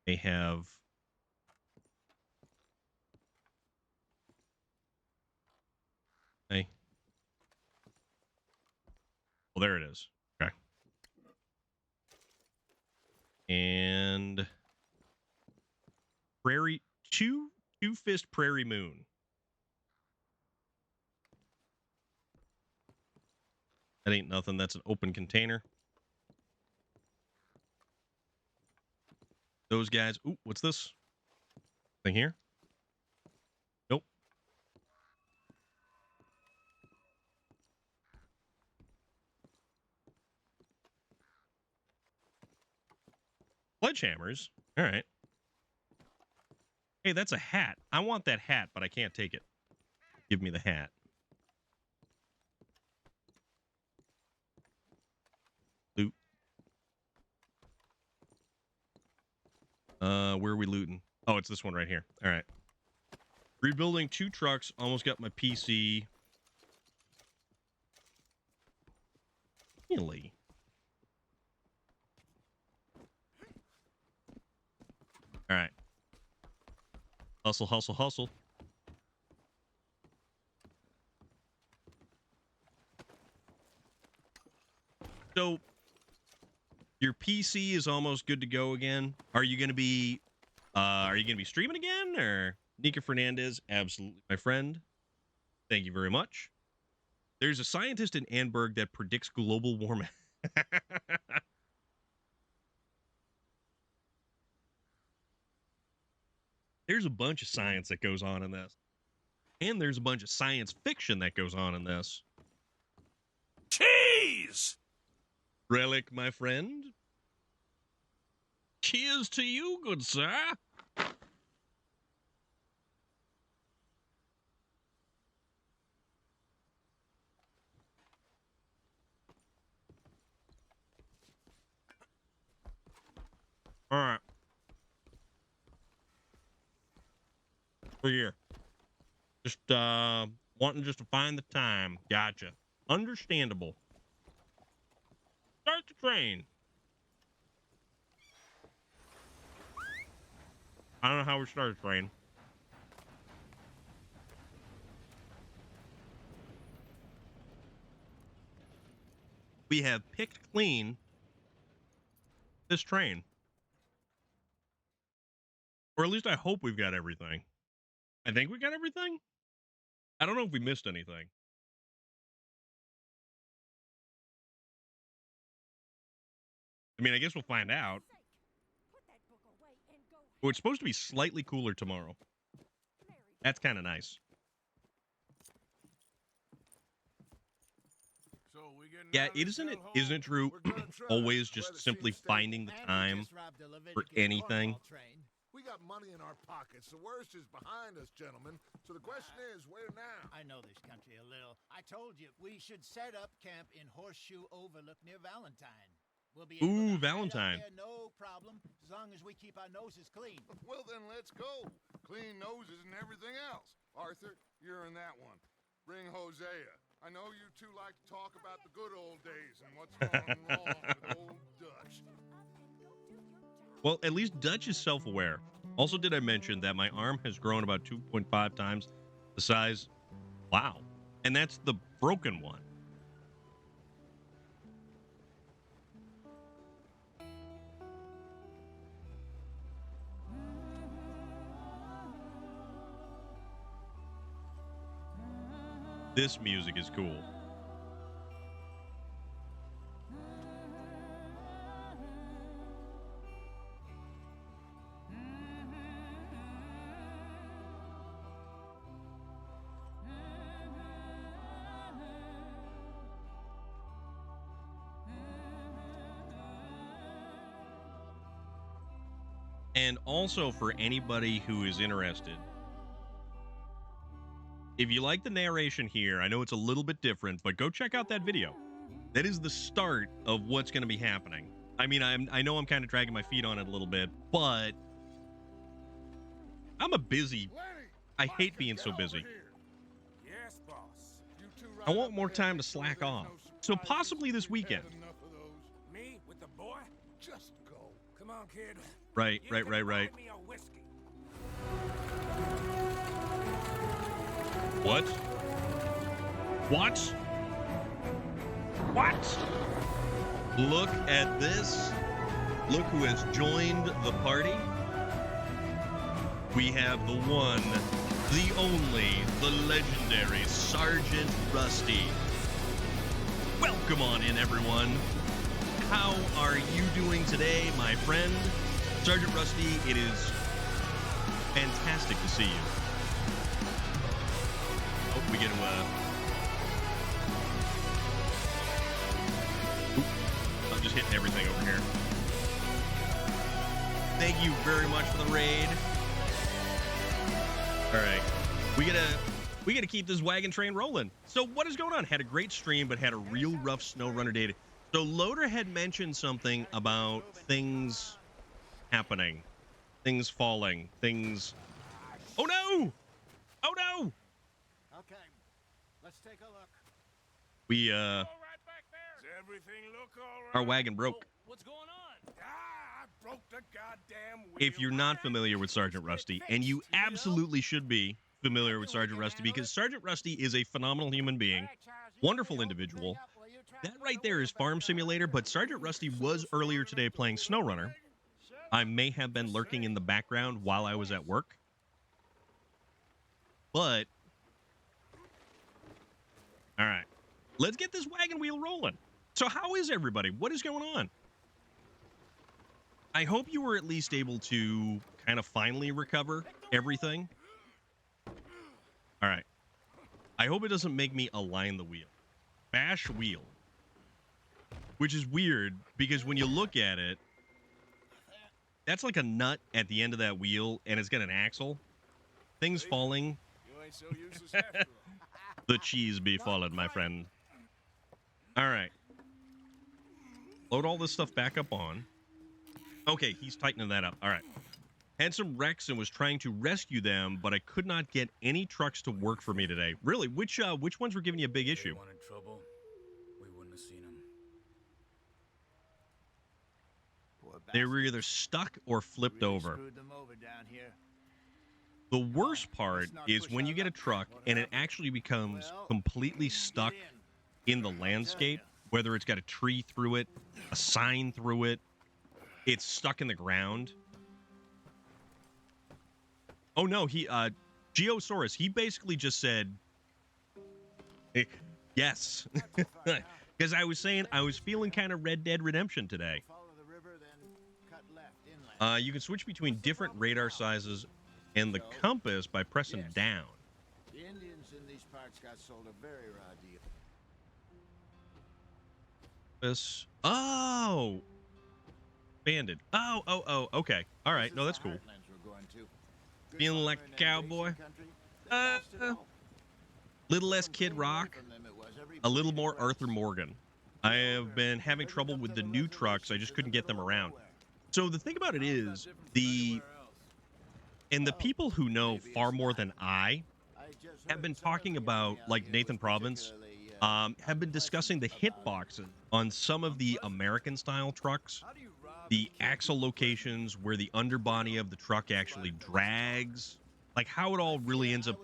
may have. Hey. Well, there it is. Okay. And Prairie Two Fist Prairie Moon. That ain't nothing. That's an open container. Those guys. Ooh, what's this? Thing here? Nope. Sledgehammers. All right. Hey, that's a hat. I want that hat, but I can't take it. Give me the hat. Loot. Where are we looting? Oh, it's this one right here. All right. Rebuilding 2 trucks. Almost got my PC. Really? All right. Hustle, hustle, hustle. So, your PC is almost good to go again. Are you going to be streaming again, or Nika Fernandez? Absolutely, my friend. Thank you very much. There's a scientist in Anberg that predicts global warming. There's a bunch of science that goes on in this. And there's a bunch of science fiction that goes on in this. Cheese! Relic, my friend. Cheers to you, good sir. All right. We're here. Just wanting just to find the time. Gotcha. Understandable. Start the train. I don't know how we start a train. We have picked clean this train. Or at least I hope we've got everything. I think we got everything. I don't know if we missed anything. I mean, I guess we'll find out. Oh, it's supposed to be slightly cooler tomorrow. That's kind of nice. So we getting Yeah, out of this isn't it hellhole? true We're gonna try. always just Weather simply seems stable. finding the And we time just robbed a for Leviticus anything? cornball train. We got money in our pockets. The worst is behind us, gentlemen. So the question is, where now? I know this country a little. I told you we should set up camp in Horseshoe Overlook near Valentine. We'll be able Ooh, to hide out Valentine. there, no problem, as long as we keep our noses clean. Well, then let's go. Clean noses and everything else. Arthur, you're in that one. Bring Hosea. I know you two like to talk about the good old days and what's gone wrong with old Dutch. Well, at least Dutch is self-aware. Also, did I mention that my arm has grown about 2.5 times the size? Wow. And that's the broken one. This music is cool. And also for anybody who is interested, if you like the narration here, I know it's a little bit different, but go check out that video. That is the start of what's going to be happening. I mean, I know I'm kind of dragging my feet on it a little bit, but I'm a busy. I hate being so busy. Yes, boss. I want more time to slack off. So possibly this weekend. Me with the boy? Just go. Come on, kid. Right. You can buy me a whiskey. What? Look at this. Look who has joined the party. We have the one, the only, the legendary Sergeant Rusty. Welcome on in, everyone. How are you doing today, my friend? Sergeant Rusty, it is fantastic to see you. Oh, we get to, I'm just hitting everything over here. Thank you very much for the raid. All right. We gotta keep this wagon train rolling. So what is going on? Had a great stream, but had a real rough SnowRunner day. So Loader had mentioned something about things happening, things falling, things. Oh no! Oh no! Okay, let's take a look. We Does everything look all right? our wagon broke. What's going on? I broke the goddamn wheel. If you're not familiar with Sergeant Rusty, and you absolutely should be familiar with Sergeant Rusty, because Sergeant Rusty is a phenomenal human being, wonderful individual. That right there is Farm Simulator, but Sergeant Rusty was earlier today playing SnowRunner. I may have been lurking in the background while I was at work. But, all right, let's get this wagon wheel rolling. So how is everybody? What is going on? I hope you were at least able to kind of finally recover everything. All right. I hope it doesn't make me align the wheel. Bash wheel. Which is weird, because when you look at it, that's like a nut at the end of that wheel, and it's got an axle. Things falling. You ain't so useless after all. The cheese be falling, my friend. All right. Load all this stuff back up on. Okay, he's tightening that up. All right. Had some wrecks and was trying to rescue them, but I could not get any trucks to work for me today. Really, which ones were giving you a big issue? They wanted trouble, we wouldn't have seen them. They were either stuck or flipped over. Screwed them over down here. The worst part is when you get a truck and it actually becomes completely stuck in the landscape, whether it's got a tree through it, a sign through it, it's stuck in the ground. Oh no, Geosaurus, he basically just said, yes. Because I was saying I was feeling kind of Red Dead Redemption today. You can switch between different radar sizes and the compass by pressing down. The Indians in these parts got sold a very raw deal. This. Oh. Banded. Oh, okay. All right. No, that's cool. Feeling like a cowboy. Little less Kid Rock. A little more Arthur Morgan. I have been having trouble with the new trucks. I just couldn't get them around. So the thing about it is, the people who know far more than I have been talking about, like Nathan Province, have been discussing the hitboxes on some of the American-style trucks, the axle locations where the underbody of the truck actually drags, like how it all really ends up,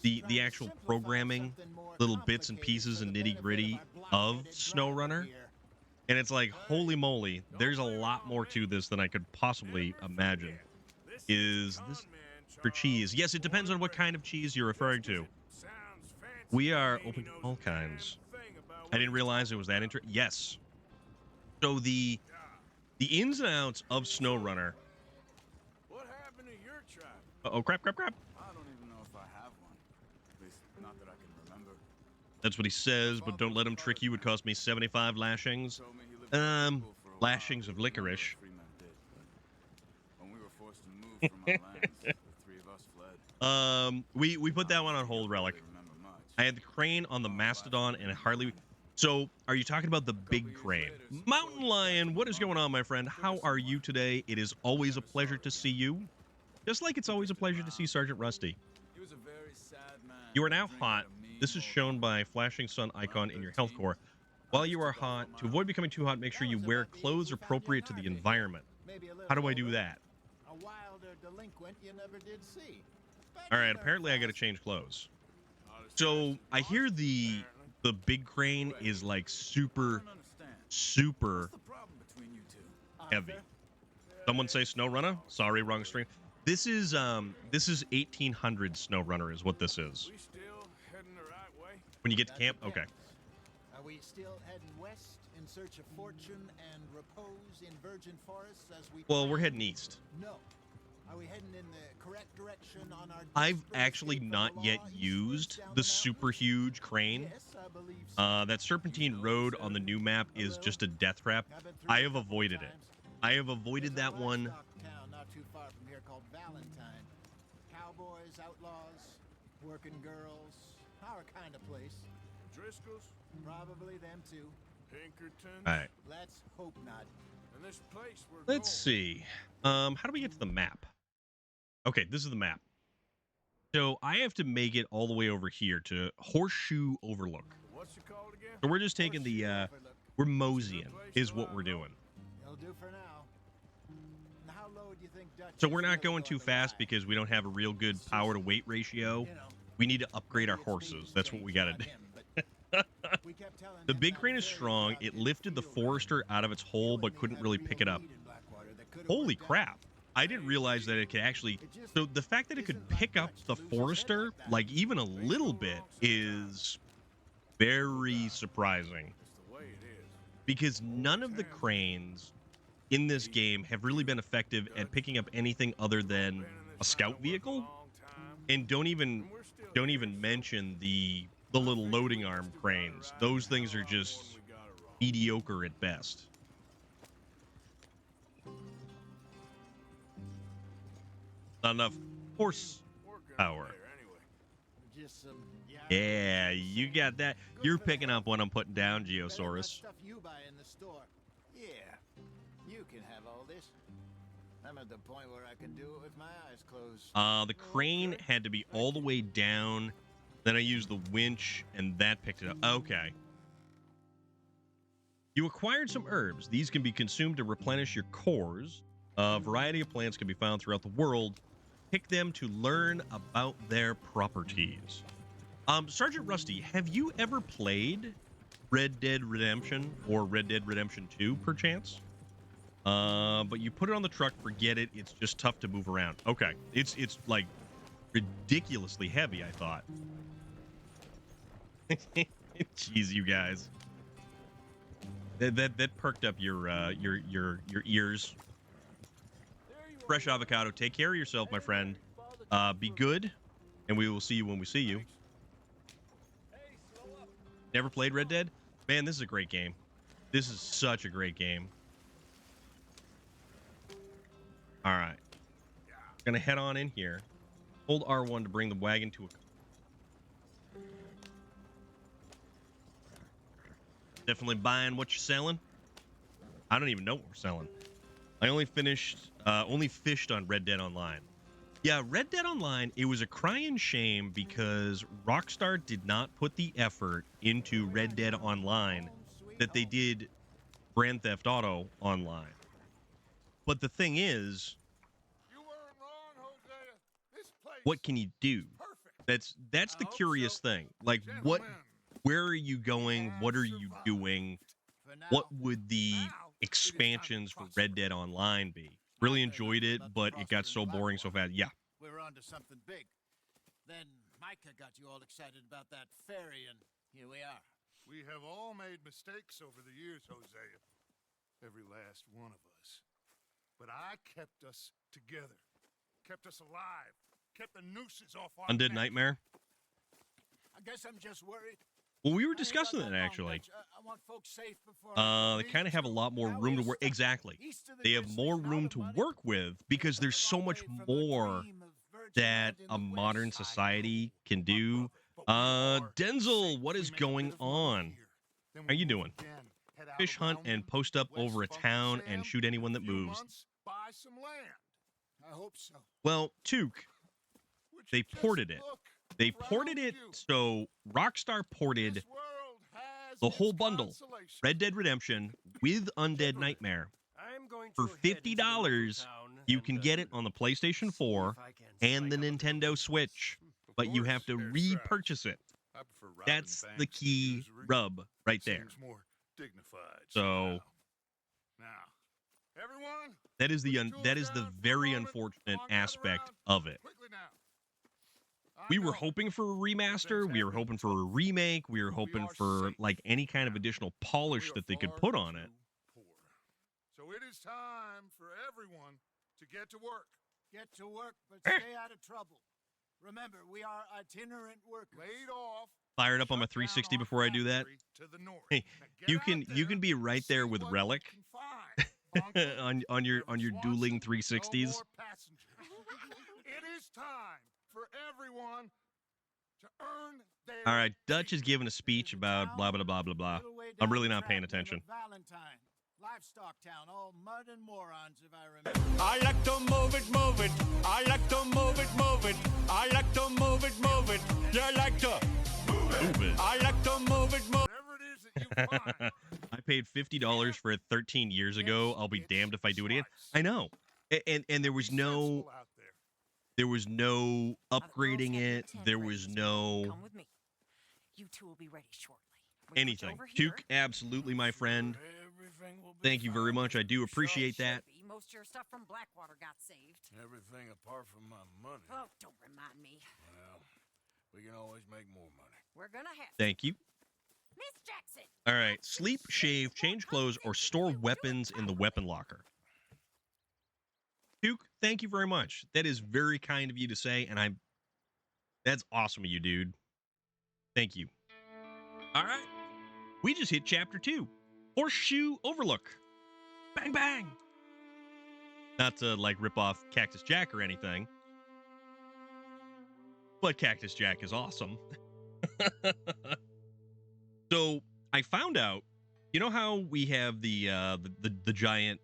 the actual programming, little bits and pieces and nitty-gritty of SnowRunner. And it's like, holy moly, there's a lot more to this than I could possibly imagine. Is this for cheese? Yes, it depends on what kind of cheese you're referring to. We are open to all kinds. I didn't realize it was that interesting. Yes. So the ins and outs of SnowRunner. What happened to your tribe? Oh, crap. I don't even know if I have one. At least, not that I can remember. That's what he says, but don't let him trick you. It cost me 75 lashings. Told me he lived with people for a while. Lashings of licorice. Three men did, but when we were forced to move from our lands, the three of us fled. We put that one on hold, Relic. Really remember much. I had the crane on the Mastodon and hardly. So, are you talking about the big crane? Mountain Lion, what is going on, my friend? How are you today? It is always a pleasure to see you. Just like it's always a pleasure to see Sergeant Rusty. He was a very sad man. You are now hot. This is shown by flashing sun icon in your health core. While you are hot, to avoid becoming too hot, make sure you wear clothes appropriate to the environment. How do I do that? A wilder delinquent you never did see. All right, apparently I got to change clothes. So I hear the big crane is like super heavy. Someone say SnowRunner? Sorry, wrong stream. This is 1800 SnowRunner is what this is. We still heading the right way? When you get to camp, okay. Are we still heading west in search of fortune and repose in virgin forests as we? Well, we're heading east. No. Are we heading in the correct direction on our? I've actually not yet used the super huge crane. Yes, I believe so. That Serpentine Road on the new map is just a death trap. I have avoided it. I have avoided that one. Town not too far from here called Valentine. Cowboys, outlaws, working girls, our kind of place. Driscoll's? Probably them too. Pinkertons? All right. Let's hope not. And this place we're Let's see. How do we get to the map? Okay, this is the map. So I have to make it all the way over here to Horseshoe Overlook. What's it called again? So we're just taking the, we're moseying is what we're doing. It'll do for now. And how low do you think Dutch So is we're not really going too to fast ride? because we don't have a real good power to weight ratio. You know, We need to upgrade our maybe it's me horses. who's That's what we got to changed, do. not him, but we kept telling The him big how crane is very strong. proud It he'd lifted the feel Forester out of its hole but couldn't really pick it up. Holy crap. I didn't realize that it could actually... So the fact that it could pick up the Forester, like even a little bit, is very surprising. It's the way it is. Because none of the cranes in this game have really been effective at picking up anything other than a scout vehicle. And don't even mention the little loading arm cranes. Those things are just mediocre at best. Not enough horsepower. Just some, Yeah, you got that. You're picking up what I'm putting down, Geosaurus. Stuff you buy in the store. Yeah, you can have all this. I'm at the point where I can do it with my eyes closed. The crane had to be all the way down. Then I used the winch, and that picked it up. Okay. You acquired some herbs. These can be consumed to replenish your cores. A variety of plants can be found throughout the world. Pick them to learn about their properties. Sergeant Rusty, have you ever played Red Dead Redemption or Red Dead Redemption 2, perchance? But you put it on the truck, forget it. It's just tough to move around. Okay. It's like ridiculously heavy, I thought. Jeez, you guys. That perked up your ears. Fresh avocado. Take care of yourself, my friend. Be good, and we will see you when we see you. Never played Red Dead? Man, this is a great game. This is such a great game. All right. Gonna head on in here. Hold R1 to bring the wagon to a... Definitely buying what you're selling. I don't even know what we're selling. I only fished on Red Dead Online. Yeah, Red Dead Online, it was a crying shame because Rockstar did not put the effort into Red Dead Online that they did Grand Theft Auto Online. But the thing is, what can you do? That's the curious thing. Like, where are you going? What are you doing? What would the expansions for Red Dead Online be? Really enjoyed it, but it got so boring so fast. Yeah. We're on to something big. Then Micah got you all excited about that ferry, and here we are. We have all made mistakes over the years, Hosea. Every last one of us. But I kept us together. Kept us alive. Kept the nooses off our Undead necks. Nightmare. I guess I'm just worried. Well, we were I ain't discussing got that long, actually. Dutch. I want folks safe before I They can kind of have a leave, lot more now room to we're work. stuck Exactly. east of the They have Grizzlies more and out room of to money. work with because Taken there's a so long much way from a more dream of virgin that land in a the West. modern society can do. But we are Denzel, safe. what We is make a going bit of money on? here. Then How we you move doing? again, head out Fish hunt around and them, post up west over a of Uncle town and Sam, shoot anyone in a that few moves. months, buy some land. I hope so. Well, Took, Would they you just ported it. look They ported around it, you? so Rockstar ported This world has the its whole bundle, consolations. Red Dead Redemption with Undead Gentlemen, Nightmare. I'm going For to head into the local $50, town you and, can get it on the PlayStation see 4 if I can and the strike up a bit of Nintendo business. Switch, Of but you course, have to Herr repurchase it. I prefer robbing That's the banks to key usury. rub right there. Seems more dignified. So somehow. Now, everyone, that is put the your tools that is the down for a very moment. unfortunate Come on, gather aspect around. of it. Quickly now. I We were know hoping for a remaster, things we have were been hoping for a tough, remake, we were but we hoping are for safe like any kind of now. additional We polish are that they could far put on it. too poor. So it is time for everyone to get to work. Get to work, but stay out of trouble. Remember, we are itinerant workers. Laid off. Fire it up on my shut down 360 our before I do that. factory to the north. Hey, Now get you out can there be right and there see with what Relic you can find. Bunker, on your Reverend dueling Swanson, 360s. No more passengers. It is time for everyone to earn their All right, Dutch keep. is giving a speech about blah blah blah blah blah. Little way I'm down really the not paying track, live attention. at Valentine. Livestock town, all mud and morons, if I remember. I like to move it, move it. I like to move it, move it. I like to move it, move it. You like to Move it. I like to move it, move Whatever it is that you find. I paid $50 for it 13 years ago. I'll be damned if I do it again. I know. And there was Be no sensible out there. there was no Now, the girls upgrading have their it. tent There ready, was so no Come with me. You two will be ready shortly. We put you anything. over here. Took, absolutely, my friend. Everything will be Thank you very fine. much. I do appreciate that. Be. Most of your stuff from Blackwater got saved. Everything apart from my money. Oh, don't remind me. Well, we can always make more money. We're gonna have Thank you. Miss Jackson. All right. Sleep, shave, change clothes, or store weapons in the weapon locker. Duke, thank you very much. That is very kind of you to say, and that's awesome of you, dude. Thank you. All right. We just hit chapter 2. Horseshoe Overlook. Bang bang. Not to like rip off Cactus Jack or anything. But Cactus Jack is awesome. So I found out, you know how we have the giant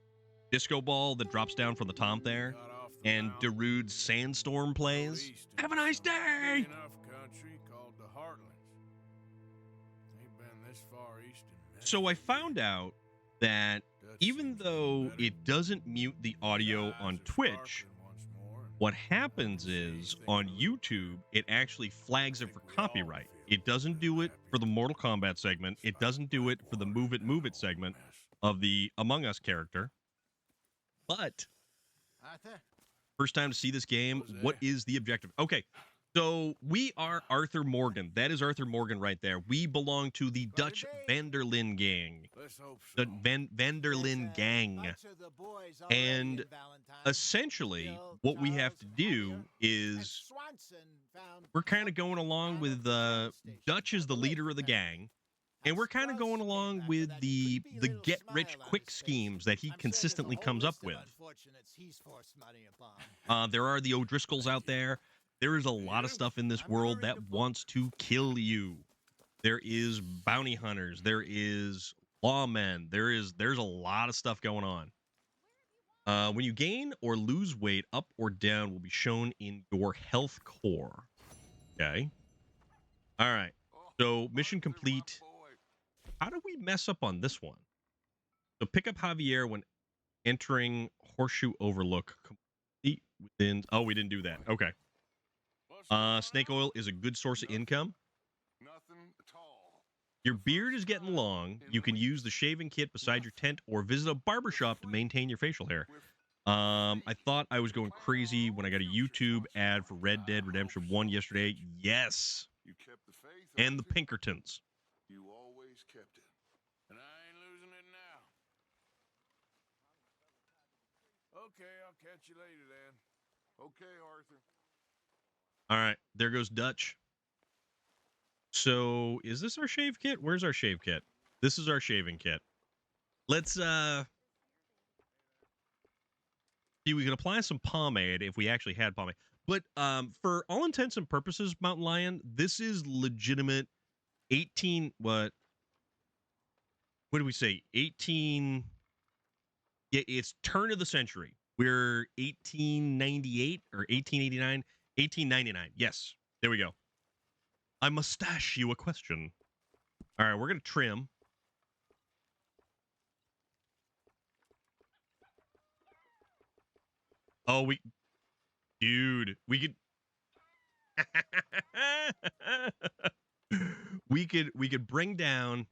disco ball that drops down from the top there, Got off the and mountain, Darude's Sandstorm rode plays. east Have a into nice some big day. enough country called the Heartlands. Ain't been this far east in minutes. So I found out that Dutch even seems to know though better. it doesn't mute the audio Eyes on are Twitch, sparkling once more, and what happens is on YouTube, it actually flags it for copyright. It doesn't do it for the Mortal Kombat segment. It doesn't do it for the Move It segment of the Among Us character. But Arthur? first time to see this game, what is the objective? Okay, so we are Arthur Morgan. That is Arthur Morgan right there. We belong to the Dutch Vanderlyn gang. let's hope so. The Vanderlyn gang. Bunch of the boys already And in Valentine. essentially, Bill, what we have Charles, to do Javier, and is Swanson found we're kind of something going along down with at the station. Dutch is the I leader believe of the that- gang, and we're kind of going along with the get rich quick schemes that he I'm sure there's a consistently whole comes up list of with. unfortunates he's forced money upon. There are the O'Driscolls out there. There is a lot of stuff in this I'm world gonna read that the book. wants to kill you. There is bounty hunters. There is lawmen. There's a lot of stuff going on. When you gain or lose weight, up or down will be shown in your health core. Okay. All right. So mission complete. How do we mess up on this one? So pick up Javier when entering Horseshoe Overlook. Complete within. Oh, we didn't do that. Okay. Snake oil is a good source of income. Nothing at all. Your beard is getting long. You can use the shaving kit beside your tent or visit a barbershop to maintain your facial hair. I thought I was going crazy when I got a YouTube ad for Red Dead Redemption 1 yesterday. Yes. You kept the faith, And the Arthur? Pinkertons. You always kept it. And I ain't losing it now. Okay, I'll catch you later then. Okay, Arthur. All right, there goes Dutch. So, is this our shave kit? Where's our shave kit? This is our shaving kit. Let's see, we could apply some pomade if we actually had pomade. But for all intents and purposes, Mountain Lion, this is legitimate 18 what do we say? 18 Yeah, it's turn of the century. We're 1898 or 1889, 1899. Yes. There we go. I mustache you a question. All right, we're going to trim. Oh, dude, we could we could bring down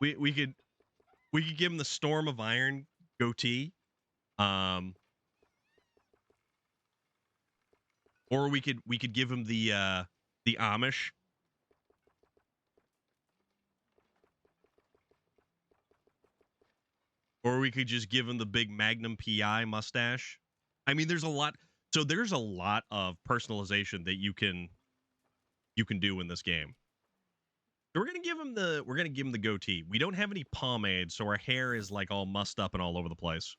we could give him the Storm of Iron goatee. Or we could give him the Amish. Or we could just give him the big Magnum PI mustache. I mean, there's a lot. So there's a lot of personalization that you can do in this game. So we're gonna give him the goatee. We don't have any pomade, so our hair is like all mussed up and all over the place.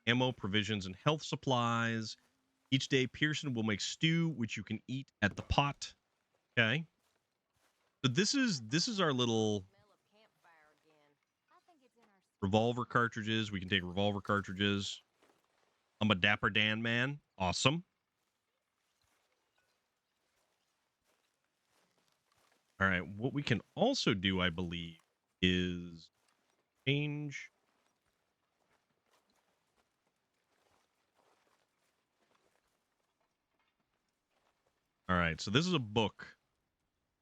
Ammo, provisions, and health supplies. Each day, Pearson will make stew, which you can eat at the pot. Okay. So this is our little revolver cartridges. We can take revolver cartridges. I'm a Dapper Dan man. Awesome. All right. What we can also do, I believe, is change. All right. So this is a book.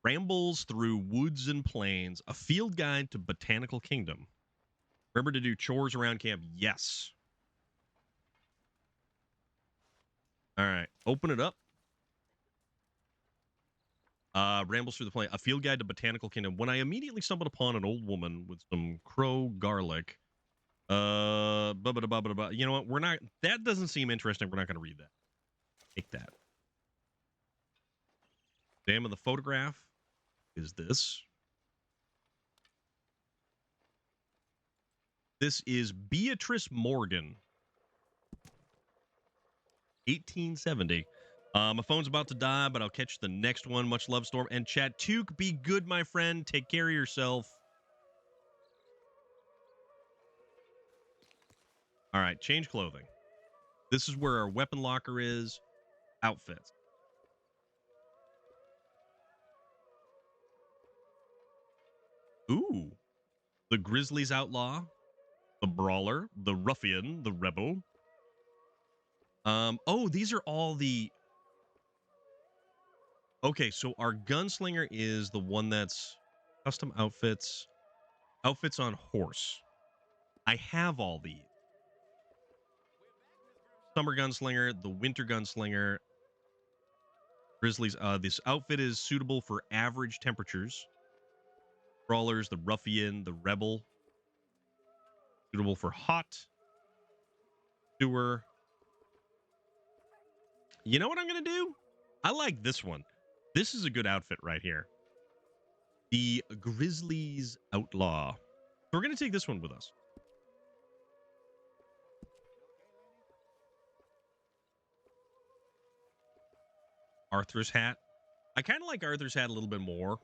Rambles Through Woods and Plains, a field guide to Botanical Kingdom. Remember to do chores around camp? Yes. All right. Open it up. Rambles Through the Plain, a field guide to Botanical Kingdom. When I immediately stumbled upon an old woman with some crow garlic. You know what? We're not. That doesn't seem interesting. We're not going to read that. Take that. Examine the photograph. Is this? This is Beatrice Morgan. 1870. My phone's about to die, but I'll catch the next one. Much love, Storm. And chat, Took, be good, my friend. Take care of yourself. All right, change clothing. This is where our weapon locker is. Outfits. Ooh. The Grizzlies Outlaw. The Brawler. The Ruffian. The Rebel. Oh, these are all the... Okay, so our Gunslinger is the one that's custom outfits. Outfits on horse. I have all these. Summer Gunslinger, the Winter Gunslinger, Grizzlies. This outfit is suitable for average temperatures. Brawlers, the Ruffian, the Rebel. Suitable for hot. Sewer. You know what I'm going to do? I like this one. This is a good outfit right here. The Grizzlies Outlaw. So we're going to take this one with us. Arthur's hat. I kind of like Arthur's hat a little bit more.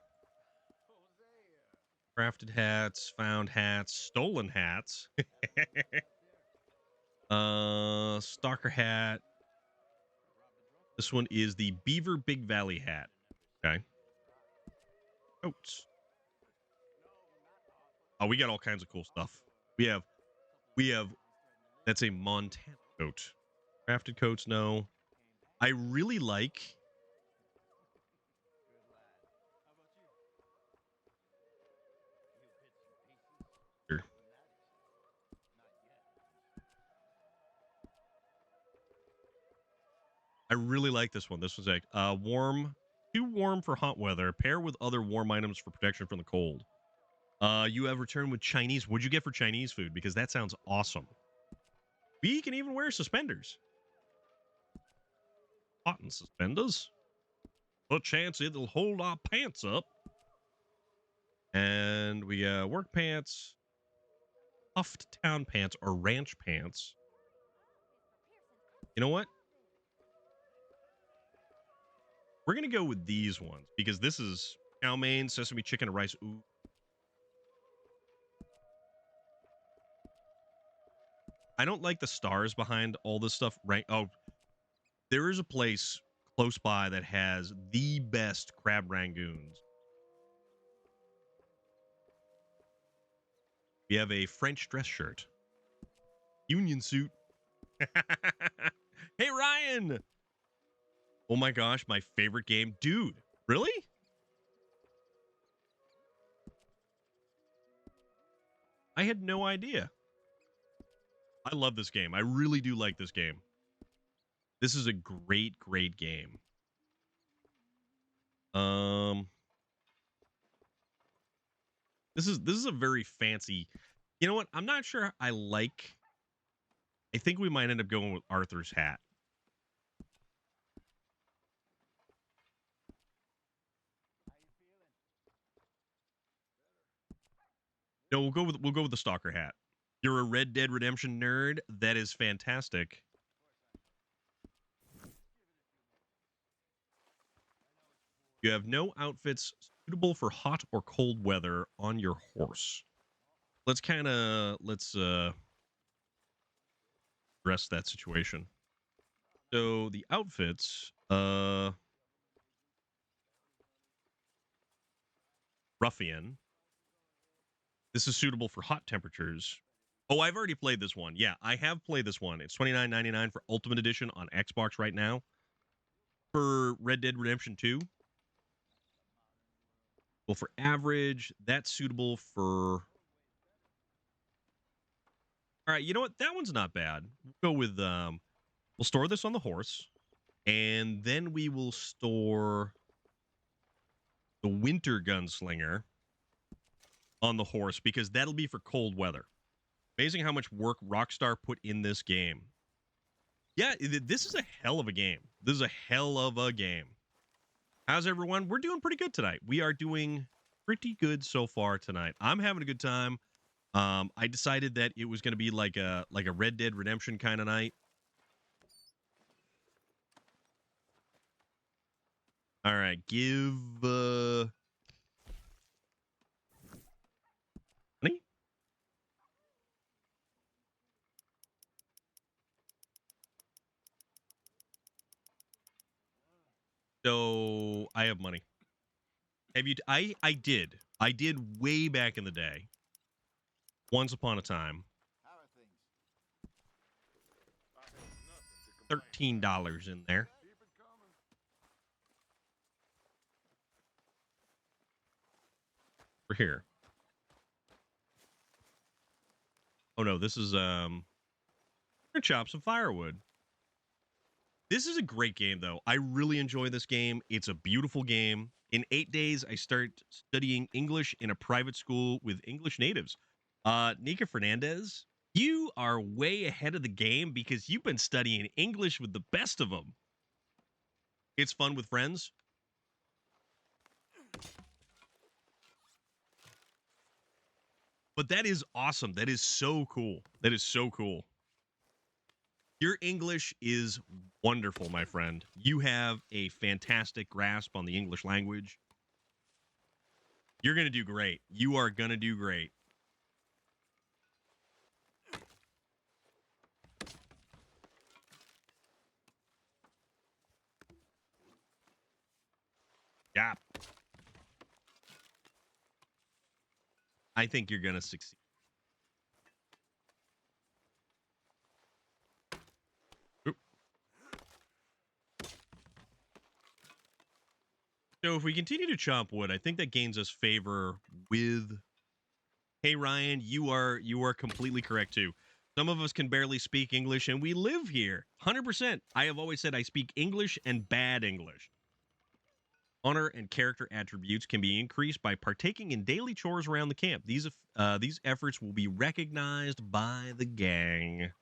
Crafted hats, found hats, stolen hats. Stalker hat. This one is the Beaver Big Valley hat. Okay. Coats. Oh, we got all kinds of cool stuff. We have that's a Montana coat. Crafted coats, no. I really like I really like this one. This was a warm, too warm for hot weather. Pair with other warm items for protection from the cold. You have returned with Chinese. What'd you get for Chinese food? Because that sounds awesome. We can even wear suspenders. Cotton suspenders. A chance it'll hold our pants up. And we got work pants, puffed town pants, or ranch pants. You know what? We're going to go with these ones because this is chow mein, sesame chicken, and rice. Ooh. I don't like the stars behind all this stuff. Right? Oh, there is a place close by that has the best crab rangoons. We have a French dress shirt, union suit. Hey, Ryan. Oh my gosh, my favorite game. Dude, really? I had no idea. I love this game. I really do like this game. This is a great, great game. This is a very fancy. You know what? I'm not sure I like. I think we might end up going with Arthur's hat. No, we'll go with the stalker hat. You're a Red Dead Redemption nerd. That is fantastic. You have no outfits suitable for hot or cold weather on your horse. Let's address that situation. So the outfits, ruffian. This is suitable for hot temperatures. Oh, I've already played this one. Yeah, I have played this one. It's $29.99 for Ultimate Edition on Xbox right now. For Red Dead Redemption 2. Well, for average, that's suitable for... All right, you know what? That one's not bad. We'll go with, we'll store this on the horse. And then we will store the Winter Gunslinger on the horse because that'll be for cold weather. Amazing how much work Rockstar put in this game. Yeah, this is a hell of a game. This is a hell of a game. How's everyone? We're doing pretty good tonight. We are doing pretty good so far tonight. I'm having a good time. I decided that it was going to be like a Red Dead Redemption kind of night. All right, give money. So I have money. Have you? I did. I did way back in the day. Once upon a time. $13 in there. We're here. Oh no, this is we're gonna chop some firewood. This is a great game though. I really enjoy this game. It's a beautiful game. In 8 days, I start studying English in a private school with English natives. Nika Fernandez, you are way ahead of the game because you've been studying English with the best of them. It's fun with friends. But that is awesome. That is so cool. That is so cool. Your English is wonderful, my friend. You have a fantastic grasp on the English language. You're going to do great. You are going to do great. Yeah. I think you're going to succeed. Oop. So if we continue to chop wood, I think that gains us favor with... Hey, Ryan, you are completely correct, too. Some of us can barely speak English, and we live here. 100%. I have always said I speak English and bad English. Honor and character attributes can be increased by partaking in daily chores around the camp. These efforts will be recognized by the gang.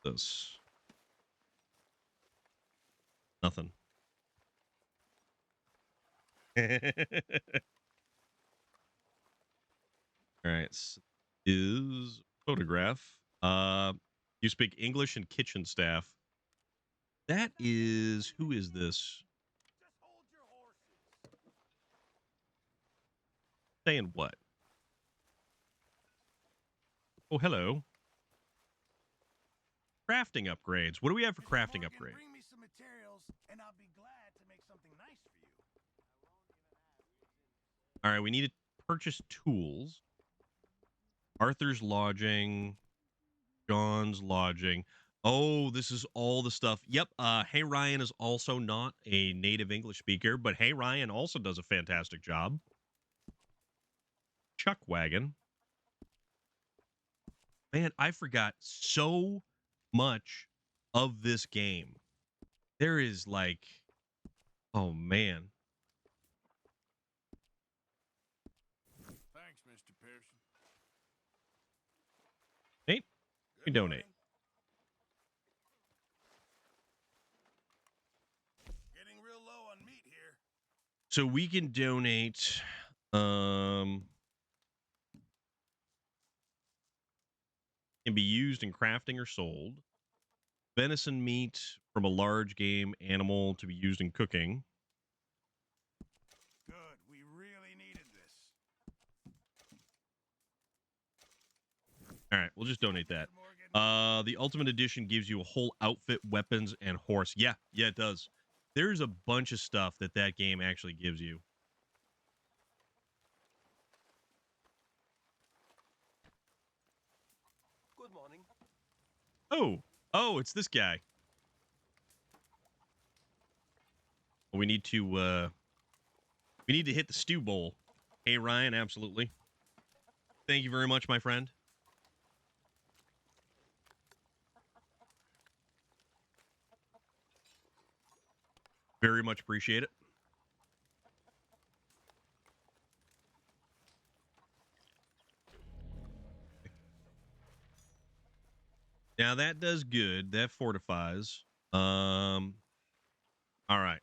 This. Nothing. All right. Is photograph. You speak English and kitchen staff. That is, who is this? Saying what? Oh, hello. Crafting upgrades. What do we have for crafting upgrades? Bring me some materials, and I'll be glad to make something nice for you. All right, we need to purchase tools. Arthur's lodging. John's lodging. Oh, this is all the stuff. Yep. Hey Ryan is also not a native English speaker, but Hey Ryan also does a fantastic job. Chuck wagon. Man, I forgot so much of this game. There is like, oh man. Thanks, Mr. Pearson. Hey, we donate. Getting real low on meat here. So we can donate. Can be used in crafting or sold. Venison meat from a large game animal to be used in cooking. Good. We really needed this. All right, we'll just donate that. The Ultimate Edition gives you a whole outfit, weapons, and horse. Yeah, it does. There's a bunch of stuff that game actually gives you. Good morning. Oh, it's this guy. We need to hit the stew bowl. Hey Ryan, absolutely. Thank you very much, my friend. Very much appreciate it. Now that does good. That fortifies. All right.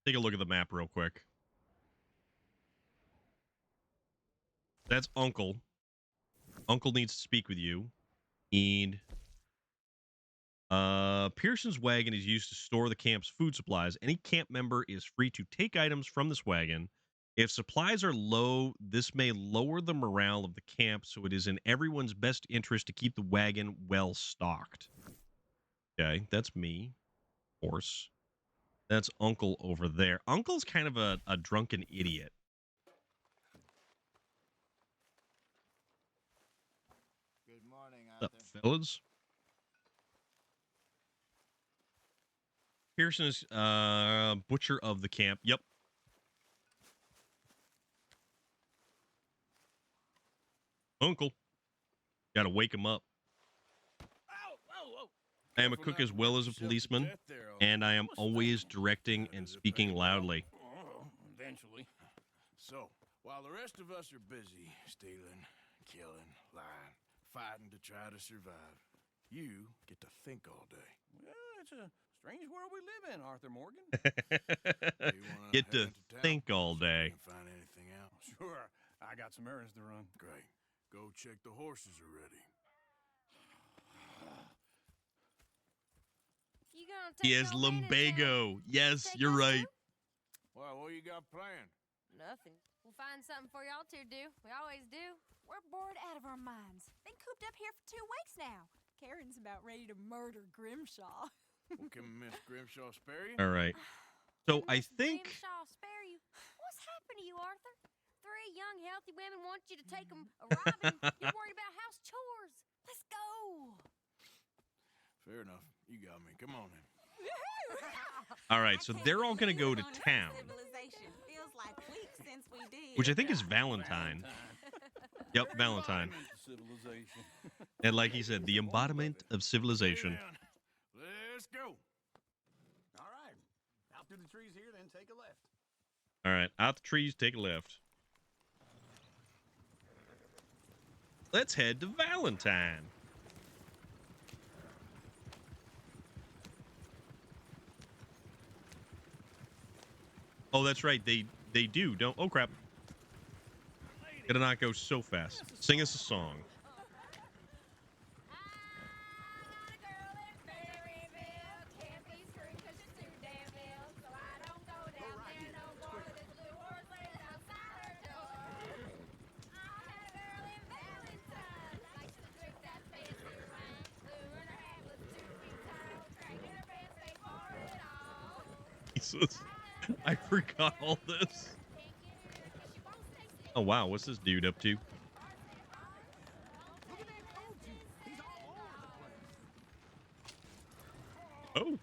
Take a look at the map real quick. That's Uncle. Uncle needs to speak with you. Pearson's wagon is used to store the camp's food supplies. Any camp member is free to take items from this wagon. If supplies are low, this may lower the morale of the camp, so it is in everyone's best interest to keep the wagon well stocked. Okay, that's me. Of course. That's Uncle over there. Uncle's kind of a drunken idiot. Good morning, What's Arthur. up, fellas? Pearson is butcher of the camp. Yep. Uncle. Gotta wake him up. I am a cook as well as a policeman, and I am always directing and speaking loudly. Eventually. So, while the rest of us are busy stealing, killing, lying, fighting to try to survive, you get to think all day. Well, it's a strange world we live in, Arthur Morgan. Get to think all day. Find anything out? Sure. I got some errands to run. Great. Go check the horses are ready. You gonna take Yes, your man in lumbago. Yes, Take you're us right. Well, what you got planned? Nothing. We'll find something for y'all to do. We always do. We're bored out of our minds. Been cooped up here for 2 weeks now. Karen's about ready to murder Grimshaw. Well, can Miss Grimshaw spare you? All right. So I think Grimshaw, spare you. What's happened to you, Arthur? 3 young, healthy women want you to take them a robbing. You're worried about house chores. Let's go. Fair enough. You got me. Come on then. all right. So they're all gonna go to town, Civilization feels like weeks since we did. which I think is Valentine. Yep, Valentine. Civilization. And like he said, the embodiment of civilization. Let's go. All right. Out through the trees here, then take a left. All right, out the trees, take a left. Let's head to Valentine. Oh, that's right. They do. Don't. Oh crap. Gotta not go so fast. Sing us a song. Jesus. I forgot all this. Oh wow, what's this dude up to? Oh.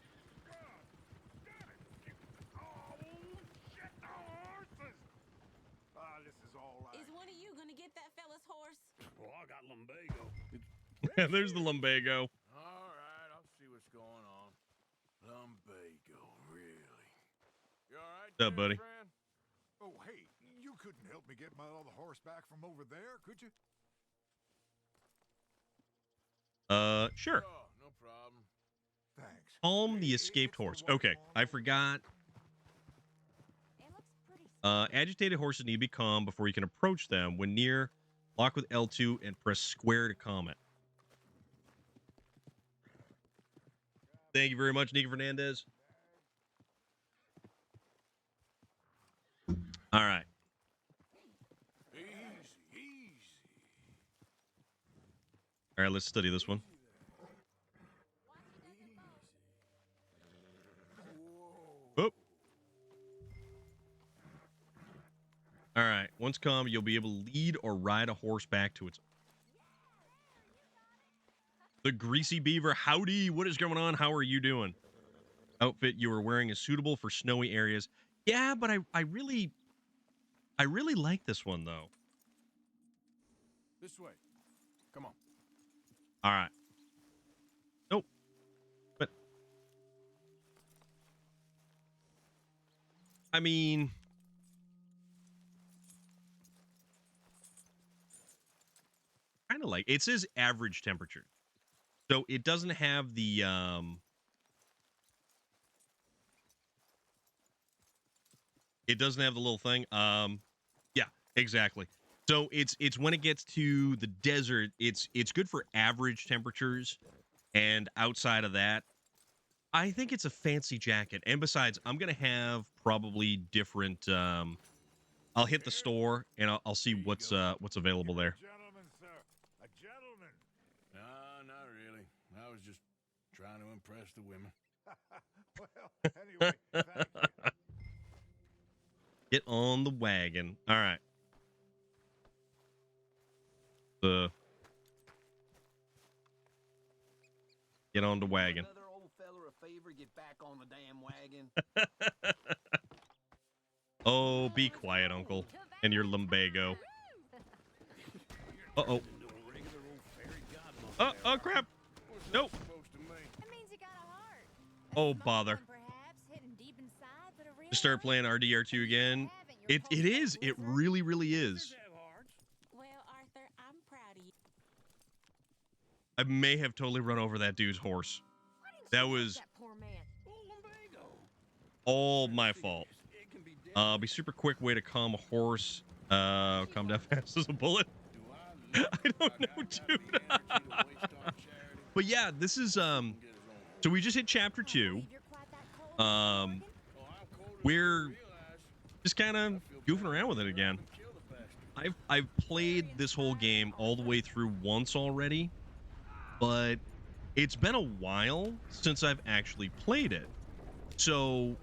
This is all right. Is one of you gonna get that fella's horse? Well, I got lumbago. There's the lumbago. All right, I'll see what's going on. Lumbago, really? You all right, What's up, buddy? friend? Oh, hey, you couldn't help me get my other horse back from over there, could you? Sure. Oh, no problem. Thanks. Calm the escaped horse. Okay, I forgot. Agitated horses need to be calm before you can approach them. When near, lock with L2 and press square to calm it. Thank you very much, Nico Fernandez. All right. Easy. All right, let's study this one. Whoop. All right. Once calm, you'll be able to lead or ride a horse back to its. The Greasy Beaver. Howdy. What is going on? How are you doing? Outfit you are wearing is suitable for snowy areas. Yeah, but I really like this one though. This way. Come on. All right. Nope. But I mean, kind of like it says average temperature. So it doesn't have the it doesn't have the little thing. Yeah, exactly. So it's when it gets to the desert, it's good for average temperatures, and outside of that, I think it's a fancy jacket. And besides, I'm gonna have probably different. I'll hit the store and I'll see what's available there. Gentlemen, sir. A gentleman. No, not really. I was just trying to impress the women. Well, anyway, thank you. Get on the wagon. All right. Get on the wagon. Another old feller a favor, get back on the damn wagon. Oh, be quiet, Uncle, and your lumbago. Uh-oh. Oh, crap. Nope. That means you got a heart. Oh, bother. Perhaps hidden deep inside, but a real Just start playing RDR2 again. It is. It really, really is. Well, Arthur, I'm proud of you. I may have totally run over that dude's horse. That was that poor man. all my fault. Be super quick way to calm a horse. Calm down fast as a bullet. I don't know, dude. But yeah, this is so we just hit chapter 2. We're just kind of goofing around with it again. I've played this whole game all the way through once already, but it's been a while since I've actually played it. So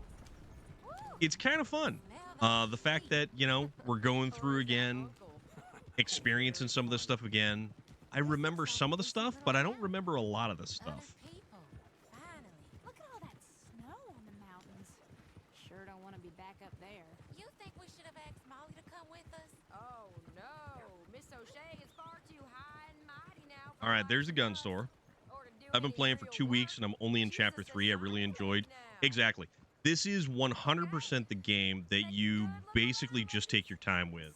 it's kind of fun. The fact that, you know, we're going through again, experiencing some of this stuff again. I remember some of the stuff, but I don't remember a lot of the stuff. People, finally. Look at all that snow on the mountains. Sure don't want to be back up there. You think we should have asked Molly to come with us? Oh, no. Miss O'Shea is All right, there's a gun store. I've been playing for 2 weeks, and I'm only in Chapter 3. I really enjoyed. Exactly. This is 100% the game that you basically just take your time with,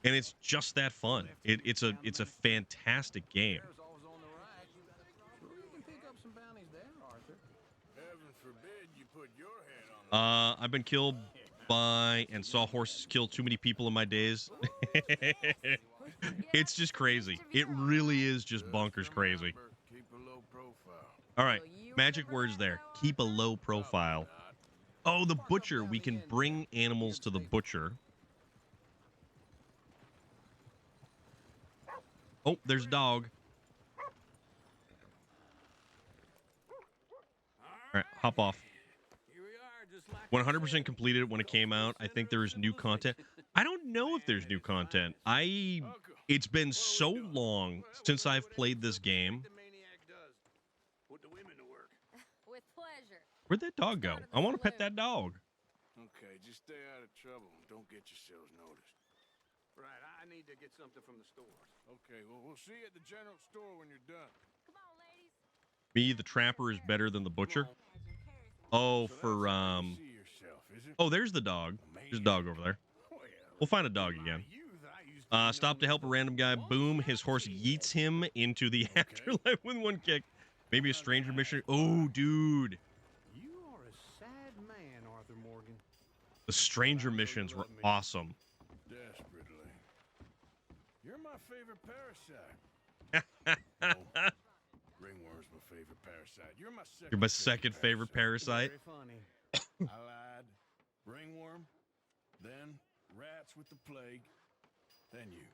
and it's just that fun. It's a fantastic game. Heaven forbid you put your head on I've been killed by and saw horses kill too many people in my days. It's just crazy. It really is just bonkers crazy. Keep a low profile. All right, magic words there. Keep a low profile. Oh, the butcher. We can bring animals to the butcher. Oh, there's a dog. All right, hop off. 100% completed it when it came out. I think there is new content. I don't know if there's new content. It's been so long since I've played this game. With pleasure. Where'd that dog go? I want to pet that dog. Okay, just stay out of trouble. Don't get yourselves noticed. Right, I need to get something from the stores. Okay, well, we'll see you at the general store when you're done. Come on, ladies. Me, the trapper, is better than the butcher. Oh, for See yourself, is it? Oh, there's the dog. There's a dog over there. We'll find a dog again. Stop to help a random guy. Boom. His horse yeets him into the afterlife with one kick. Maybe a stranger mission. Oh, dude. You are a sad man, Arthur Morgan. The stranger missions were awesome. Desperately. You're my favorite parasite. No. Ringworm's my favorite parasite. You're my second. You're my second favorite parasite. Very funny. I lied. Ringworm, then rats with the plague, then you.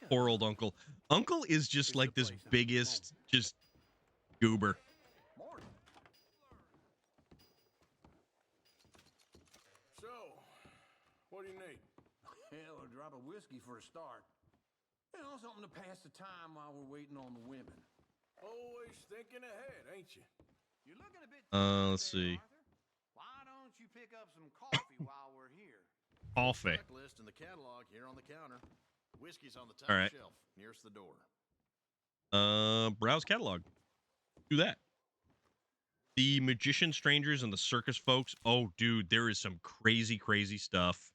Poor old uncle. Uncle is just like this biggest, just goober. So, what do you need? Hell, a drop of whiskey for a start. You know, something to pass the time while we're waiting on the women. Always thinking ahead, ain't you? You're looking a bit Let's see. Why don't you pick up some coffee while we're here? Coffee. Checklist in the catalog here on the counter. Whiskey's on the top All right. shelf nearest the door. Browse catalog. Do that. The magician strangers and the circus folks. Oh, dude, there is some crazy, crazy stuff.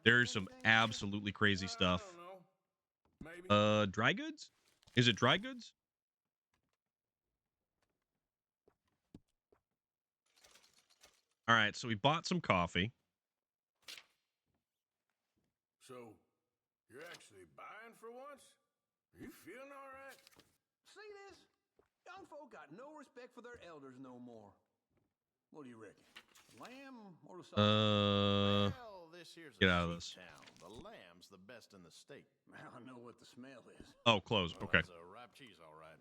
There's some absolutely crazy stuff. Maybe. Dry goods? Is it dry goods? All right, so we bought some coffee. So, you're actually buying for once? Are you feeling all right? See this? Young folk got no respect for their elders no more. What do you reckon? The lamb or the sausage? Well, this here's Get a out of sheep this. town. The lamb's the best in the state. Now I know what the smell is. Oh, close. Well, Okay. It's a wrapped cheese, all right.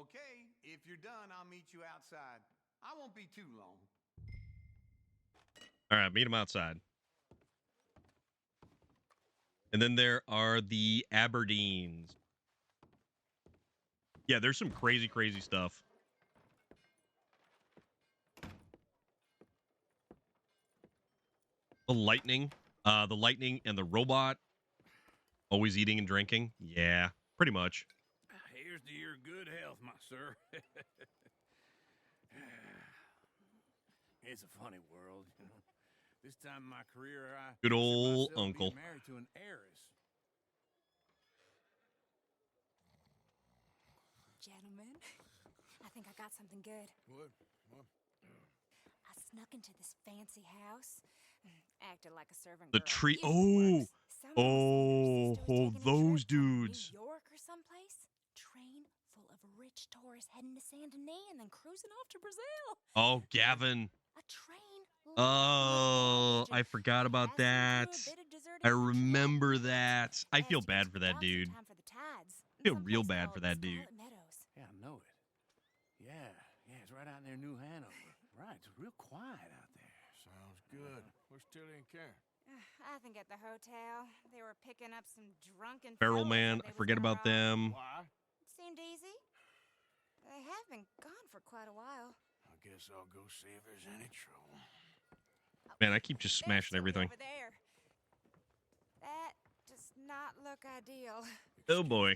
Okay, if you're done, I'll meet you outside. I won't be too long. All right, meet him outside. And then there are the Aberdeens. Yeah, there's some crazy, crazy stuff. The lightning and the robot. Always eating and drinking. Yeah, pretty much. Here's to your good health, my sir. It's a funny world, you know. This time in my career, I Good pictured old myself uncle. being married to an heiress. Gentlemen, I think I got something good. What? I snuck into this fancy house, acted like a servant The girl. tree. Usually Oh, works. Some of us oh, taking a those trip to dudes. New York or someplace. Train full of rich tourists heading to Saint Denis and then cruising off to Brazil. Oh, Gavin. A train. Oh, I forgot about that. I remember that. I feel bad for that dude. I feel real bad for that dude. Yeah, I know it. Yeah, it's right out near New Hanover. Right, it's real quiet out there. Sounds good. Where's Tilly and Karen? I think at the hotel. They were picking up some drunken Feral fellas Man. that I they was forget gonna about rob. them. Why? Seemed easy. They have been gone for quite a while. I guess I'll go see if there's any trouble. Man, I keep just smashing everything. Over there. That does not look ideal. Oh boy.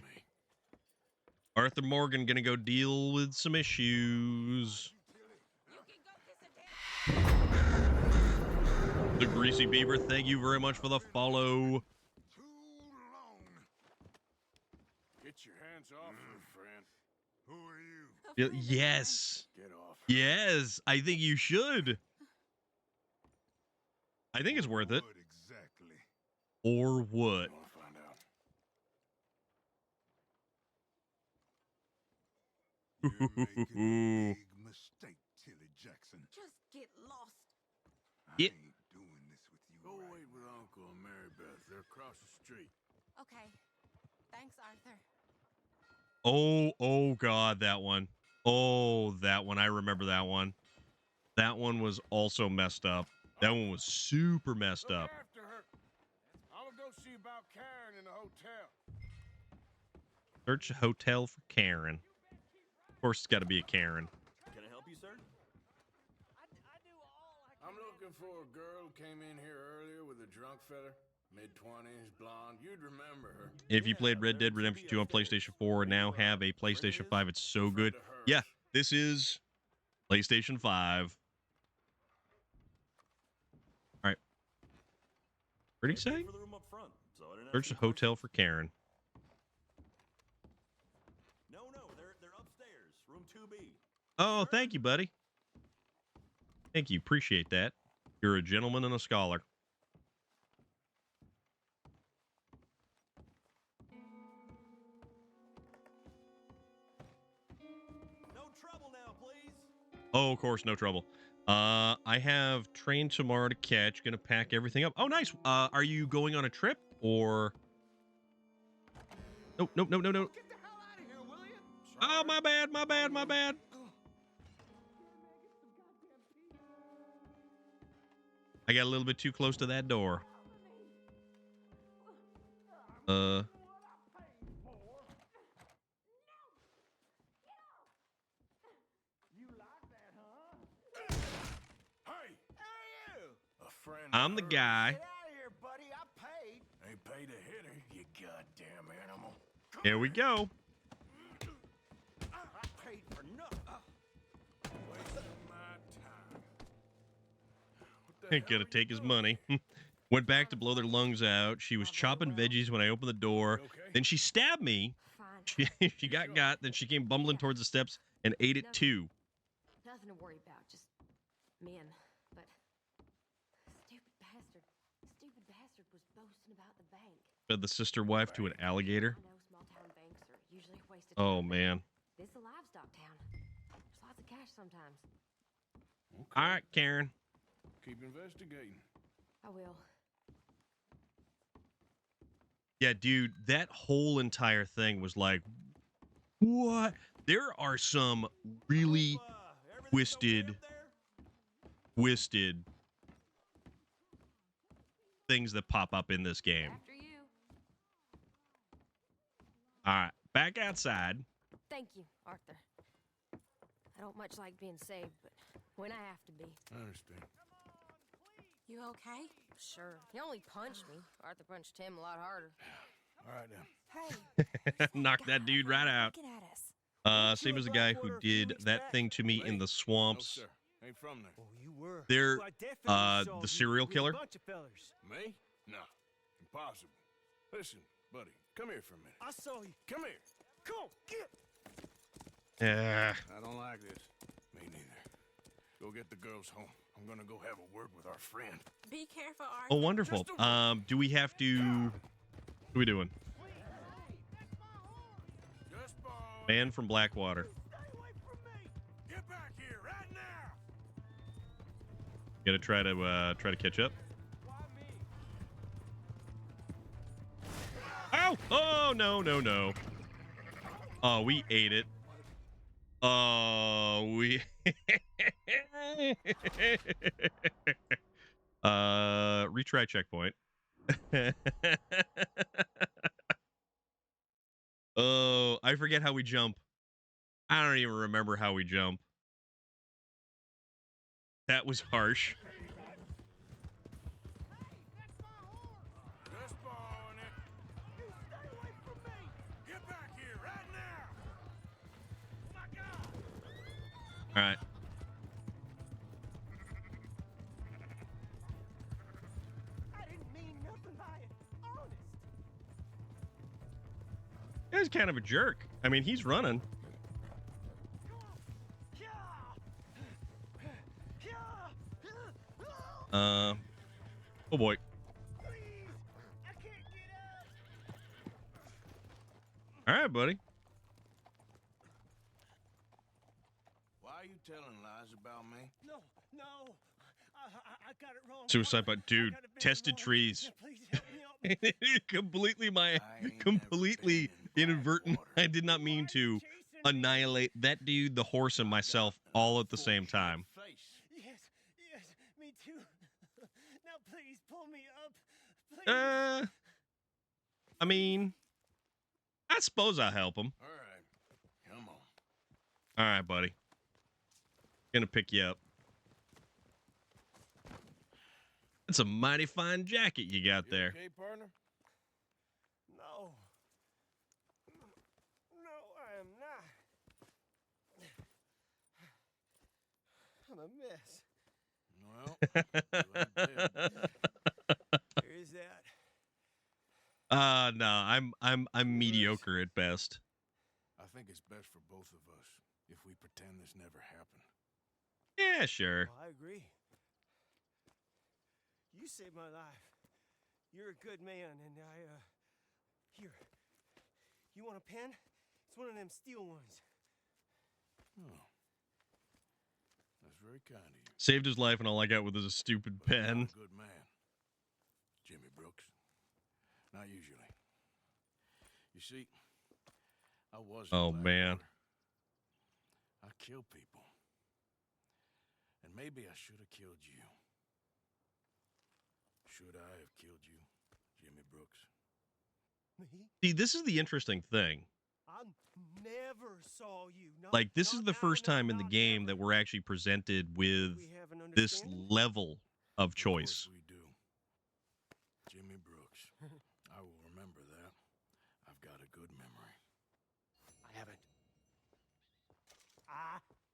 Arthur Morgan gonna go deal with some issues. The Greasy Beaver, thank you very much for the follow. Get your hands off her, friend. Who are you? Yes. Get off. Yes, I think you should. I think it's worth it. What exactly? Or what? I want to find out. You're making a big mistake, Tilly Jackson. Just get lost. Yeah. I ain't doing this with you. Go right wait with now. Uncle and Mary Beth. They're across the street. Okay. Thanks, Arthur. Oh God, that one. Oh, that one. I remember that one. That one was also messed up. That one was super messed Look up. after her. I'm gonna go see about Karen in the hotel. Search a hotel for Karen. Of course, it's got to be a Karen. Can I help you, sir? I'm looking for a girl who came in here earlier with a drunk fella. Mid-20s, blonde. You'd remember her. If you played Red Dead Redemption 2 on PlayStation 4 and now have a PlayStation 5, it's so good. Yeah, this is PlayStation 5. All right. What did he say? For the room up front, so I didn't have Search to a hotel for Karen. No, they're upstairs, room 2B. Oh, thank you, buddy. Thank you. Appreciate that. You're a gentleman and a scholar. No trouble now, please. Oh, of course, no trouble. I have train tomorrow to catch. Gonna pack everything up. Oh, nice. Are you going on a trip or? Nope. Get the hell out of here, will you? Oh, my bad. I got a little bit too close to that door. Hey! A friend. I'm the guy. Get out of here, buddy. I paid. Ain't paid to hit her, you goddamn animal. Here we go. I paid for nothing. Wasting my time. What the Ain't gonna take his money. Went back to blow their lungs out. She was chopping veggies when I opened the door. Then she stabbed me. Fine. She got. Then she came bumbling towards the steps and ate it too. Nothing to worry about. Just men. But stupid bastard was boasting about the bank. Fed the sister wife to an alligator. I know small town banks are usually a waste of Oh time. man. This is a livestock town. There's lots of cash sometimes. All right, Karen. Keep investigating. I will. Yeah, dude, that whole entire thing was like, what? There are some really twisted things that pop up in this game. After you. All right, back outside. Thank you, Arthur. I don't much like being saved, but when I have to be. I understand. You okay? Sure. He only punched me. Arthur punched him a lot harder. All right, now. Hey. Knocked that dude right out. Looking at us. Same as the guy who did that thing to me in the No, swamps. sir. Ain't from there. Oh, you were. They're, Well, I definitely saw the you serial with killer. A bunch of fellers. Me? No. Impossible. Listen, buddy, come here for a minute. I saw you. Come here. Come on, get. Yeah. I don't like this. Me neither. Go get the girls home. I'm gonna go have a word with our friend. Be careful, Arthur. Oh, wonderful. Do we have to? What are we doing? Just boy. Man from Blackwater. Get back here right now. Gonna try to catch up. Ow! Oh no. Oh, we ate it. Oh, we. Retry checkpoint. Oh, I forget how we jump. I don't even remember how we jump. That was harsh. Just boy on it. You stay away from me. Get back here right now. All right. I didn't mean nothing by it. Honest. He's kind of a jerk. I mean, he's running. Oh boy. All right, buddy. Why are you telling lies about me? No. I got it wrong. Suicide, but dude, tested trees. completely inadvertent. I did not mean to annihilate that dude, the horse, and myself all at the same time. Yes, me too. Now please pull me up. Please. I mean, I suppose I'll help him. All right, come on. All right, buddy. Gonna pick you up. That's a mighty fine jacket you got there. Okay, partner? No, I am not. I'm a mess. Well, There is that. No, I'm mediocre at best. I think it's best for both of us if we pretend this never happened. Yeah, sure. Well, I agree. You saved my life. You're a good man, and here. You want a pen? It's one of them steel ones. Oh. That's very kind of you. Saved his life, and all I got with is a stupid But you're pen. a good man, Jimmy Brooks. Not usually. You see, I was. Oh, man. I kill people. And maybe I should have killed you. Should I have killed you, Jimmy Brooks? Me? See, this is the interesting thing. I never saw you. No, Like, this is the first time in the game that we're actually presented with this level of choice. Of course we do. Jimmy Brooks. I will remember that. I've got a good memory. I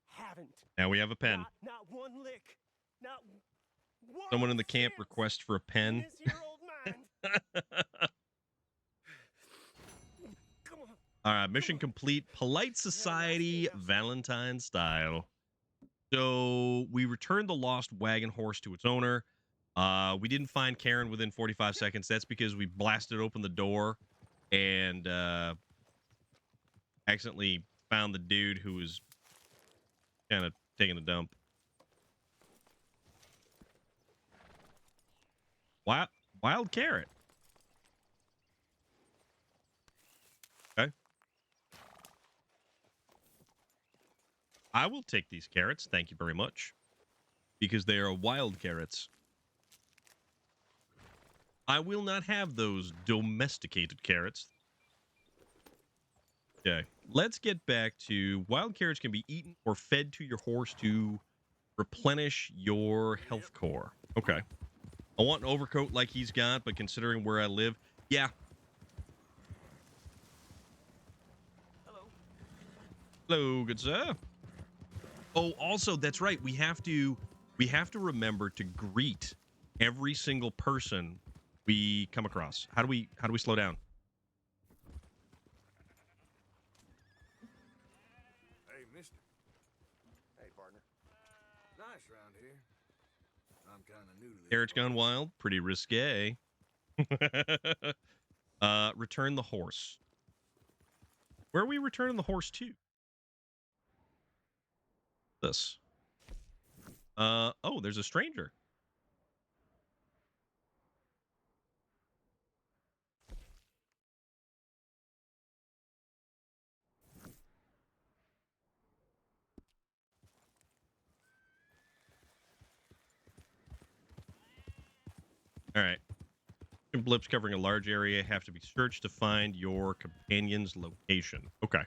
haven't. Now we have a pen. Not one lick. Not one. Someone in the camp requests for a pen. In this here old mind. Come on. All right, mission complete. Polite Society, Valentine style. So we returned the lost wagon horse to its owner. We didn't find Karen within 45 seconds. That's because we blasted open the door and accidentally found the dude who was kind of taking a dump. Wild carrot. Okay. I will take these carrots. Thank you very much. Because they are wild carrots. I will not have those domesticated carrots. Okay. Let's get back to wild carrots can be eaten or fed to your horse to replenish your health core. Okay. I want an overcoat like he's got, but considering where I live, yeah. Hello, good sir. Oh, also, that's right. We have to remember to greet every single person we come across. How do we slow down? Hey, mister. Hey, partner. Nice round here. I'm kind of new to this. Carrots gone wild. Pretty risque. Return the horse. Where are we returning the horse to? This. Oh, there's a stranger. All right. Blips covering a large area have to be searched to find your companion's location. Okay.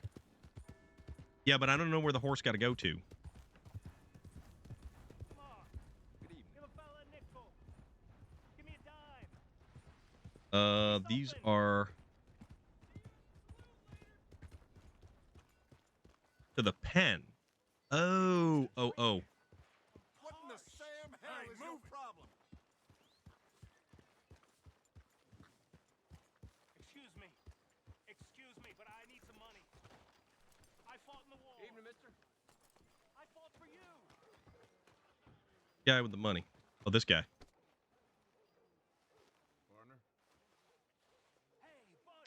Yeah, but I don't know where the horse got to go to. These are to the pen. Oh. What in the Sam hell is your problem? Excuse me, but I need some money. I fought in the war. Evening, mister. I fought for you. Guy with the money. Oh, this guy.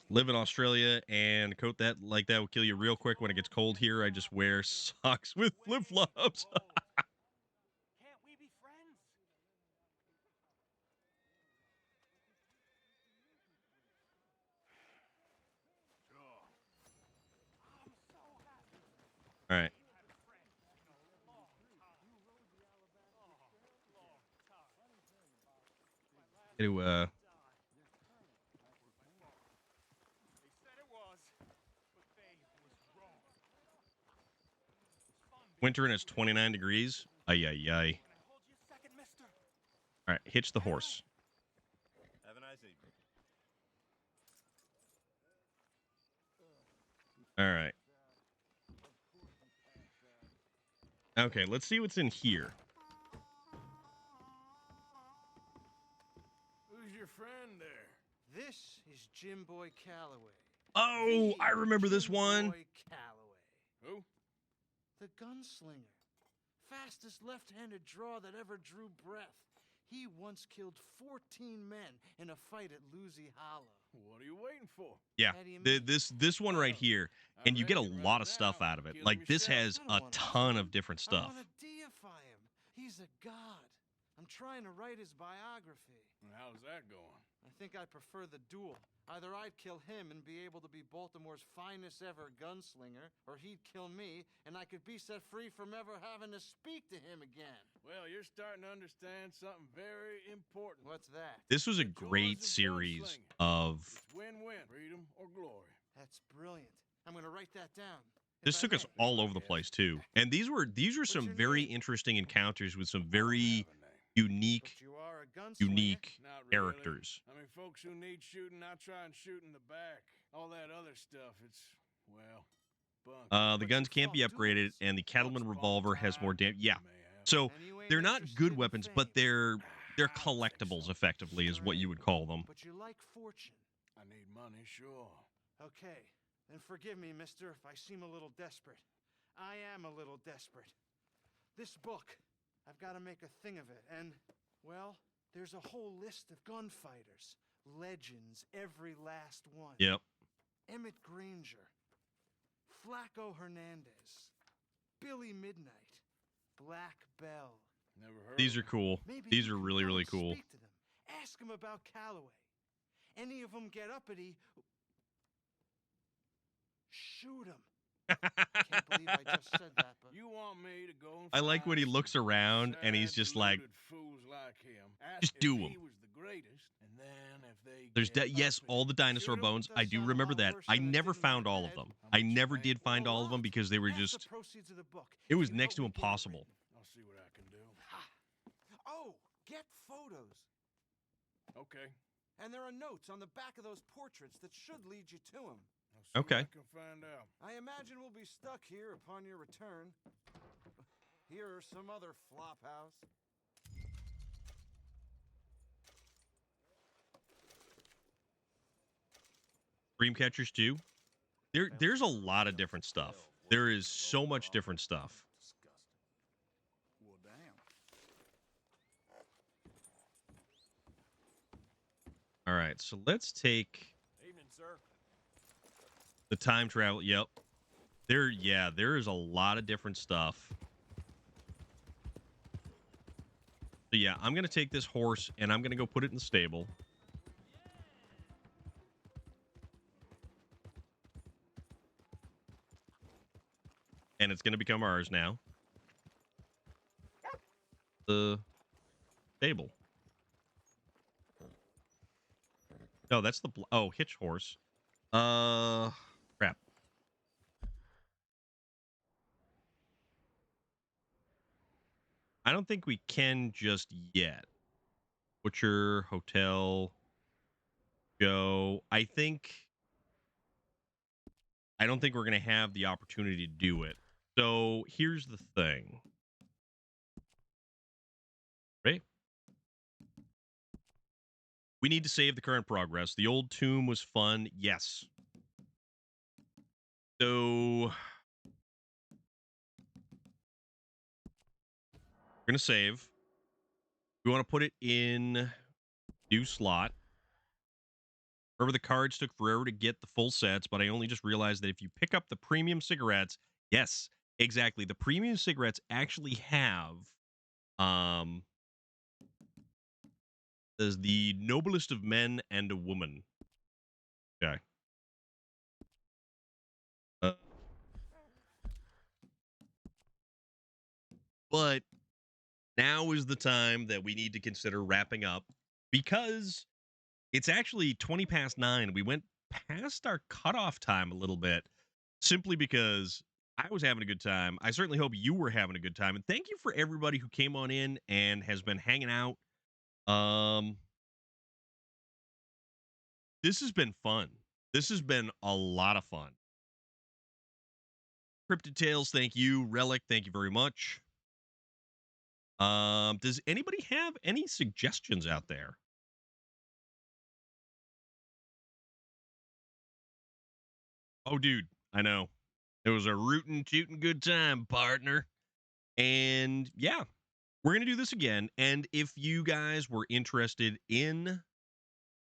Live in Australia and coat that like that will kill you real quick when it gets cold here. I just wear socks with flip flops. Can't we be friends? All right. To winter and it's 29 degrees. Ay, ay, ay. All right, hitch the horse. Have a nice evening. All right. Okay, let's see what's in here. Who's your friend there? This is Jim Boy Calloway. Oh, I remember this one. Boy Calloway. Who? The gunslinger. Fastest left-handed draw that ever drew breath. He once killed 14 men in a fight at Lucy Hollow. What are you waiting for? Yeah, this one right here, and you get a lot of stuff out of it. Like this has a ton of different I stuff. want to deify him. He's a god. I'm trying to write his biography. How's that going? I think I prefer the duel. Either I'd kill him and be able to be Baltimore's finest ever gunslinger, or he'd kill me and I could be set free from ever having to speak to him again. Well, you're starting to understand something very important. What's that? This was a great series of. It's win-win, freedom or glory. That's brilliant. I'm going to write that down. This took us all over the place too, and these were some very interesting encounters with some very unique characters. I mean, folks who need shooting, I try and shoot in the back. All that other stuff, it's, well, bunk. The guns can't be upgraded, and the Cattleman revolver has more damage. Yeah, so they're not good weapons, but they're collectibles, effectively, is what you would call them. But you like fortune. I need money, sure. Okay, then forgive me, mister, if I seem a little desperate. I am a little desperate. This book, I've got to make a thing of it, and, well, there's a whole list of gunfighters. Legends, every last one. Yep. Emmett Granger, Flaco Hernandez, Billy Midnight, Black Bell. Never heard. These are cool. Maybe These you are can really, go really and cool. Speak to them. Ask them about Calloway. Any of them get uppity, shoot them. Can't believe I just said that, but you want me to go and I like when he looks around and he's just like, fools like him. just do them. He was the greatest, and then if they There's yes, all the dinosaur bones. I do remember that. I never found all of them. I never did find all of them because they were just. proceeds of the book. It was next to impossible. I'll see what I can do. Oh, get photos. Okay. And there are notes on the back of those portraits that should lead you to him. I'll see Okay. what I can find out. I imagine we'll be stuck here upon your return. Here are some other flop house. Dreamcatchers too. There's a lot of different stuff. There is so much different stuff. Well, damn. All right, so let's take Evening, sir. the time travel. Yep. There is a lot of different stuff. So yeah, I'm gonna take this horse and I'm gonna go put it in the stable. And it's gonna become ours now. The stable. No, that's the hitch horse. Crap. I don't think we can just yet. Butcher, hotel, go. I don't think we're gonna have the opportunity to do it So here's the thing. Right? We need to save the current progress. The old tomb was fun. Yes. So we're going to save. We want to put it in new slot. Remember, the cards took forever to get the full sets, but I only just realized that if you pick up the premium cigarettes, yes, exactly. The premium cigarettes actually have there's the noblest of men and a woman. Okay. But now is the time that we need to consider wrapping up because it's actually 20 past 9. We went past our cutoff time a little bit simply because I was having a good time. I certainly hope you were having a good time. And thank you for everybody who came on in and has been hanging out. This has been fun. This has been a lot of fun. Cryptid Tales, thank you. Relic, thank you very much. Does anybody have any suggestions out there? Oh, dude, I know. It was a rootin', shootin' good time, partner. And yeah, we're going to do this again. And if you guys were interested in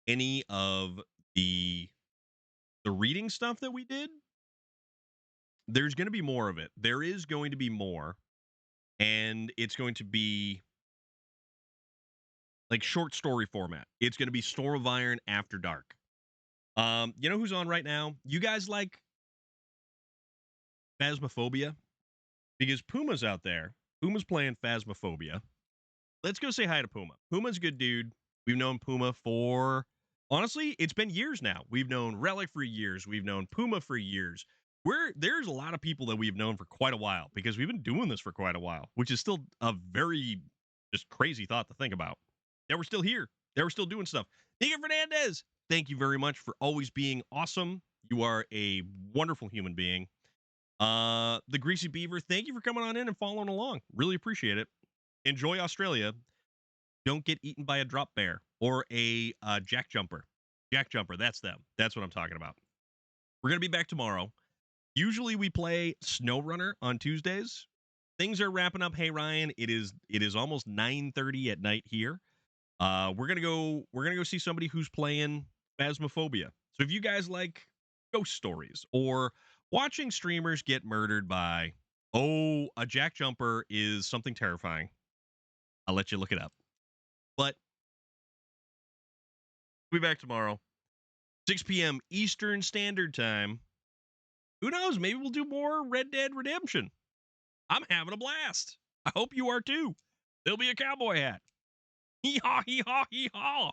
any of the reading stuff that we did, there's going to be more of it. There is going to be more. And it's going to be like short story format. It's going to be Storm of Iron After Dark. You know who's on right now? You guys like Phasmophobia? Because Puma's out there. Puma's playing Phasmophobia. Let's go say hi to Puma. Puma's a good dude. We've known Puma for, honestly, it's been years now. We've known Relic for years. We've known Puma for years. There's a lot of people that we've known for quite a while because we've been doing this for quite a while, which is still a very just crazy thought to think about. That we're still here. That we're still doing stuff. Miguel Fernandez, thank you very much for always being awesome. You are a wonderful human being. The Greasy Beaver, thank you for coming on in and following along. Really appreciate it. Enjoy Australia. Don't get eaten by a drop bear or a jack jumper. Jack jumper, that's them. That's what I'm talking about. We're going to be back tomorrow. Usually we play SnowRunner on Tuesdays. Things are wrapping up. Hey Ryan, it is almost 9:30 at night here. We're gonna go see somebody who's playing Phasmophobia. So if you guys like ghost stories or watching streamers get murdered by a jack jumper is something terrifying, I'll let you look it up. But we'll be back tomorrow, 6 p.m. Eastern Standard Time. Who knows? Maybe we'll do more Red Dead Redemption. I'm having a blast. I hope you are too. There'll be a cowboy hat. Hee haw, hee haw, hee haw.